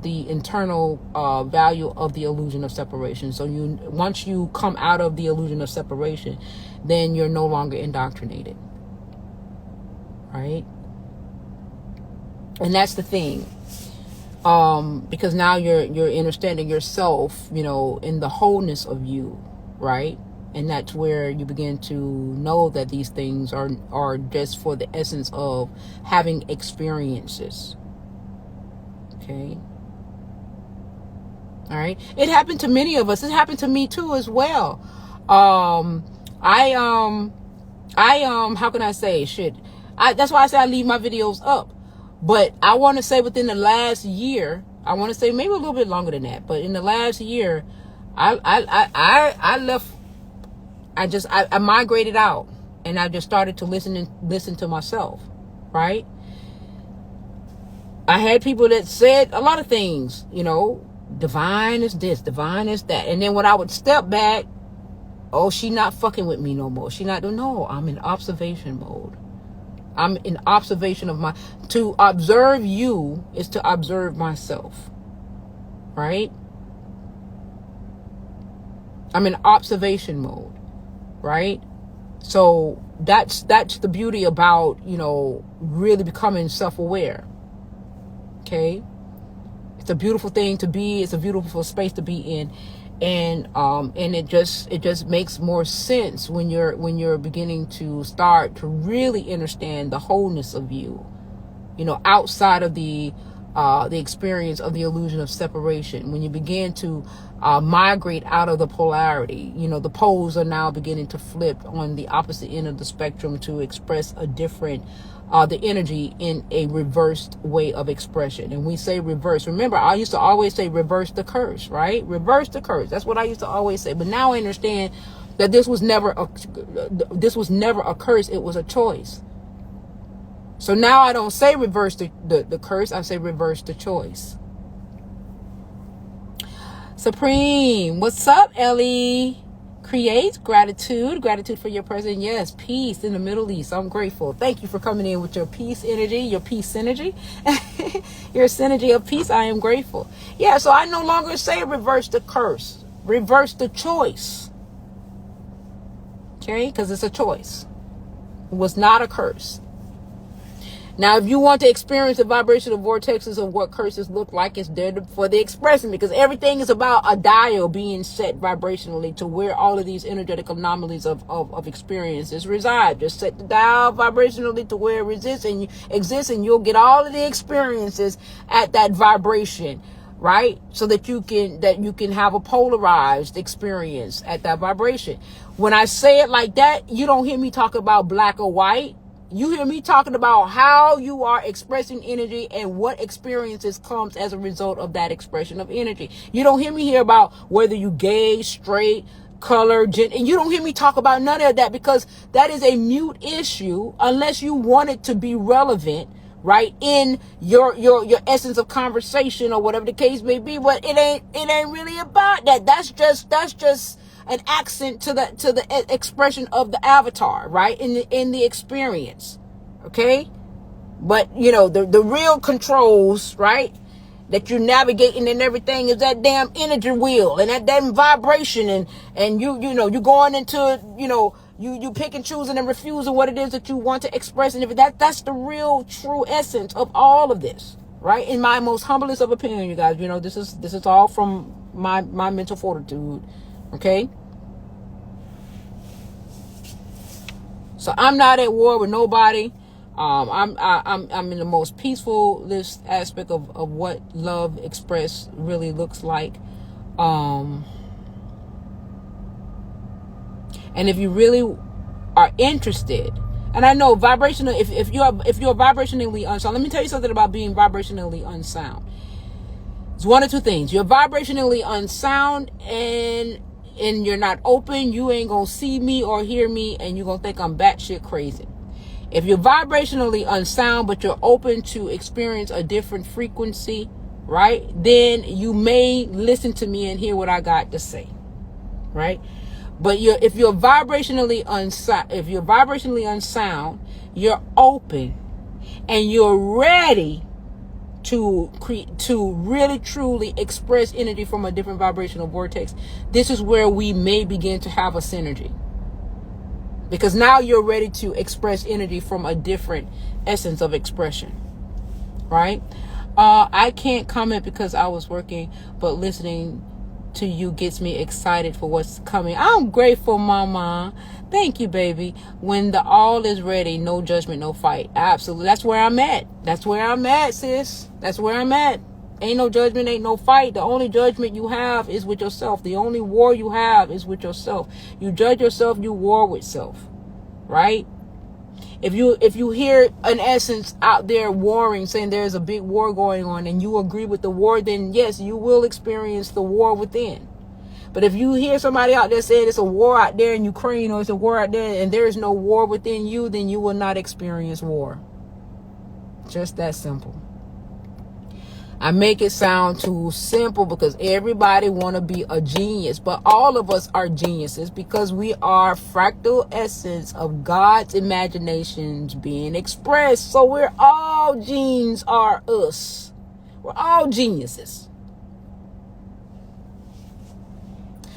internal value of the illusion of separation. So once you come out of the illusion of separation, then you're no longer indoctrinated, right? And that's the thing. Because now you're understanding yourself, in the wholeness of you, right? And that's where you begin to know that these things are just for the essence of having experiences. Okay. All right. It happened to many of us. It happened to me too as well. How can I say shit? That's why I say I leave my videos up. But I want to say within the last year, I want to say maybe a little bit longer than that, but in the last year, I left. I migrated out, and I just started to listen to myself, right? I had people that said a lot of things, divine is this, divine is that, and then when I would step back, oh, she not fucking with me no more. She not doing. No, I'm in observation mode. I'm in observation of to observe you is to observe myself, right? I'm in observation mode, right? So that's the beauty about, really becoming self-aware. Okay? It's a beautiful thing to be. It's a beautiful space to be in. And it just makes more sense when you're beginning to start to really understand the wholeness of you, outside of the experience of the illusion of separation. When you begin to migrate out of the polarity, the poles are now beginning to flip on the opposite end of the spectrum to express a different the energy in a reversed way of expression. And we say reverse. Remember, I used to always say reverse the curse, right? Reverse the curse. That's what I used to always say. But now I understand that this was never a curse. It was a choice. So now I don't say reverse the curse. I say reverse the choice. Supreme. What's up, Ellie? create. Gratitude for your presence. Yes, peace in the Middle East. I'm grateful. Thank you for coming in with your peace energy, your peace synergy, your synergy of peace. I am grateful. Yeah, so I no longer say reverse the curse, reverse the choice. Okay, because it's a choice. It was not a curse. Now, if you want to experience the vibrational vortexes of what curses look like, it's there for the expression, because everything is about a dial being set vibrationally to where all of these energetic anomalies of experiences reside. Just set the dial vibrationally to where it exists, and you'll get all of the experiences at that vibration, right? So that you can have a polarized experience at that vibration. When I say it like that, you don't hear me talk about black or white. You hear me talking about how you are expressing energy and what experiences comes as a result of that expression of energy. You don't hear me hear about whether you gay, straight, color, gender. And you don't hear me talk about none of that, because that is a mute issue unless you want it to be relevant, right, in your essence of conversation or whatever the case may be. But it ain't really about that. That's just an accent to the expression of the avatar, right, in the experience. Okay, but the real controls, right, that you're navigating and everything is that damn energy wheel and that damn vibration, and you going into you pick and choosing and refusing what it is that you want to express, and that's the real true essence of all of this, right? In my most humblest of opinion, you guys, this is all from my mental fortitude. Okay, so I'm not at war with nobody. I'm in the most peaceful aspect of what love expressed really looks like. And if you really are interested, and I know vibrational, if you're vibrationally unsound, let me tell you something about being vibrationally unsound. It's one of two things. You're vibrationally unsound and you're not open. You ain't gonna see me or hear me, and you're gonna think I'm batshit crazy. If you're vibrationally unsound, but you're open to experience a different frequency, right, then you may listen to me and hear what I got to say, right? But if you're vibrationally unsound, you're open and you're ready to really truly express energy from a different vibrational vortex. This is where we may begin to have a synergy, because now you're ready to express energy from a different essence of expression, right? I can't comment because I was working, but listening to you gets me excited for what's coming. I'm grateful, mama. Thank you, baby. When the all is ready, no judgment, no fight. Absolutely. That's where I'm at. That's where I'm at, sis. That's where I'm at. Ain't no judgment, ain't no fight. The only judgment you have is with yourself. The only war you have is with yourself. You judge yourself, you war with self, right? If you hear an essence out there warring, saying there's a big war going on, and you agree with the war, then yes, you will experience the war within. But if you hear somebody out there saying it's a war out there in Ukraine, or it's a war out there, and there is no war within you, then you will not experience war. Just that simple. I make it sound too simple because everybody want to be a genius, but all of us are geniuses because we are fractal essence of God's imaginations being expressed. So we're all genes are us. We're all geniuses.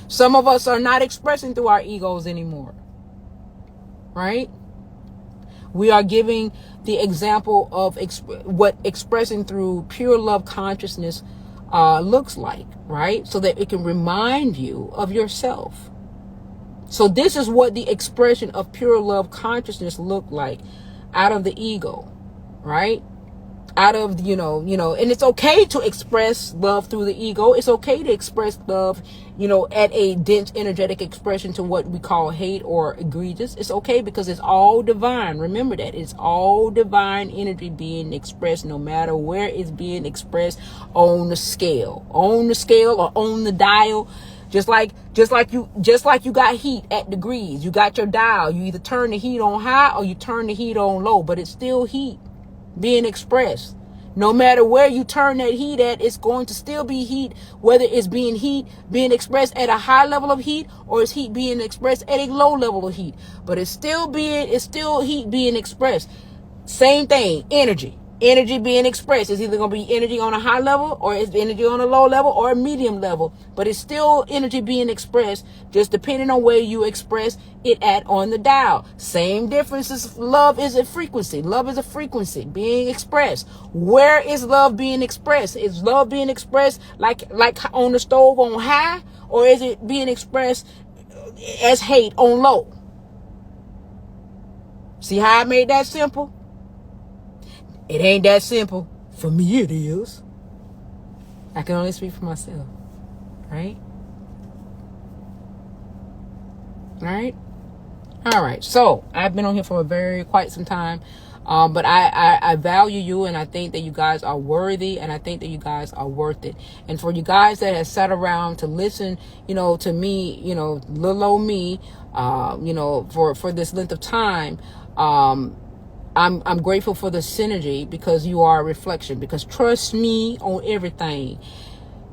Some of us are not expressing through our egos anymore, right? We are giving the example of what expressing through pure love consciousness looks like, right? So that it can remind you of yourself. So this is what the expression of pure love consciousness look like out of the ego, right? Out of, and it's okay to express love through the ego. It's okay to express love, at a dense energetic expression to what we call hate or egregious. It's okay because it's all divine. Remember that. It's all divine energy being expressed, no matter where it's being expressed on the scale or on the dial. Just like you got heat at degrees. You got your dial. You either turn the heat on high or you turn the heat on low, but it's still heat being expressed. No matter where you turn that heat at, it's going to still be heat, whether it's being expressed at a high level of heat, or it's heat being expressed at a low level of heat. But it's still heat being expressed. Same thing, energy being expressed. It's either going to be energy on a high level, or it's energy on a low level, or a medium level. But it's still energy being expressed, just depending on where you express it at on the dial. Same difference as love is a frequency. Love is a frequency being expressed. Where is love being expressed? Is love being expressed like on the stove on high, or is it being expressed as hate on low? See how I made that simple? It ain't that simple. For me, it is. I can only speak for myself. Right? Right? All right. So, I've been on here for quite some time. But I value you, and I think that you guys are worthy, and I think that you guys are worth it. And for you guys that have sat around to listen, to me, little old me, for this length of time, I'm grateful for the synergy, because you are a reflection. Because trust me on everything.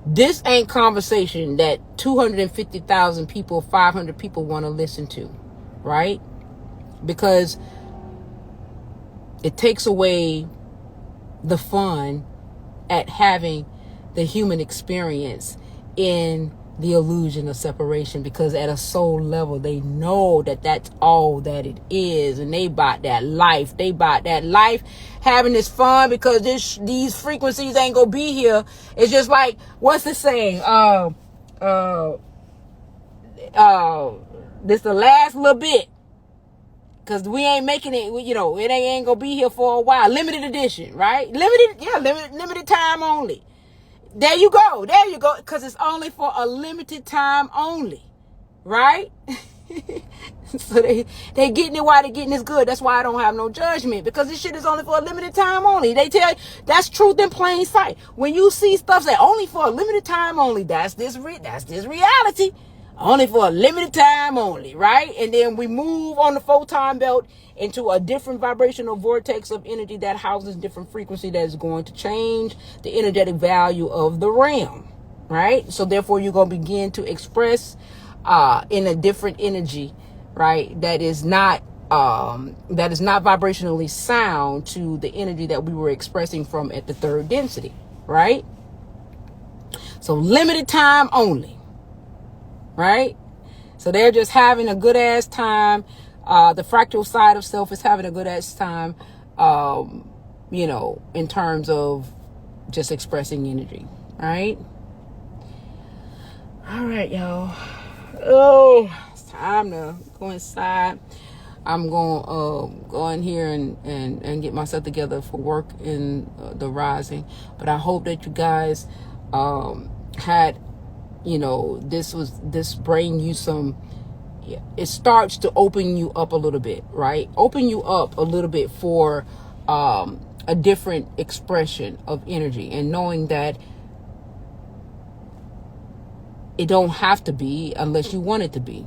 This ain't conversation that 250,000 people, 500 people want to listen to, right? Because it takes away the fun at having the human experience in the illusion of separation, because at a soul level, they know that that's all that it is, and they bought that life. They bought that life having this fun, because these frequencies ain't gonna be here. It's just like, what's the saying? This the last little bit, because we ain't making it, it ain't gonna be here for a while. Limited edition, right? Limited time only. There you go. Because it's only for a limited time only, right? So they getting it while they getting this good. That's why I don't have no judgment, because this shit is only for a limited time only. They tell you that's truth in plain sight. When you see stuff say only for a limited time only, that's this reality. Only for a limited time only, right? And then we move on the photon belt into a different vibrational vortex of energy that houses different frequency that is going to change the energetic value of the realm, right? So therefore, you're going to begin to express in a different energy, right? That is not vibrationally sound to the energy that we were expressing from at the third density, right? So limited time only. Right? So they're just having a good ass time. The fractal side of self is having a good ass time, in terms of just expressing energy. Right? All right, y'all. Oh, it's time to go inside. I'm going to go in here and get myself together for work in the rising. But I hope that you guys had, this bring you some, it starts to open you up a little bit, right? Open you up a little bit for a different expression of energy, and knowing that it don't have to be unless you want it to be.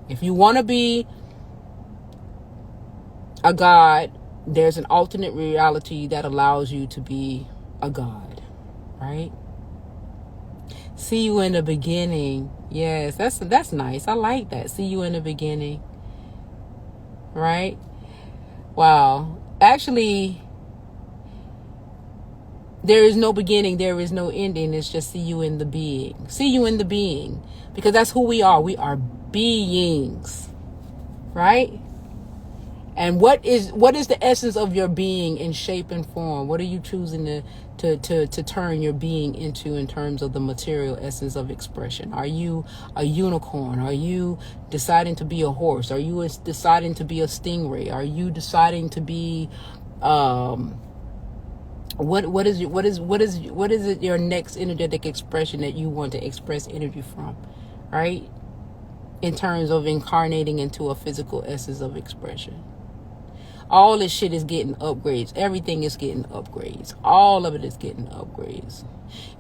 If you want to be a god, there's an alternate reality that allows you to be a god, right? See you in the beginning. Yes, that's nice. I like that. See you in the beginning. Right? Wow. Actually, there is no beginning. There is no ending. It's just see you in the being. See you in the being. Because that's who we are. We are beings. Right? And what is the essence of your being in shape and form? What are you choosing to turn your being into in terms of the material essence of expression? Are you a unicorn? Are you deciding to be a horse? Are you deciding to be a stingray? Are you deciding to be what is it your next energetic expression that you want to express energy from, right? In terms of incarnating into a physical essence of expression. All this shit is getting upgrades. Everything is getting upgrades. All of it is getting upgrades.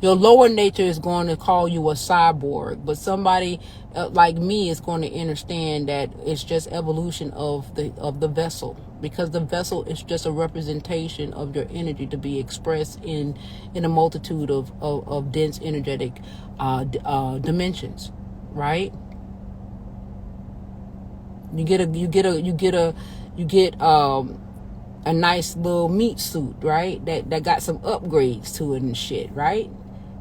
Your lower nature is going to call you a cyborg, but somebody like me is going to understand that it's just evolution of the vessel, because the vessel is just a representation of your energy to be expressed in a multitude of dense energetic dimensions, right? You get a nice little meat suit, right? That got some upgrades to it and shit, right?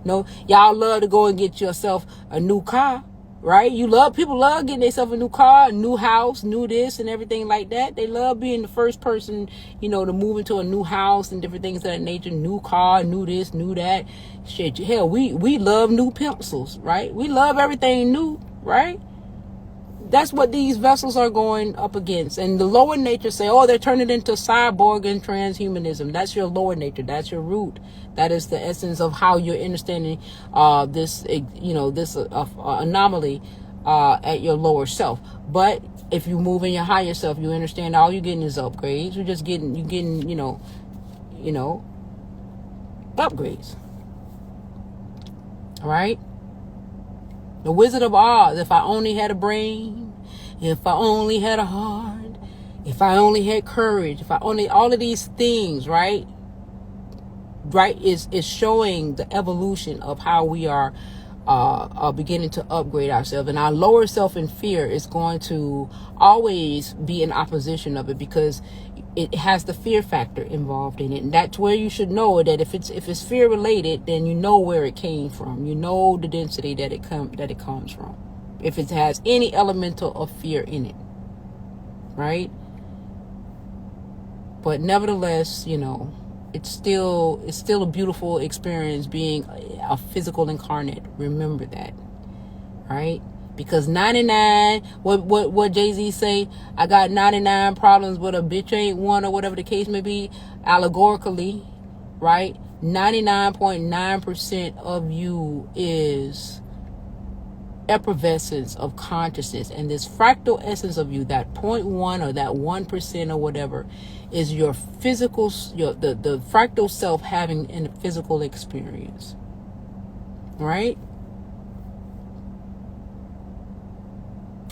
No, y'all love to go and get yourself a new car, right? People love getting themselves a new car, a new house, new this and everything like that. They love being the first person, to move into a new house and different things of that nature. New car, new this, new that. Shit, hell, we love new pencils, right? We love everything new, right? That's what these vessels are going up against. And the lower nature say, oh, they're turning into cyborg and transhumanism. That's your lower nature. That's your root. That is the essence of how you're understanding this anomaly at your lower self. But if you move in your higher self, you understand all you're getting is upgrades. You're getting upgrades. All right? The Wizard of Oz, if I only had a brain, if I only had a heart, if I only had courage, all of these things, right, is showing the evolution of how we are beginning to upgrade ourselves. And our lower self in fear is going to always be in opposition of it, because it has the fear factor involved in it. And that's where you should know that if it's fear related, then you know where it came from. You know the density that it comes from. If it has any elemental of fear in it, right? But nevertheless, it's still a beautiful experience being a physical incarnate. Remember that, right? Because 99, what Jay-Z say, I got 99 problems, but a bitch ain't one, or whatever the case may be, allegorically, right? 99.9% of you is effervescence of consciousness, and this fractal essence of you, that 0.1 or that 1% or whatever, is your physical, the fractal self having a physical experience, right?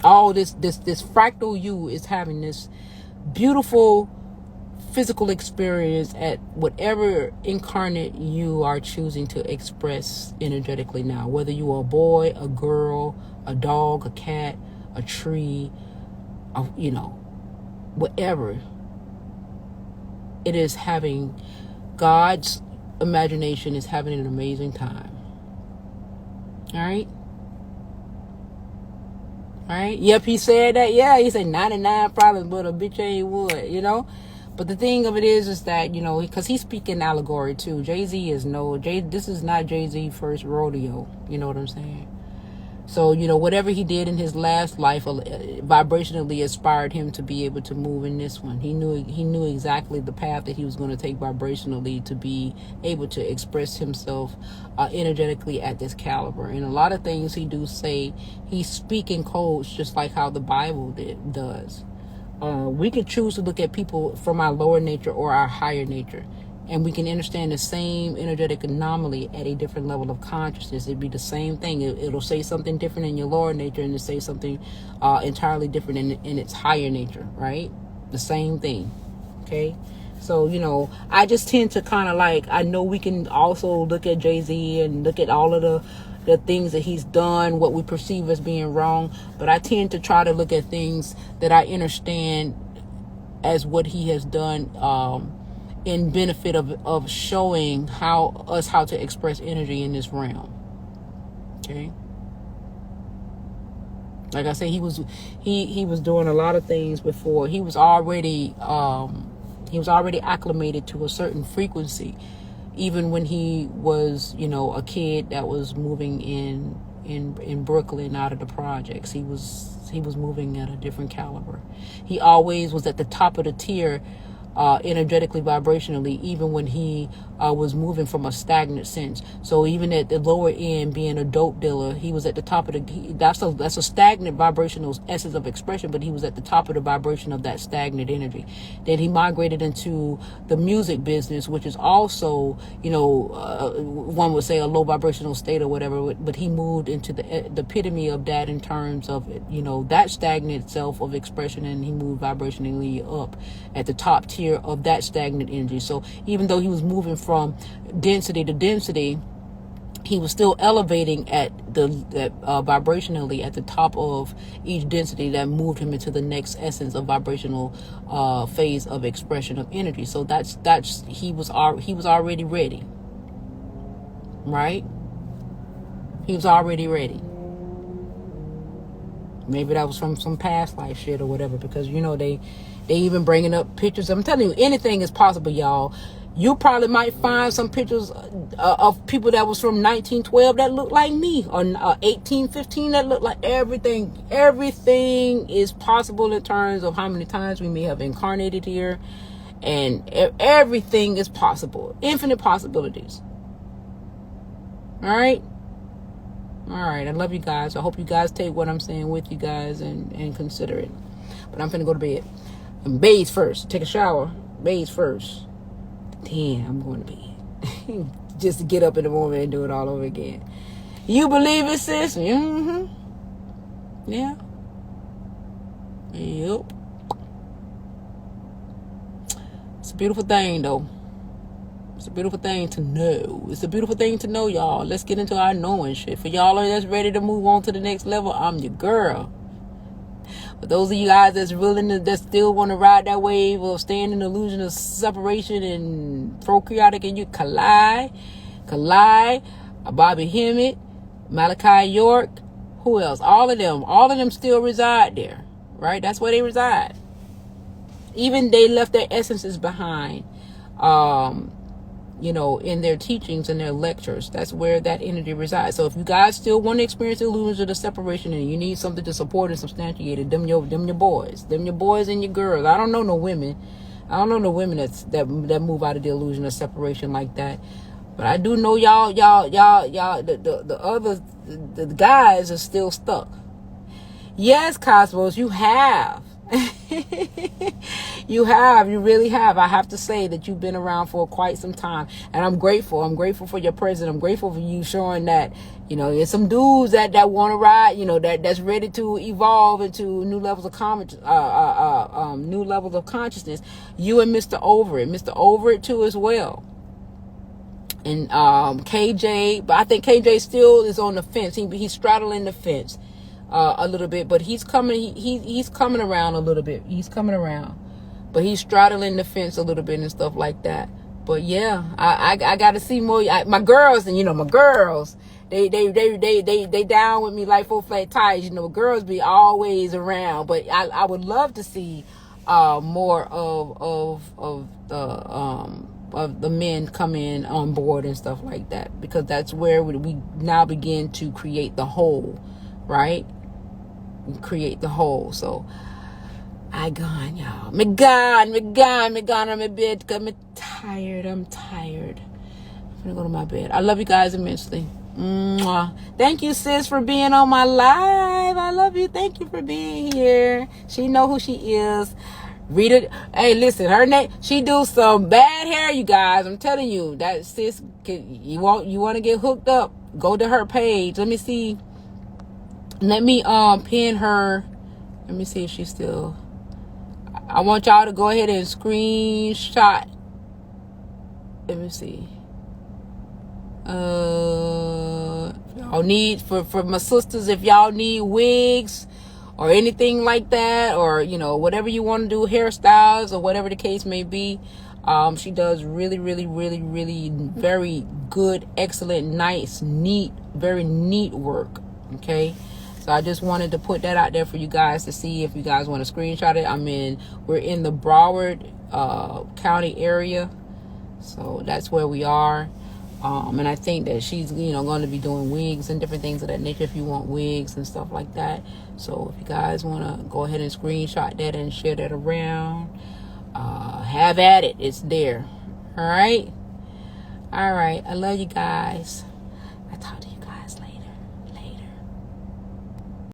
All this fractal you is having this beautiful physical experience at whatever incarnate you are choosing to express energetically now. Whether you are a boy, a girl, a dog, a cat, a tree, whatever. It is having, God's imagination is having an amazing time. All right? Right? Yep, he said that. Yeah, he said 99 problems, but a bitch ain't one, But the thing of it is that, because he's speaking allegory too. Jay-Z this is not Jay-Z first rodeo. You know what I'm saying? So, whatever he did in his last life vibrationally inspired him to be able to move in this one. He knew exactly the path that he was going to take vibrationally to be able to express himself energetically at this caliber. And a lot of things he do say, he's speaking codes just like how the Bible does. We can choose to look at people from our lower nature or our higher nature, and we can understand the same energetic anomaly at a different level of consciousness. It'd be the same thing. It'll say something different in your lower nature, and it'll say something entirely different in its higher nature, right? The same thing, okay? So, I just tend to kind of I know we can also look at Jay-Z and look at all of the things that he's done, what we perceive as being wrong, but I tend to try to look at things that I understand as what he has done, in benefit of showing how to express energy in this realm. Okay. Like I said, he was doing a lot of things before. He was already acclimated to a certain frequency, even when he was, a kid that was moving in Brooklyn out of the projects. He was moving at a different caliber. He always was at the top of the tier energetically, vibrationally, even when he was moving from a stagnant sense. So even at the lower end, being a dope dealer, he was at the top of that's a stagnant vibrational essence of expression, but he was at the top of the vibration of that stagnant energy. Then he migrated into the music business, which is also, one would say a low vibrational state or whatever, but he moved into the epitome of that in terms of, that stagnant self of expression, and he moved vibrationally up at the top tier of that stagnant energy. So even though he was moving from density to density, he was still elevating at vibrationally at the top of each density that moved him into the next essence of vibrational phase of expression of energy. So he was already ready, right? He was already ready. Maybe that was from some past life shit or whatever, because they even bringing up pictures. I'm telling you, anything is possible, y'all. You probably might find some pictures of people that was from 1912 that look like me, or 1815 that look like everything. Everything is possible in terms of how many times we may have incarnated here, and everything is possible. Infinite possibilities. All right. I love you guys. I hope you guys take what I'm saying with you guys and consider it. But I'm finna go to bed. And bathe first. Take a shower. Bathe first. Then I'm going to bed. Just to get up in the morning and do it all over again. You believe it, sis? Mm-hmm. Yeah. Yep. It's a beautiful thing, though. It's a beautiful thing to know. It's a beautiful thing to know, y'all. Let's get into our knowing shit. For y'all that's ready to move on to the next level, I'm your girl. But those of you guys that still want to ride that wave of staying in the illusion of separation and prokaryotic, and you collide, Bobby Hemmett, Malachi York, who else? All of them still reside there, right? That's where they reside. Even they left their essences behind, in their teachings and their lectures. That's where that energy resides. So if you guys still want to experience the illusion of the separation and you need something to support and substantiate it, them your boys and your girls. I don't know no women that move out of the illusion of separation like that. But I do know y'all, the guys are still stuck. Yes, Cosmos, you have. You really have. I have to say that you've been around for quite some time, and I'm grateful. I'm grateful for your presence. I'm grateful for you showing that, there's some dudes that want to ride, that's ready to evolve into new levels of consciousness. You and Mr. Overett too as well. And KJ, but I think KJ still is on the fence. He's straddling the fence a little bit, but he's coming around a little bit. He's coming around, but he's straddling the fence a little bit and stuff like that. But yeah, I got to see more. My girls, and my girls, they down with me like 4 flat tires. Girls be always around, but I would love to see more of the men come in on board and stuff like that, because that's where we now begin to create the whole, right? Create the whole. So I gone, y'all. Me gone on my bed because I'm tired. I'm gonna go to my bed. I love you guys immensely. Mwah. Thank you, sis, for being on my live. I love you. Thank you for being here. She know who she is. Rita, hey, listen, her name, she do some bad hair, you guys. I'm telling you, that sis, you want to get hooked up, go to her page. Let me see. Let me pin her. Let me see if she's still. I want y'all to go ahead and screenshot. Let me see. Y'all need for my sisters, if y'all need wigs or anything like that, or whatever you want to do, hairstyles or whatever the case may be. She does really, really, really, really very good, excellent, nice, neat, very neat work. Okay. So I just wanted to put that out there for you guys to see if you guys want to screenshot it. We're in the Broward County area. So that's where we are. And I think that she's, going to be doing wigs and different things of that nature if you want wigs and stuff like that. So if you guys want to go ahead and screenshot that and share that around. have at it. It's there. All right. I love you guys.